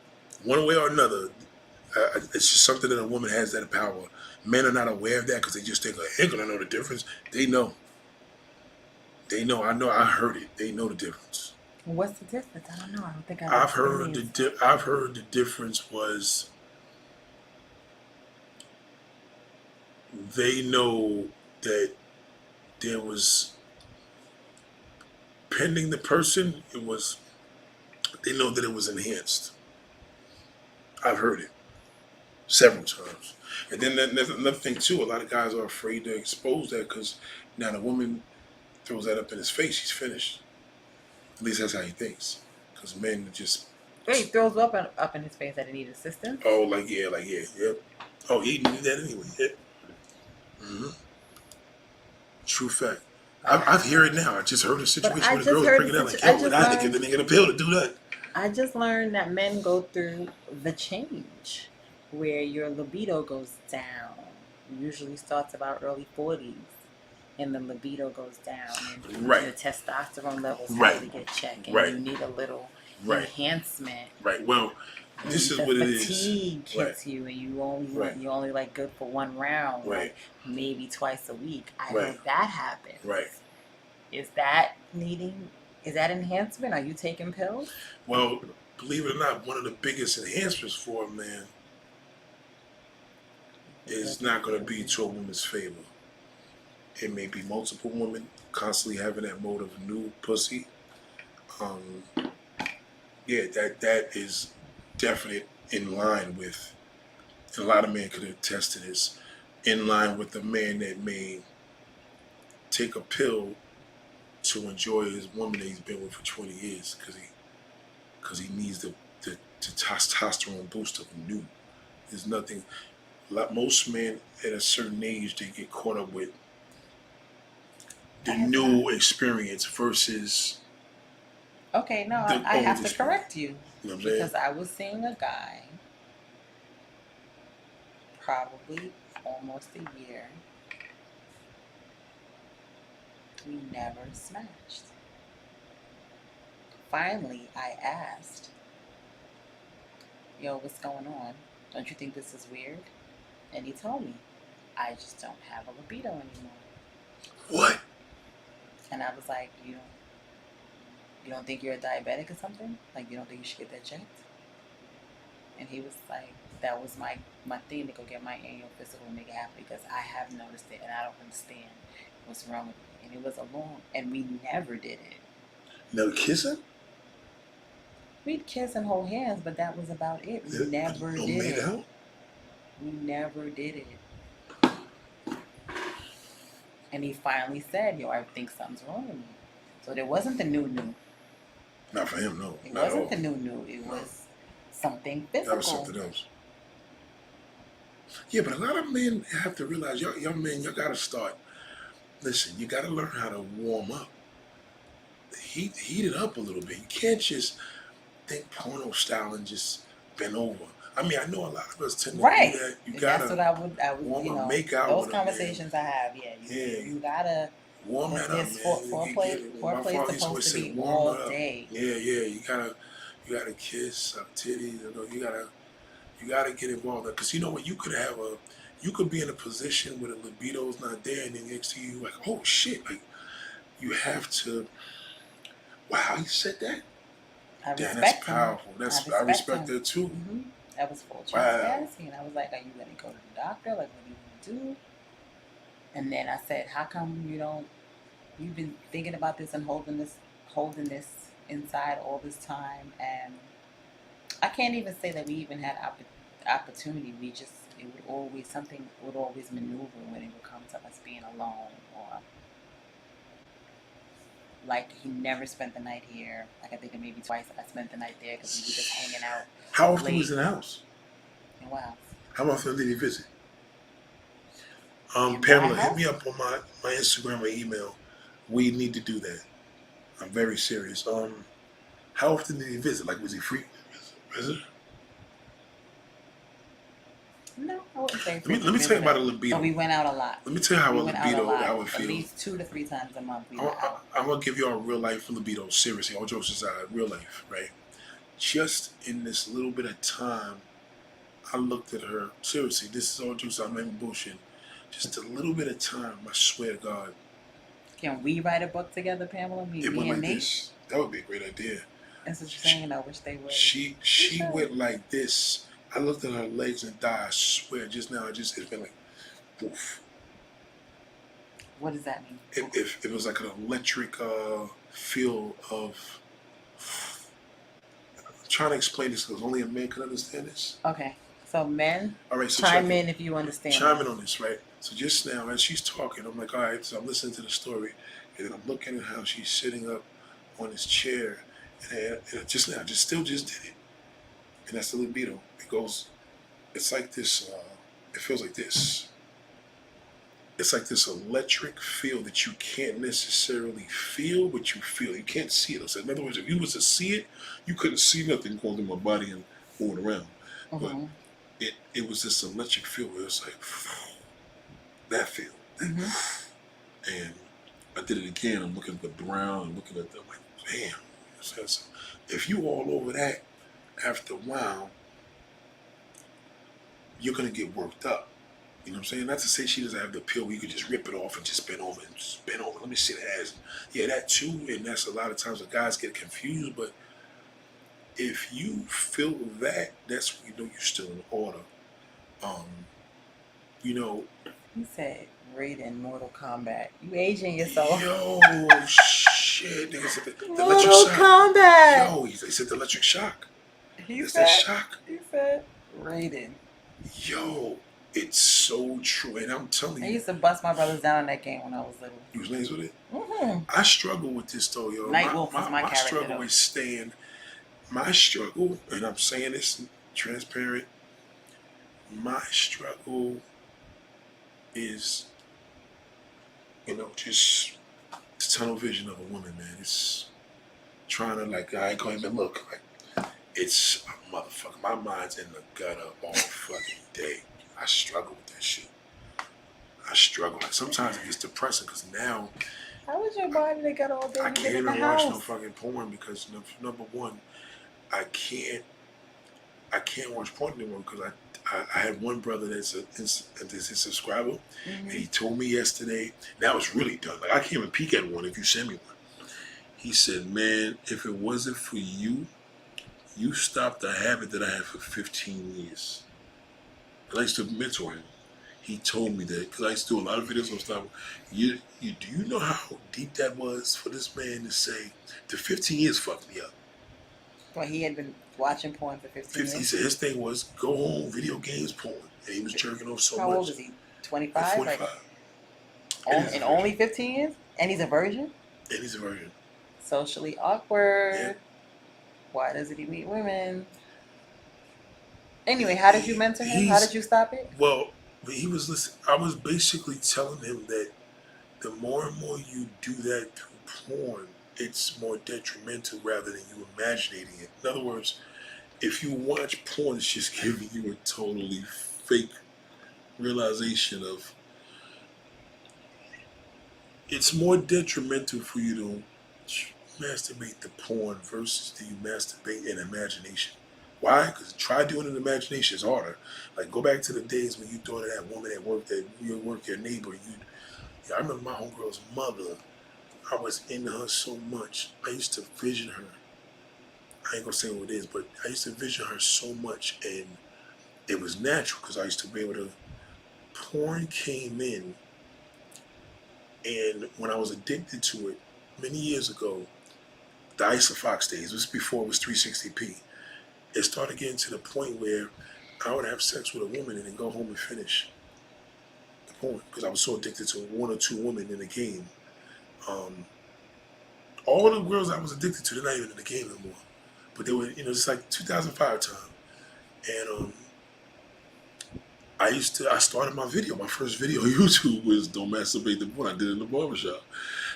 One way or another, it's just something that a woman has that power. Men are not aware of that because they just think, like, "Ain't gonna know the difference." They know. They know. I know. I heard it. They know the difference. What's the difference? I don't know. I don't think I've heard I've heard the difference was they know that there was pending the person. It was. They know that it was enhanced. I've heard it several times. And then there's another thing too. A lot of guys are afraid to expose that because now the woman throws that up in his face, he's finished. At least that's how he thinks. Because men just Wait, he throws up in his face that he needs assistance. oh like yeah, yep. Oh, he didn't need that anyway. Yep. Mm-hmm. True fact. I've heard it now. I just heard a situation with a girl bringing it up like, yo, I had to give the nigga the pill to do that. I just learned that men go through the change where your libido goes down. It usually starts about early 40s, and the libido goes down, and right. the testosterone levels right. really get checked, and right. you need a little right. enhancement. Right. Well, this is what it is. Fatigue hits you, and you only like good for one round, right? Like maybe twice a week. I right. heard that happens. Right. Is that enhancement? Are you taking pills? Well, believe it or not, one of the biggest enhancements for a man is not going to be to a woman's favor. It may be multiple women constantly having that mode of new pussy. Yeah, that is definitely in line with, and a lot of men could attest to this, in line with the man that may take a pill to enjoy his woman that he's been with for 20 years because he needs the testosterone boost of new. There's nothing. Most men at a certain age, they get caught up with the new experience versus. Okay, no, I have to correct you, you know because I was seeing a guy probably almost a year. We never smashed. Finally, I asked, yo, what's going on? Don't you think this is weird? And he told me, I just don't have a libido anymore. What? And I was like, you don't think you're a diabetic or something? Like, you don't think you should get that checked? And he was like, that was my thing to go get my annual physical and make it happen because I have noticed it and I don't understand what's wrong with me. And it was and we never did it. No kissing? We'd kiss and hold hands, but that was about it. We never did it. Out? We never did it. And he finally said, yo, I think something's wrong with me. So there wasn't the new. Not for him, no. It wasn't the new. It was something physical. That was something else. Yeah, but a lot of men have to realize, young men, you got to start. Listen, you got to learn how to warm up. Heat it up a little bit. You can't just think porno style and just bend over. I mean, I know a lot of us tend to do that. You got to warm up, make out those with conversations I have, you got to warm that up, man. Foreplay is supposed to be all day. Yeah, you gotta kiss, suck titties. You gotta get involved. Because you know what, you could be in a position where the libido's not there, and then next to you, like, oh shit, like you have to. Wow, you said that. That's powerful. I respect that too. Mm-hmm. That was full transparency, and I was like, "Are you gonna go to the doctor? Like, what are you gonna do?" And then I said, "How come you've been thinking about this and holding this inside all this time?" And I can't even say that we even had opportunity. Something would always maneuver when it would come to us being alone, or like he never spent the night here. Like I think maybe twice I spent the night there because we were just hanging out. How often was he in the house? In what house? How often did he visit? Pamela, hit me up on my Instagram or email. We need to do that. I'm very serious. How often did he visit? Like, was he free? Visit? wouldn't say Let me tell you about a libido. But we went out a lot. Let me tell you how We a went out a libido, lot. how it At feels. least 2 to 3 times a month we went out. I'm gonna give you a real life libido. Seriously, all jokes aside, real life, right? Just in this little bit of time, I looked at her. Seriously, this is all jokes. I'm not even bullshit. Just a little bit of time. I swear to God. Can we write a book together, Pamela? It Me went and like Nate. this. That would be a great idea. That's what you're saying. I wish they would. She went like this. I looked at her legs and thighs. I swear, just now, it's been like, woof. What does that mean? It was like an electric feel of. I'm trying to explain this because only a man can understand this. Okay, so men, All right, so chime in if you understand. Chime in on this, right? So just now, as she's talking, I'm like, all right. So I'm listening to the story, and then I'm looking at how she's sitting up on this chair, and just now, just did it, and that's the libido. It goes. It's like this. It feels like this. It's like this electric feel that you can't necessarily feel, but you feel. You can't see it. So in other words, if you was to see it, you couldn't see nothing going through my body and moving around. Mm-hmm. But it was this electric feel where it was like that feel. Mm-hmm. And I did it again. I'm looking at the brown and looking at them like, damn. So if you all over that, after a while, you're gonna get worked up. You know what I'm saying? Not to say she doesn't have the pill where you could just rip it off and just bend over and just bend over. Let me see the ass. Yeah, that too. And that's a lot of times the guys get confused. But if you feel that, that's when you know you're still in order. You know. You said Raiden Mortal Kombat. You aging yourself. Yo, shit. Nigga said the electric Mortal shock. Kombat. Yo, they said the electric shock. He It's said, that shock. He said Raiden. Yo, it's so true. And I'm telling I you. used to bust my brothers down in that game when I was little. You was lazy with it? Mm-hmm. I struggle with this though, yo. Nightwolf was my character, struggle though. is staying. My struggle, and I'm saying this transparent. My struggle is, just the tunnel vision of a woman, man. It's trying to I ain't gonna even look. It's a motherfucker. My mind's in the gutter all fucking day. I struggle with that shit. I struggle. Sometimes it gets depressing because now How was your body that got all day? I You can't live in even the watch house. no fucking porn because number one, I can't watch porn anymore because I had one brother that's a subscriber, and he told me yesterday. Now it's really done. I can't even peek at one if you send me one. He said, man, if it wasn't for you, you stopped a habit that I had for 15 years. And I used to mentor him. He told me that because I used to do a lot of videos on stuff. Do you know how deep that was for this man to say the 15 years fucked me up? Well, he had been watching porn for 15 He years. said his thing was go home, video games, porn, and he was jerking off so How much. old is he? 25? 45. And only 15 years? And he's a virgin? And he's a virgin. Socially awkward. Yeah. Why doesn't he meet women? Anyway, how did you mentor him? How did you stop it? Well, he was listening. I was basically telling him that the more and more you do that through porn, it's more detrimental rather than you imagining it. In other words, if you watch porn, it's just giving you a totally fake realization of. It's more detrimental for you to masturbate the porn versus do you masturbate in imagination. Why? Because try doing it in imagination is harder. Go back to the days when you thought of that woman at work, your neighbor. I remember my homegirl's mother. I was into her so much. I used to vision her. I ain't gonna say what it is, but I used to vision her so much, and it was natural because I used to be able to. Porn came in, and when I was addicted to it many years ago, the Isofox days, this was before it was 360p, it started getting to the point where I would have sex with a woman and then go home and finish the porn because I was so addicted to one or two women in the game. All the girls I was addicted to, they're not even in the game anymore. But they were, it's like 2005 time. And I started my first video on YouTube was Don't Masturbate the Porn. I did it in the barbershop.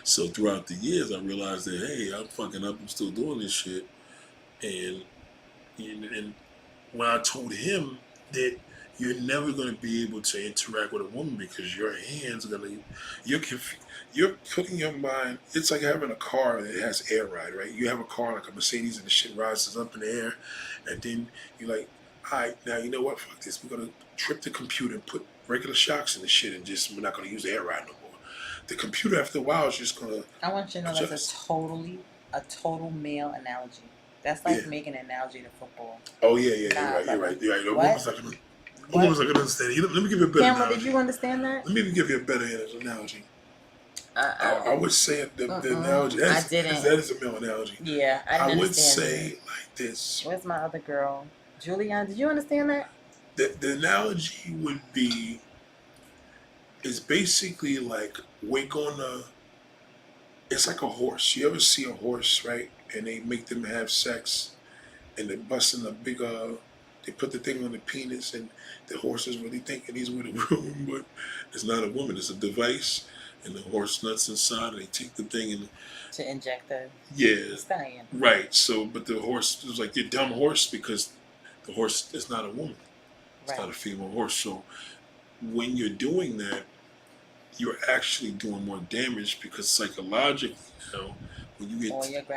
So throughout the years, I realized that, hey, I'm fucking up. I'm still doing this shit. And when I told him that you're never going to be able to interact with a woman because your hands are going to, you're putting your mind, it's like having a car that has air ride, right? You have a car like a Mercedes and the shit rises up in the air, and then you're like, all right, now you know what, fuck this, we're going to trip the computer and put regular shocks in the shit and just, we're not going to use the air ride no more. The computer after a while is just going to I want you to know adjust. that's a total male analogy. That's like Yeah. making an analogy to football. Oh yeah, Nah, you're right. A What? woman's not gonna. A woman's not gonna understand. Let me give you a better Cameron, analogy. did you understand that? Let me give you a better analogy. I I would say the analogy. I didn't. That is a male analogy. Yeah, I I didn't would understand say it. like this. Where's my other girl? Julianne, did you understand that? The analogy would be is basically like we're gonna. It's like a horse. You ever see a horse, right? And they make them have sex, and they're busting a big they put the thing on the penis, and the horse is really thinking he's with a woman, but it's not a woman. It's a device, and the horse nuts inside, and they take the thing and To inject the yeah, stallion. right. So, but the horse was like, "You dumb horse," because the horse is not a woman. It's not a female horse. So, when you're doing that, you're actually doing more damage because psychologically, when you get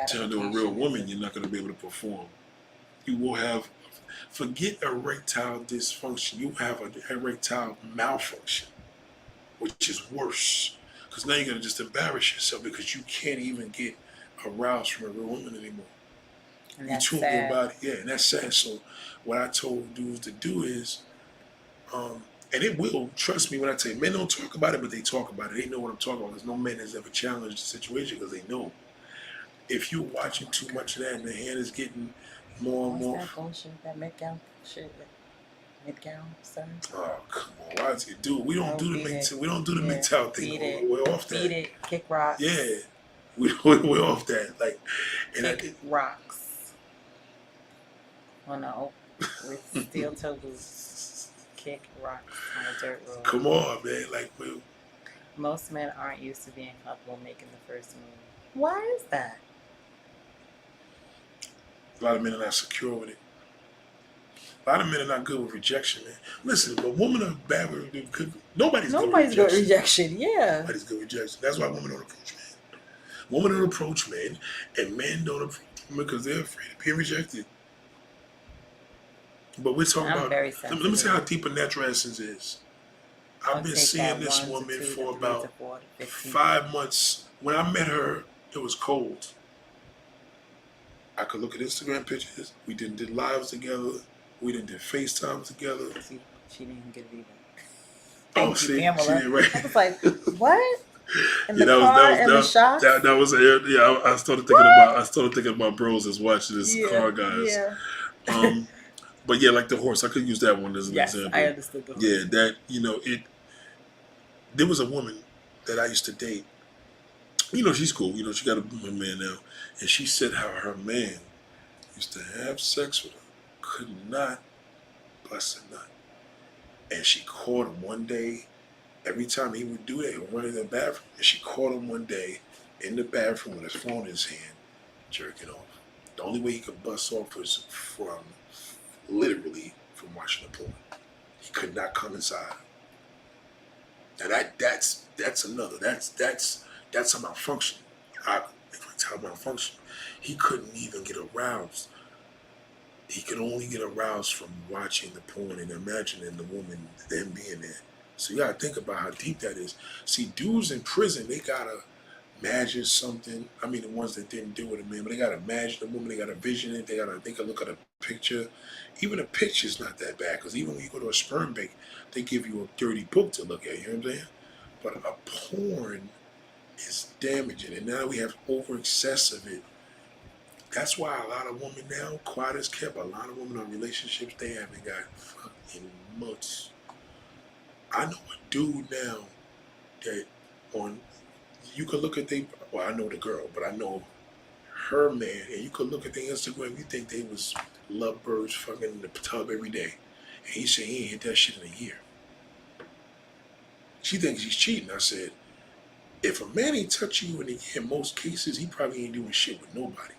turned to a real woman, you're not going to be able to perform. You will have, forget erectile dysfunction, you have an erectile malfunction, which is worse. Because now you're going to just embarrass yourself because you can't even get aroused from a real woman anymore. And you that's tune sad. your body, yeah, and that's sad. So what I told dudes to do is, and it will, trust me when I tell you, men don't talk about it, but they talk about it. They know what I'm talking about. There's no man that's ever challenged the situation because they know. If you're watching too much of that and the hand is getting more and more. What's that bullshit? That mid-gown shit? Mid-gown, son? Oh, come on. Why is it do? We don't do the Yeah, MGTOW thing. We're off that. Beat it. Kick rocks. Yeah. We're off that. Like, and Kick rocks. Oh no. With steel toe boots. Kick rocks on a dirt road. Come on, man. Like, most men aren't used to being comfortable making the first move. Why is that? a lot of men are not secure with it. A lot of men are not good with rejection, man. Listen, a woman are bad with nobody's good with rejection. Yeah. Nobody's good with rejection. That's why women don't approach men. Women don't approach men, and men don't approach women because they're afraid of being rejected. But we're talking about. Let me see how deep a natural essence is. I've been seeing this woman for about 5 months. When I met her, it was cold. I could look at Instagram pictures. We did lives together. We did FaceTime together. She didn't get it either. Oh, see, she did right. I was like, what? In the yeah, car and the shots? That was yeah. I started thinking about bros that's watching this car guys. Yeah. But yeah, like the horse, I could use that one as an example. I understood the horse. Yeah, that there was a woman that I used to date. She's cool. She got a man now, and she said how her man used to have sex with her, could not bust a nut, and she caught him one day. Every time he would do that, he would run in the bathroom, and she caught him one day in the bathroom with his phone in his hand, jerking off. The only way he could bust off was literally from watching the porn. He could not come inside. Now that's a malfunction. Erectile malfunction. He couldn't even get aroused. He could only get aroused from watching the porn and imagining the woman, them being there. So you gotta think about how deep that is. See, dudes in prison, they gotta imagine something. I mean, the ones that didn't do it, man, but they gotta imagine the woman. They gotta vision it. They can look at a picture. Even a picture's not that bad, because even when you go to a sperm bank, they give you a dirty book to look at. You know what I'm saying? But a porn is damaging, and now we have over excess of it. That's why a lot of women now, quiet as kept, a lot of women in relationships, they haven't got fucking much. I know a dude now that you could look at I know the girl, but I know her man, and you could look at their Instagram, you think they was lovebirds fucking in the tub every day. And he said he ain't hit that shit in a year. She thinks he's cheating. I said, if a man ain't touching you in a year, in most cases, he probably ain't doing shit with nobody.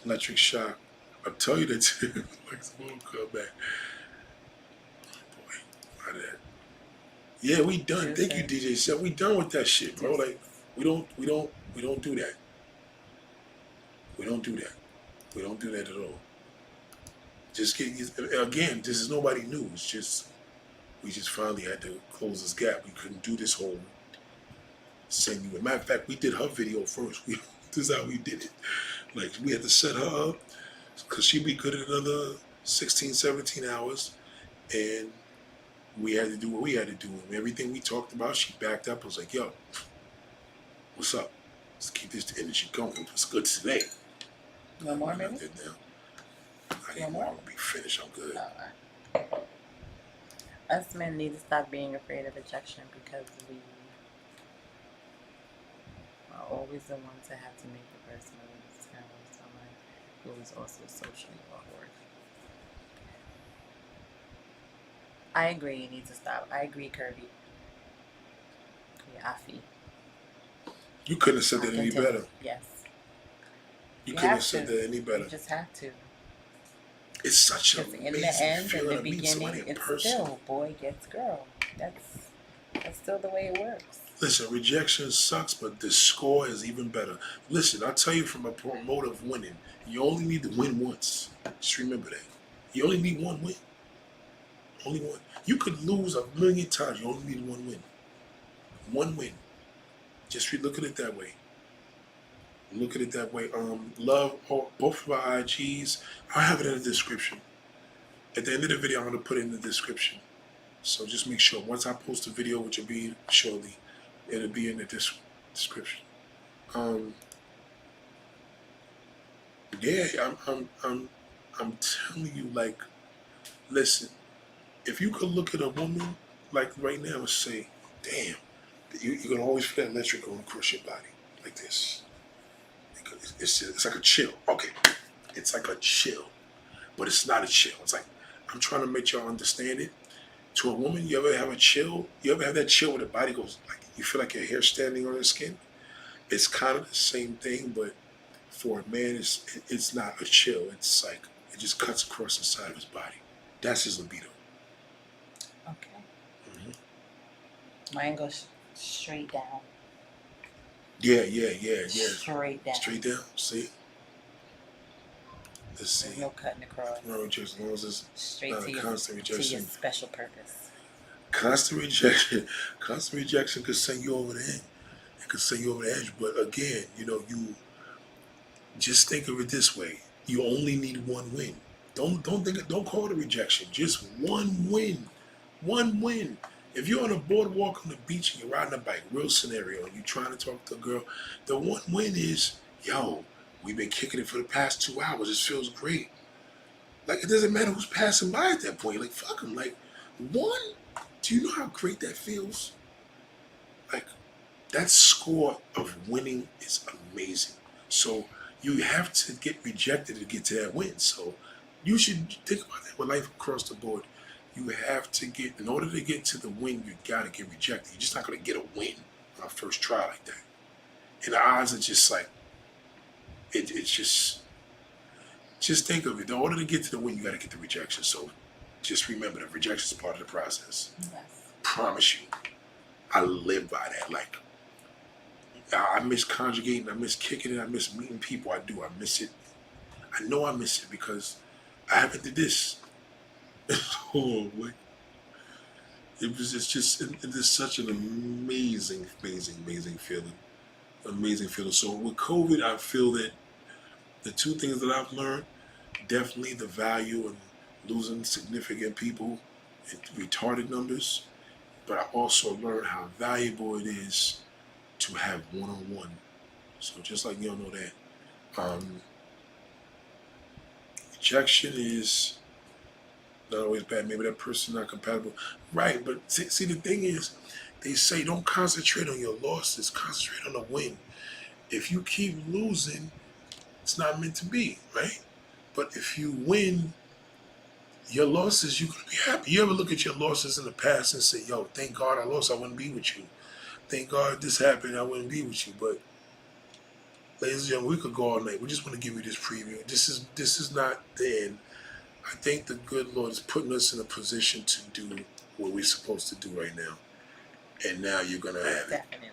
Electric shock, I tell you that too. Like some old come back. Boy, why that? Yeah, we done. Thank you, DJ Seth. We done with that shit, bro. Like we don't do that. We don't do that. We don't do that at all. Just get again. This is nobody new. It's just we just finally had to close this gap. We couldn't do this whole send you. As a matter of fact, we did her video first. This is how we did it. Like we had to set her up because she'd be good in another 16, 17 hours, and we had to do what we had to do. And everything we talked about, she backed up. I was like, yo, what's up? Let's keep this energy going. It's good today. One more minute? I need more. I'm going to be finished. I'm good. Us men need to stop being afraid of rejection because we are always the ones that have to make the first move. It's kind of someone who is also socially awkward. I agree, it needs to stop. I agree, Kirby. Yeah, Afi. You couldn't have said that any better. Yes. You couldn't have said that any better. You just have to. It's such a in the end, in the beginning, it's still boy gets girl. That's still the way it works. Listen, rejection sucks, but the score is even better. Listen, I'll tell you from a mode of winning, you only need to win once. Just remember that. You only need one win. Only one. You could lose 1,000,000 times. You only need one win. One win. Just look at it that way. Look at it that way. Love both of our IGs. I'll have it in the description. At the end of the video, I'm going to put it in the description. So just make sure. Once I post a video, which will be shortly, it'll be in the description. Yeah, I'm telling you, like, listen. If you could look at a woman like right now and say, "Damn," you're gonna always feel that electric going across your body like this. It's like a chill. Okay, it's like a chill, but it's not a chill. It's like I'm trying to make y'all understand it. To a woman, you ever have a chill? You ever have that chill where the body goes like you feel like your hair standing on your skin? It's kind of the same thing, but for a man, it's not a chill. It's like it just cuts across the side of his body. That's his libido. Okay. Mine goes straight down. Yeah. Straight down. Straight down. See? Let's see. There's no cutting across. No rejection. As long as it's straight not to a your, constant to your rejection. special purpose. Constant rejection. Constant rejection could send you over the edge. It could send you over the edge. But again, you just think of it this way. You only need one win. Don't call it a rejection. Just one win. One win. If you're on a boardwalk on the beach and you're riding a bike, real scenario, and you're trying to talk to a girl, the one win is, yo, we've been kicking it for the past 2 hours. This feels great. Like, it doesn't matter who's passing by at that point. You're like, fuck them. Like, one, do you know how great that feels? Like, that score of winning is amazing. So you have to get rejected to get to that win. So you should think about that with life across the board. You have to in order to get to the win, you gotta get rejected. You're just not gonna get a win on a first try like that. And the odds are just like, it's just think of it. In order to get to the win, you gotta get the rejection. So just remember that rejection is part of the process. Yes. Promise you. I live by that. Like, I miss conjugating, I miss kicking it, I miss meeting people. I do, I miss it. I know I miss it because I haven't did this. Oh boy. It's just such an amazing feeling. Amazing feeling. So with COVID, I feel that the two things that I've learned, definitely the value in losing significant people in retarded numbers, but I also learned how valuable it is to have one-on-one. So just like y'all know that, rejection is not always bad. Maybe that person's not compatible. Right, but see the thing is, they say don't concentrate on your losses, concentrate on the win. If you keep losing, it's not meant to be, right? But if you win your losses, you're going to be happy. You ever look at your losses in the past and say, yo, thank God I lost, I wouldn't be with you. Thank God this happened, I wouldn't be with you. But ladies and gentlemen, we could go all night. We just want to give you this preview. This is not the end. I think the good Lord is putting us in a position to do what we're supposed to do right now. And now you're gonna have it. Definitely.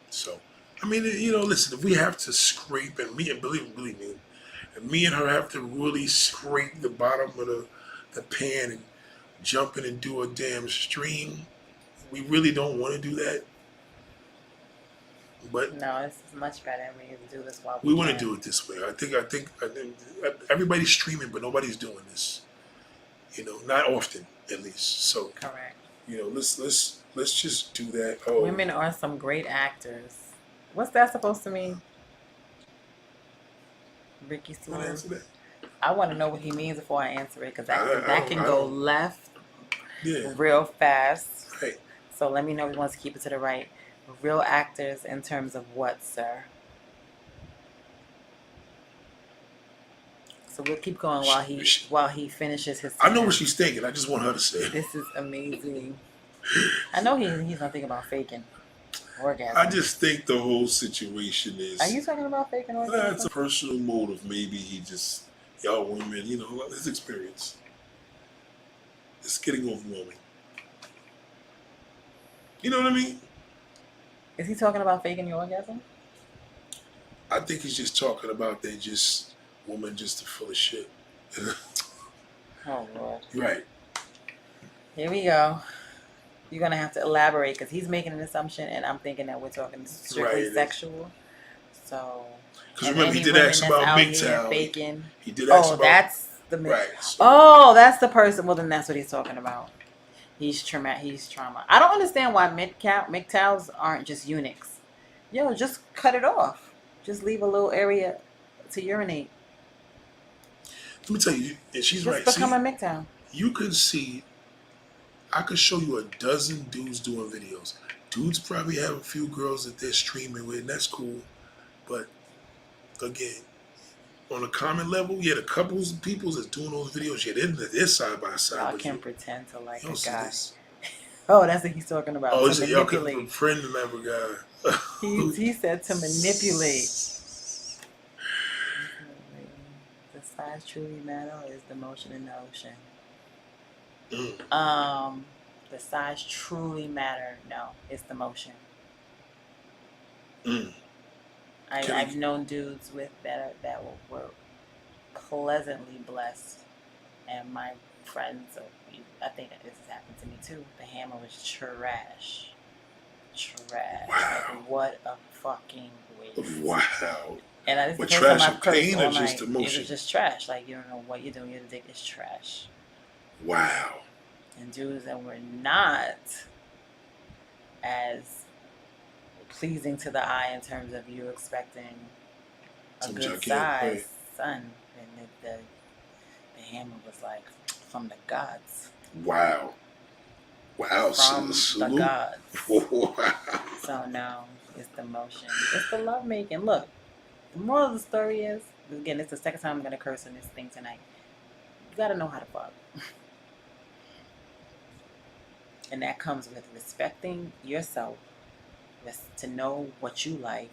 So, I mean, listen, if we have to scrape, and believe me, and me and her have to really scrape the bottom of the pan and jump in and do a damn stream, we really don't want to do that. But No, it's much better when you do this while we want to can. do it this way. I think everybody's streaming, but nobody's doing this. Not often, at least. So, Correct. let's just do that. Oh, Women are some great actors. What's that supposed to mean? Ricky wanna Swerve. answer that? I want to know what he means before I answer it because I that can don't- go left Yeah, real fast. right. So let me know if he wants to keep it to the right. Real actors in terms of what, sir? So we'll keep going while he finishes his. I know what sentence. she's thinking. I just want her to say it. This is amazing. I know he's not thinking about faking orgasm. I just think the whole situation is. Are you talking about faking orgasm? That's a personal motive. Maybe y'all women, his experience. It's getting overwhelming. You know what I mean? Is he talking about faking your orgasm? I think he's just talking about women just full of shit. Oh Lord. Right. Here we go. You're gonna have to elaborate because he's making an assumption, and I'm thinking that we're talking strictly Right. sexual. So. Because and remember, he any did women ask that's about out MGTOW. here faking. He did ask Oh, about. that's the Right. So, Oh, that's the person. Well, then that's what he's talking about. He's trauma. I don't understand why MGTOWs aren't just eunuchs. Yo, just cut it off. Just leave a little area to urinate. let me tell you, and she's Just right. become See, a MGTOW. you could see, I could show you a dozen dudes doing videos. Dudes probably have a few girls that they're streaming with, and that's cool. But again, on a common level, yeah, the couples and peoples that's doing those videos, yeah, they're side by side. Y'all but can you pretend to like a don't see guy. this. Oh, that's what he's talking about. Oh, To is it y'all can manipulate. friend another guy? He said to manipulate. The size truly matter or is the motion in the ocean? The size truly matter. No, it's the motion. I've known dudes that were pleasantly blessed, and my friends, I think that this has happened to me too. The hammer was trash. Wow. Like, what a fucking waste. Wow. And this is But the first trash time I've of cursed pain all or just night. emotion? It was just trash. Like, you don't know what you're doing. Your dick is trash. Wow. And dudes that were not as pleasing to the eye in terms of you expecting a Some good gigantic, size right. son. And the hammer was like from the gods. Wow. Wow. From the Salute. gods. Wow. So no, it's the motion. It's the love making. Look, the moral of the story is, again, it's the second time I'm going to curse in this thing tonight. You got to know how to fuck. And that comes with respecting yourself, to know what you like,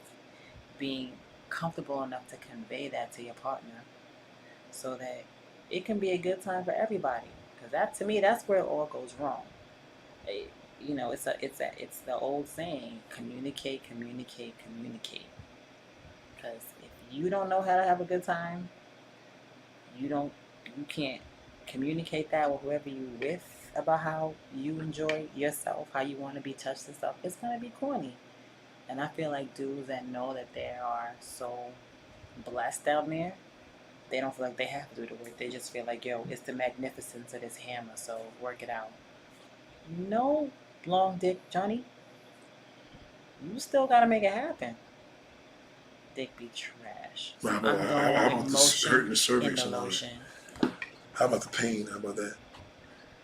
being comfortable enough to convey that to your partner so that it can be a good time for everybody. Because that, to me, that's where it all goes wrong. It's the old saying, communicate. Because if you don't know how to have a good time, you can't communicate that with whoever you're with about how you enjoy yourself, how you want to be touched and stuff. It's gonna be corny. And I feel like dudes that know that they are so blessed down there, they don't feel like they have to do the work. They just feel like, yo, it's the magnificence of this hammer, so work it out. No, long dick Johnny, you still gotta make it happen. Dick be trash. So How I'm about, going how with about the motion hurting the in cervix? the and all that? lotion. How about the pain? How about that?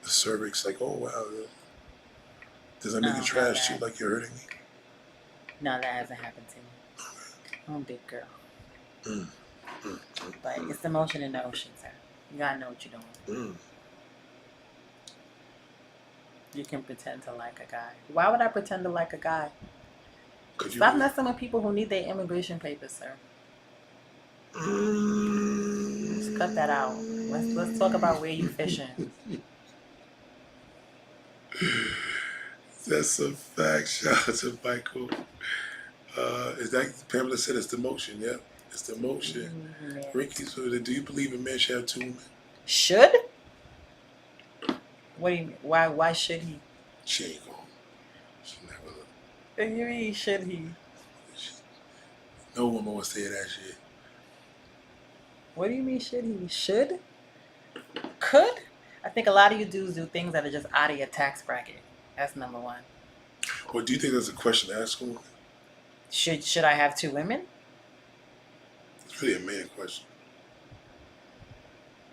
The cervix, like, oh wow. Does that make No, it trash not too? Like you're hurting me? No, that hasn't happened to me. I'm a big girl. But it's the motion in the ocean, sir. You gotta know what you're doing. You can pretend to like a guy. Why would I pretend to like a guy? Could you? Stop messing with people who need their immigration papers, sir. Just cut that out. Let's talk about where you fishing. That's a fact. Shout out to Michael. Is that Pamela said it's the motion? Yeah, it's the motion. Yeah. Ricky, so do you believe a man should have 2 women? Should? What do you mean? Why should he? She ain't going. She never. What do you mean should he? No woman will say that shit. What do you mean should he? Should? Could? I think a lot of you dudes do things that are just out of your tax bracket. That's number one. Or do you think that's a question to ask a woman? Should I have 2 women? It's really a man question.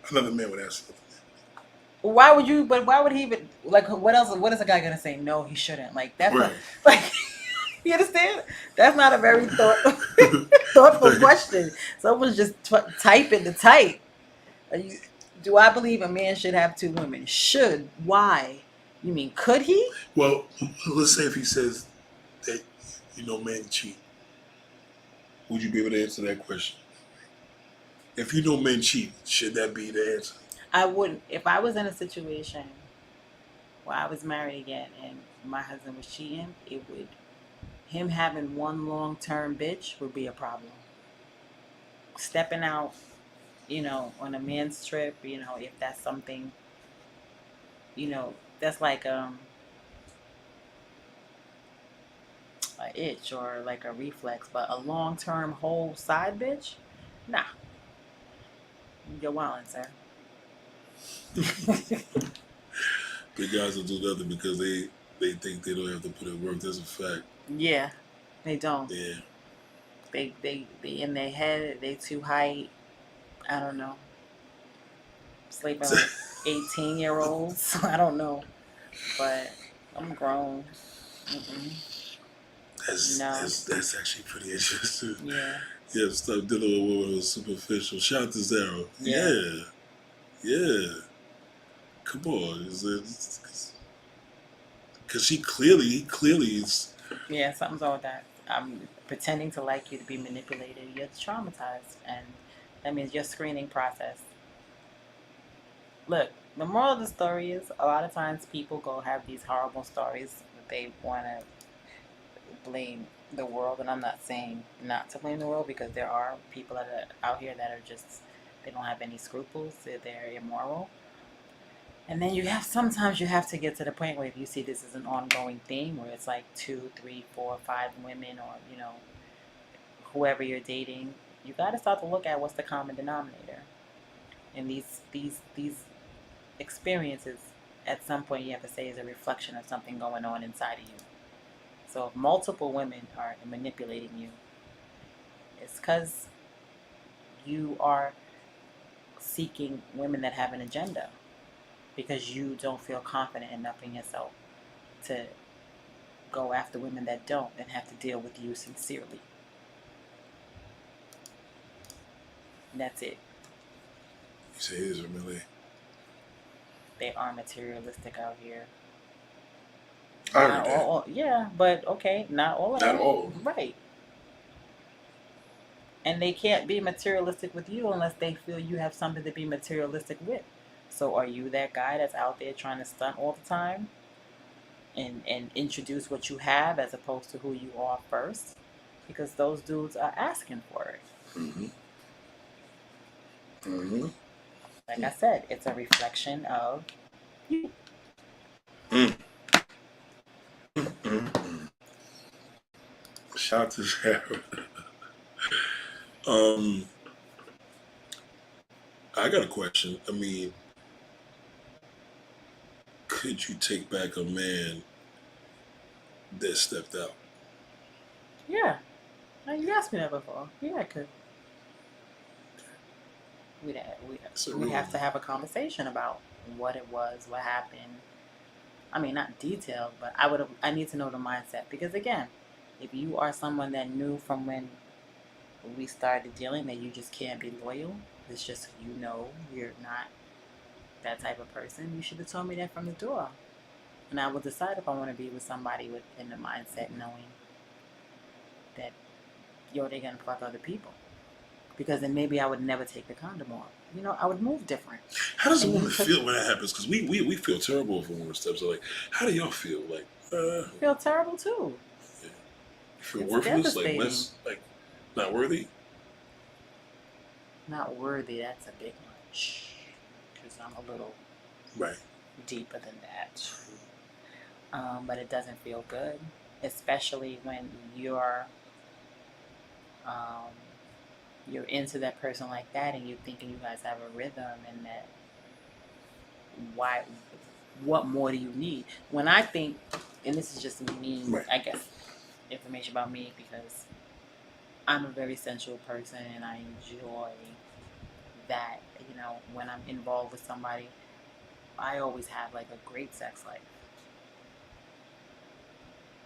Another man would ask something. Why would you? But why would he even? Like, what else? What is a guy gonna say? No, he shouldn't. Like that's Right. not, like. You understand? That's not a very thoughtful question. Someone's just typing to type. Do I believe a man should have 2 women? Should? Why? You mean could he? Well, let's say if he says that, men cheat. Would you be able to answer that question? If you know men cheat, should that be the answer? I wouldn't. If I was in a situation where I was married again and my husband was cheating, him having one long-term bitch would be a problem. Stepping out, on a man's trip, if that's something, that's like an itch or like a reflex, but a long-term whole side bitch, nah. You're wildin', sir. The guys will do nothing because they think they don't have to put in work. That's a fact. Yeah, they don't. Yeah. They in their head, they too hype. I don't know. Sleeping with 18-year-olds. I don't know. But I'm grown. That's actually pretty interesting. Yeah. Yeah, stop dealing with a woman who's superficial. Shout out to Zara. Yeah. Come on. Because he clearly is. Yeah, something's wrong with that. I'm pretending to like you to be manipulated. You're traumatized. And that means your screening process. Look, the moral of the story is a lot of times people go have these horrible stories that they want to blame the world. And I'm not saying not to blame the world, because there are people that are out here that are just, they don't have any scruples. They're immoral. And then sometimes you have to get to the point where if you see this as an ongoing theme where it's like 2, 3, 4, 5 women or, whoever you're dating, you got to start to look at what's the common denominator. And these experiences at some point you have to say is a reflection of something going on inside of you. So if multiple women are manipulating you, it's because you are seeking women that have an agenda, because you don't feel confident enough in yourself to go after women that don't and have to deal with you sincerely. And that's it. You say it is, really. They are materialistic out here. I Not heard that. all, yeah, but okay, not all of them. Not all. Right. And they can't be materialistic with you unless they feel you have something to be materialistic with. So are you that guy that's out there trying to stunt all the time and introduce what you have as opposed to who you are first? Because those dudes are asking for it. Like I said, it's a reflection of you. Shout out to Sarah. I got a question. I mean, could you take back a man that stepped out? Yeah. Now, you asked me that before. Yeah, I could. We have to have a conversation about what it was, what happened. I mean, not detailed, but I need to know the mindset. Because again, if you are someone that knew from when we started dealing that you just can't be loyal, it's just, you're not that type of person, you should have told me that from the door. And I will decide if I want to be with somebody within the mindset knowing that, yo, they're gonna fuck other people. Because then maybe I would never take the condom off. You know, I would move different. How does a And you woman took- feel when that happens? Because we feel terrible if a woman steps. So like, how do y'all feel? Like, I feel terrible too. you feel It's worthless, like devastating. less, like not worthy. Not worthy, that's a big much. Because I'm a little Right. deeper than that. But it doesn't feel good, especially when you're into that person like that, and you're thinking you guys have a rhythm, and that what more do you need? When I think, and this is just me, Right. I guess, information about me, because I'm a very sensual person and I enjoy that, you know, when I'm involved with somebody, I always have like a great sex life.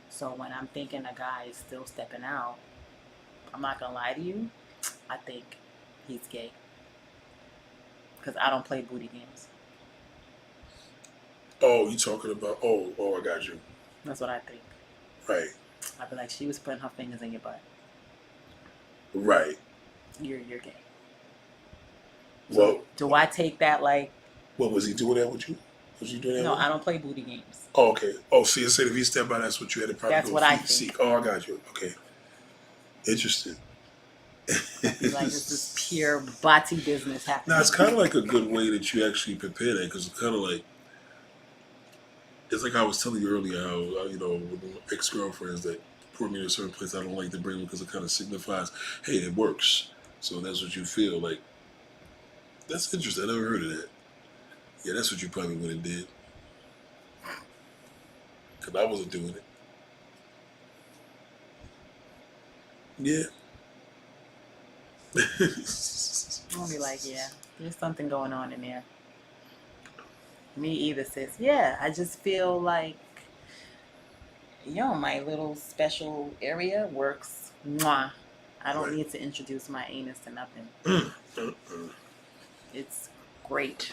So when I'm thinking a guy is still stepping out, I'm not gonna lie to you, I think he's gay. Because I don't play booty games. Oh, you talking about? Oh, I got you. That's what I think. Right. I'd be like, she was putting her fingers in your butt. Right. You're gay. Well, Do I take that like, what was he doing that with you? Was you doing that? no, with I don't play booty games. Oh, okay. Oh, see, I said if he stepped out, that's what you had to probably That's go what I seek. think. Oh, I got you. Okay. Interesting. It's like this is pure body business happening. Now, it's kind of like a good way that you actually prepare that, because it's kind of like, it's like I was telling you earlier how, you know, with my ex-girlfriends that put me in a certain place I don't like to bring them because it kind of signifies, hey, it works. So that's what you feel. Like, that's interesting. I never heard of that. Yeah, that's what you probably would have did. Because I wasn't doing it. Yeah. I'm gonna be like, yeah, there's something going on in there. Me either, sis. Yeah, I just feel like, yo, my little special area works. Mwah. I don't Right. need to introduce my anus to nothing. It's great.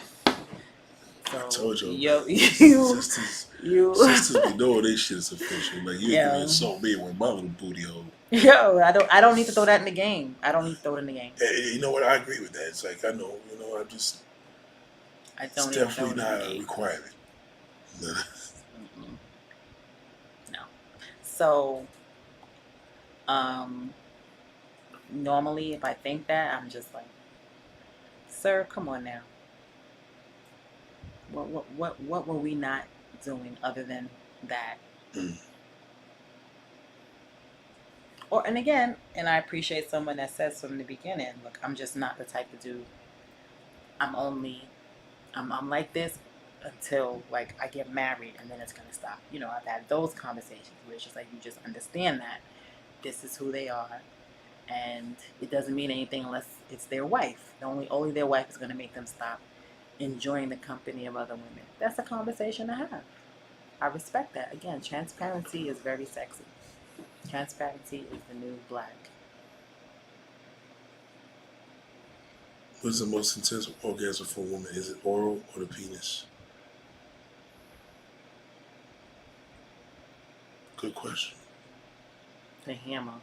So, I told you. yo, Sisters you, be knowing they shit is official. Like, you ain't Yeah. gonna insult me with my little booty hole. yo, I don't need to throw that in the game. I don't need to throw it in the game. Hey, you know what? I agree with that. It's like, I know, it's I don't need to throw it definitely in the not a game. requirement. Mm-mm. No. So, normally if I think that, I'm just like, sir, come on now. What were we not doing other than that? Mm. And again, and I appreciate someone that says from the beginning, look, I'm just not the type to do. I'm like this until like I get married, and then it's gonna stop. You know, I've had those conversations where it's just like you just understand that this is who they are, and it doesn't mean anything unless it's their wife. Only their wife is gonna make them stop enjoying the company of other women. That's a conversation to have. I respect that. Again, transparency is very sexy. Transparency is the new black. What's the most intense orgasm for a woman? Is it oral or the penis? Good question. The hammer.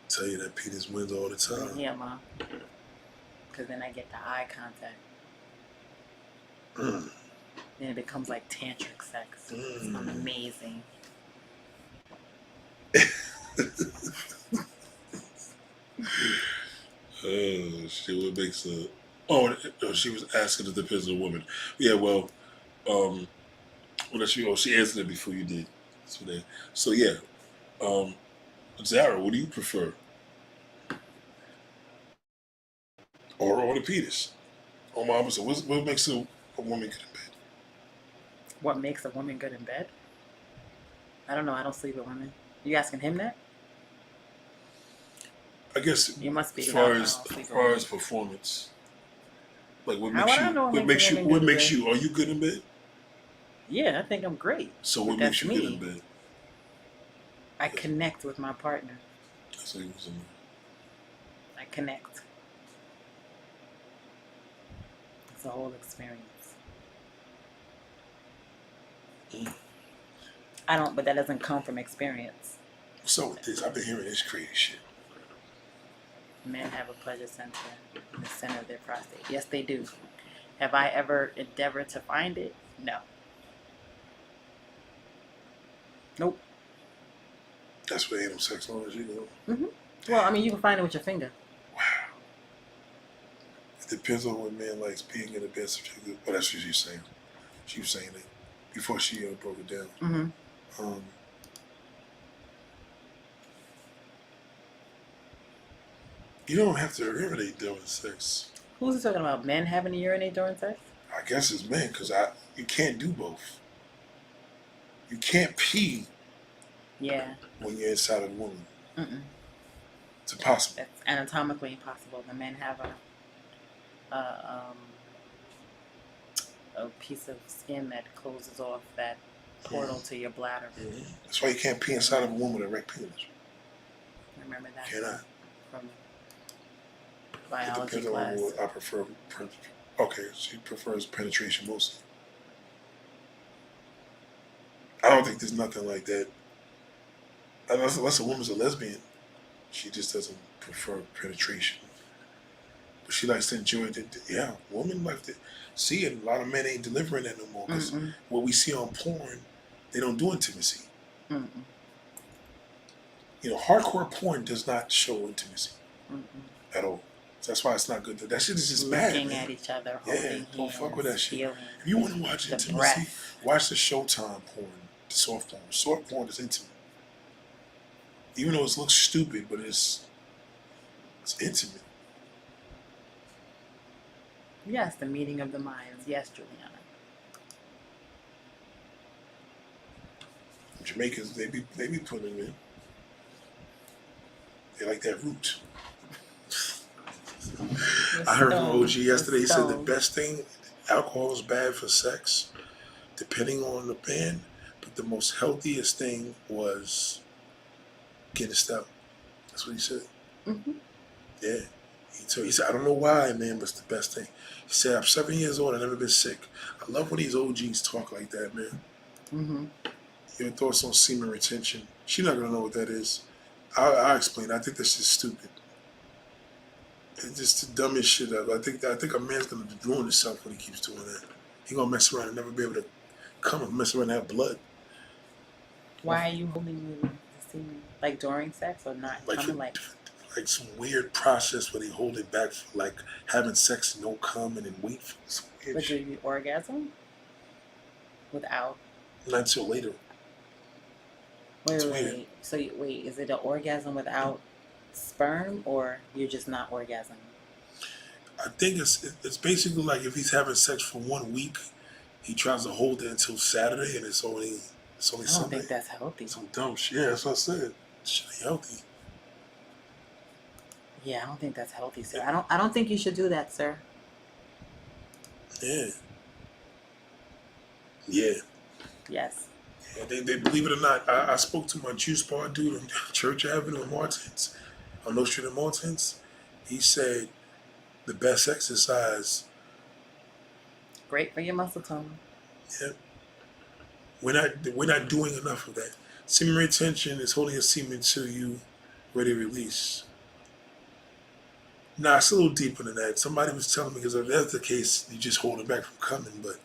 Tell you that penis wins all the The time. hammer. Because then I get the eye contact. Mm. Then it becomes like tantric sex. It's Mm. amazing. Oh shit! What makes a? Oh, she was asking if it depends on the woman. Yeah, well, well, she answered it before you did. So yeah, Zara, what do you prefer? Oral or the penis? Oh my opposite. What makes a woman good in bed? What makes a woman good in bed? I don't know. I don't sleep with women. You asking him that? I guess You must be. as far I as don't sleep with far women. as performance, like what How makes would I you? know What what makes makes a you? woman What good in makes bed? you? Are you good in bed? Yeah, I think I'm great. So what That's makes you me. good in bed? I connect with my partner. That's what you was in. I connect. It's a whole experience. I don't, but that doesn't come from experience. What's up with this? I've been hearing this crazy shit. Men have a pleasure center in the center of their prostate. Yes, they do. Have I ever endeavored to find it? No. Nope. That's where anal sex on is, you know. Mm-hmm. Well, I mean, you can find it with your finger. Wow. It depends on what man likes being in the bed subjective. Well, that's what she's saying. She was saying it before she broke it down. Mm-hmm. You don't have to urinate during sex. Who's he talking about? Men having to urinate during sex? I guess it's men, because you can't do both. You can't pee Yeah. when you're inside of a woman. Mm-mm. It's impossible. That's anatomically impossible. The men have a piece of skin that closes off that portal to your bladder. Mm-hmm. That's why you can't pee inside of a woman with a erect penis. Remember that Cannot. from It biology depends on class. what I prefer. Okay, she prefers penetration mostly. I don't think there's nothing like that. Unless a woman's a lesbian, she just doesn't prefer penetration. But she likes to enjoy it. Yeah, women like to see it. A lot of men ain't delivering that no more. Because what we see on porn, they don't do intimacy. Mm-mm. You know, hardcore porn does not show intimacy Mm-mm. at all. So that's why it's not good. That shit is just bad, Looking man. at each other, Yeah, holding don't fuck with hands, that shit. feeling If you want to watch the intimacy, breath. watch the Showtime porn, the soft porn. Soft porn is intimate. Even though it looks stupid, but it's intimate. Yes, the meeting of the minds. Yes, Juliana. Jamaicans, they be putting them in. They like that root. I heard from OG yesterday. He said the best thing, alcohol is bad for sex, depending on the band, but the most healthiest thing was getting stout. That's what he said. Mm-hmm. Yeah. He said, I don't know why, man, but it's the best thing. He said, I'm 7 years old, I've never been sick. I love when these OGs talk like that, man. Mm-hmm. Your thoughts on semen retention? She's not gonna know what that is. I'll explain. I think that's just stupid. It's just the dumbest shit ever. I think a man's gonna ruin himself when he keeps doing that. He gonna mess around and never be able to come and mess around and have blood. Why are you holding the semen? Like during sex or not? Like, Coming like some weird process where they hold it back for like having sex and no cum and then wait for some weird but shit. you orgasm? Without Not until later. It's weird. wait. So wait, is it an orgasm without sperm or you're just not orgasming? I think it's basically like if he's having sex for 1 week, he tries to hold it until Saturday and it's only I don't Sunday. think that's healthy. Some dumb shit. Yeah, that's what I said. Shit ain't healthy. Yeah, I don't think that's healthy, sir. I don't think you should do that, sir. Yeah. Yeah. Yes. Yeah, they believe it or not, I spoke to my juice bar dude on Church Avenue in Martins, on North Street in Martins. He said the best exercise, Great for your muscle tone. yeah, we're not doing enough of that. Semen retention is holding a semen till you ready to release. Nah, it's a little deeper than that. Somebody was telling me, because if that's the case, you just hold it back from coming, but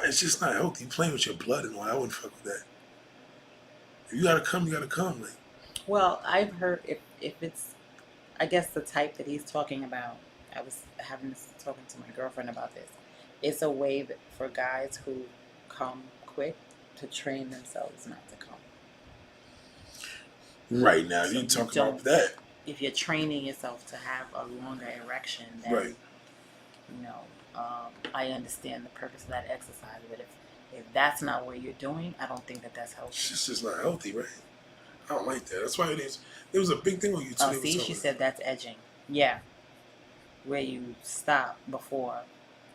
it's just not healthy. You're playing with your blood and all. I wouldn't fuck with that. If you gotta come, you gotta come. Like, Well, I've heard if it's, I guess the type that he's talking about. I was talking to my girlfriend about this. It's a way that for guys who come quick to train themselves not to come. right now, you talking about that. If you're training yourself to have a longer erection, then Right. you know, I understand the purpose of that exercise. But if that's not what you're doing, I don't think that's healthy. It's just not healthy, right? I don't like that. That's why it is. There was a big thing on YouTube. Oh, see, she said that's edging. Yeah, where you stop before,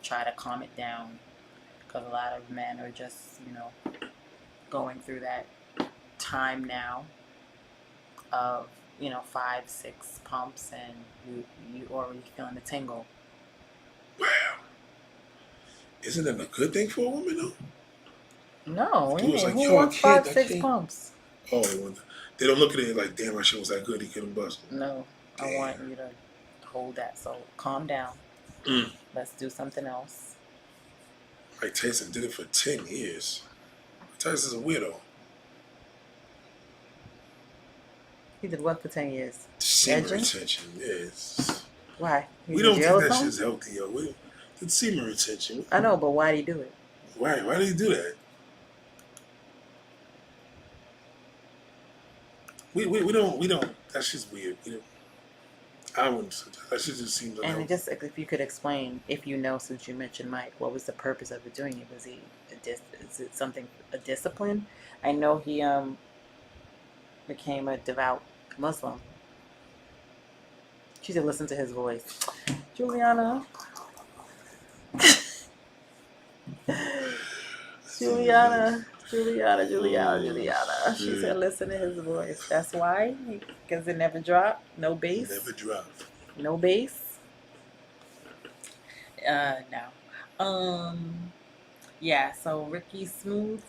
try to calm it down, because a lot of men are just, going through that time now of 5-6 pumps and you already feeling the tingle. Wow. Isn't that a good thing for a woman, though? No, He was like, who yo, I wants can't, 5-6 I can't. pumps? Oh, they don't look at it like, damn, my shit was that good. He couldn't bust it. No, I Damn. want you to hold that. So calm down. Mm. Let's do something else. Mike Tyson did it for 10 years. Mike Tyson's a weirdo. He did what for 10 years? Semen Edging? retention, yes. Why? He We was don't in jail think or that something? shit's healthy, yo. It's semen retention. I know, but why did he do it? Why? Why did he do that? We don't. That shit's weird. I wouldn't suggest. That shit just seems And unhealthy. it just, if you could explain, if you know, since you mentioned Mike, what was the purpose of it doing it? Was he, is it something, a discipline? I know he became a devout Muslim. She said, listen to his voice. Juliana. Juliana. She said, listen to his voice. That's why? Because it never dropped? No bass? Never dropped. No bass? No. Yeah, so Ricky Smooth,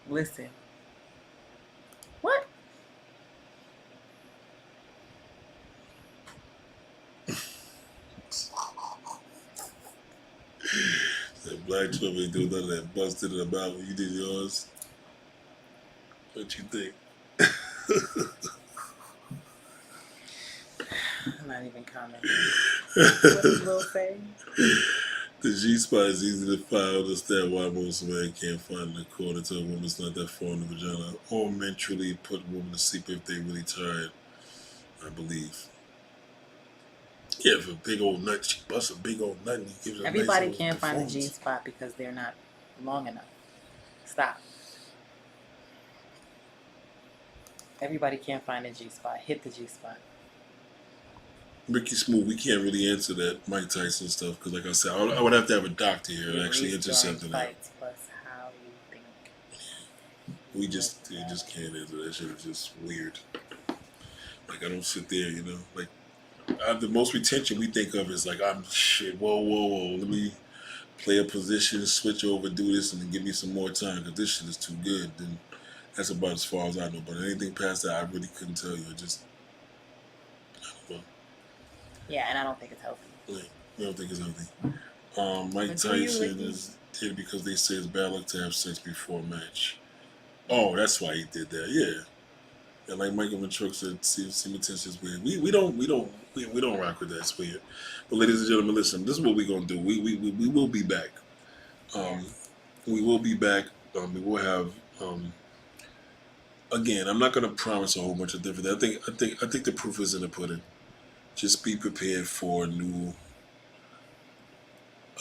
listen. What? That Black Trump ain't do none of that busted in the mouth when you did yours. What you think? I'm not even commenting. What did Will say? The G-spot is easy to find. Understand why most men can't find it according to a woman's not that far in the vagina. Or men truly put a woman to sleep if they really tired, I believe. Yeah, if a big old nut, she busts a big old nut and he gives her Everybody a nice can't find the performance. G-spot because they're not long enough. Stop. Everybody can't find the G-spot. Hit the G-spot. Ricky Smooth, we can't really answer that Mike Tyson stuff because, like I said, I would have to have a doctor here and actually intercept that. Fights plus how you think. We just can't answer that shit. It's just weird. Like I don't sit there, you know. Like the most retention we think of is like I'm shit. Whoa, let me play a position, switch over, do this, and then give me some more time because this shit is too good. Then that's about as far as I know. But anything past that, I really couldn't tell you. I don't know. Yeah, and I don't think it's healthy. Like, you don't think it's healthy. Mike But do you, Tyson Ricky? is did because they say it's bad luck to have sex before a match. Oh, that's why he did that. Yeah. And like Michael Matrux said, semen retention is weird. We don't rock with that. It's weird. But ladies and gentlemen, listen. This is what we're gonna do. We will be back. We will be back. We will have. Again, I'm not gonna promise a whole bunch of different. I think the proof is in the pudding. Just be prepared for a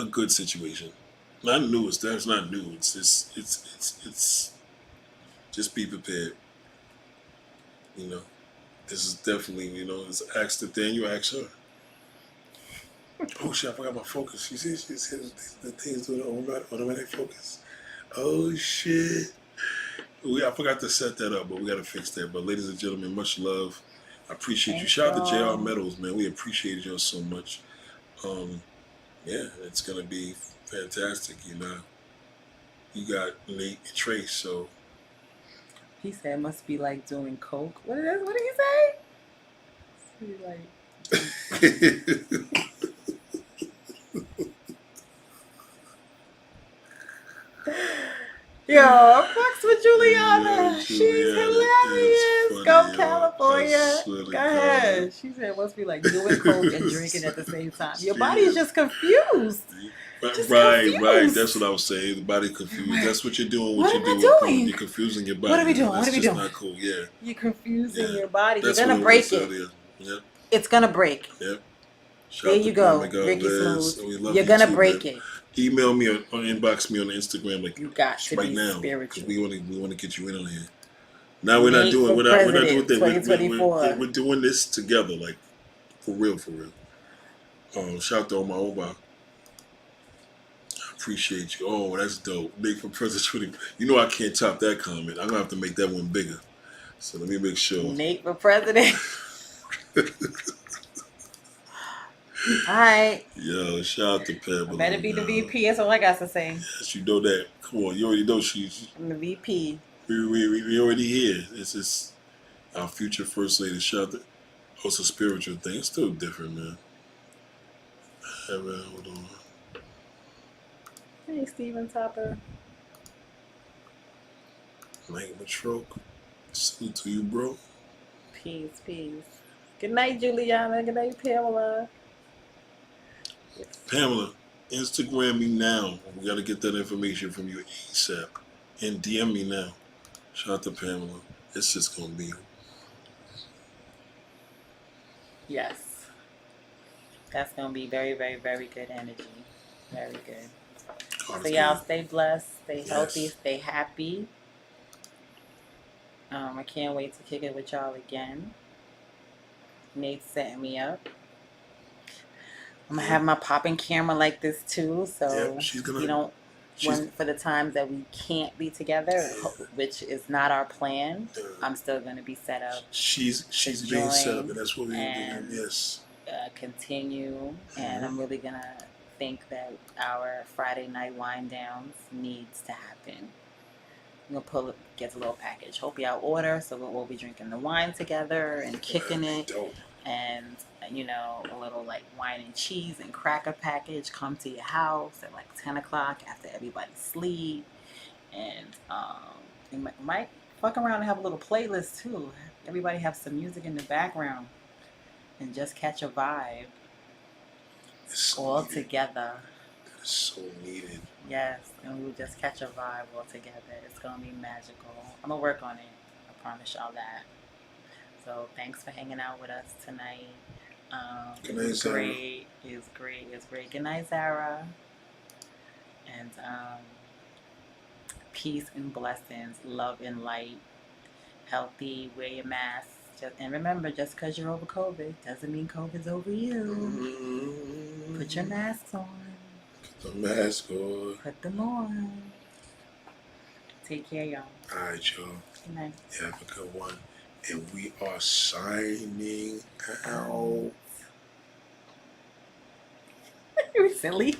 good situation. Not new. That's not new. It's just be prepared. You know, this is definitely, it's ask Nathaniel, ask her. Oh shit, I forgot my focus. You see the things doing automatic focus. Oh shit. I forgot to set that up, but we gotta fix that. But ladies and gentlemen, much love. I appreciate you. Thanks, Shout out to y'all. JR Metals, man. We appreciate y'all so much. Yeah, it's gonna be fantastic, You got Nate and Trace, so He said it must be like doing coke. What did he say? He's like, yo, fucks with Juliana. Yeah, She's Juliana hilarious. is funny, Go yo. California. I swear to Go God. ahead. She said it must be like doing coke and drinking at the same time. Your body is just confused. Just Right. confused. That's what I was saying. The body confused. That's what you're doing. What You're am I doing. doing? You're confusing your body. What are we doing? That's What are we just doing? not cool. Yeah. You're confusing Yeah. your body. That's You're gonna what break said it. earlier. Yep. It's gonna break. Yep. Shout There out you to go, Grandma Ricky Galvez. Smooth. We love You're you gonna too, break man. it. Email me or inbox me on Instagram like You got to right be now spiritual. because we want to get you in on here. Now we're not Nate doing for we're not doing president, that. 2024. We're doing this together, like for real. Shout out to Omar Oba. Appreciate you. Oh, that's dope. Nate for president 20. I can't top that comment. I'm gonna have to make that one bigger. So let me make sure. Nate for president. Alright. Yo, shout out to Pamela. I better be the man. VP. That's all I got to say. Yes, you know that. Come on, you already know she's. I'm the VP. We already here. This is our future first lady. Shout out to. Oh, it's a spiritual thing. It's still different, man. Hey, man, hold on. Hey, Steven Topper. Mike Matroke. Salute to you, bro. Peace, peace. Good night, Juliana. Good night, Pamela. Pamela, Instagram me now. We got to get that information from you ASAP. And DM me now. Shout out to Pamela. It's just going to be. Yes. That's going to be very, very, very good energy. Very good. God So is y'all good. stay blessed, stay Yes. healthy, stay happy. I can't wait to kick it with y'all again. Nate's setting me up. I'm gonna have my popping camera like this too, so Yep, she's gonna- you don't. she's- For the times that we can't be together, which is not our plan, I'm still gonna be set up. She's to being set up, join and that's what we're and- doing. Yes. Continue, and I'm really gonna think that our Friday night wind downs needs to happen. I'm gonna get a little package. Hope y'all order, so we'll be drinking the wine together and kicking it, Dope. and a little like wine and cheese and cracker package come to your house at like 10 o'clock after everybody sleep, and we might fuck around and have a little playlist too. Everybody have some music in the background and just catch a vibe It's so all needed. together. That is so needed. Yes, and we will just catch a vibe all together. It's gonna be magical. I'm gonna work on it. I promise y'all that. So thanks for hanging out with us tonight. Good It night, was Zara. great. It was great. It was great. Good night, Zara. And peace and blessings, love and light, healthy. Wear your mask. And remember, just because you're over COVID doesn't mean COVID's over you. Put your masks on. The mask on. Put them on. Take care, y'all. All right, y'all. Good night. Have a good one. And we are signing out. You're silly.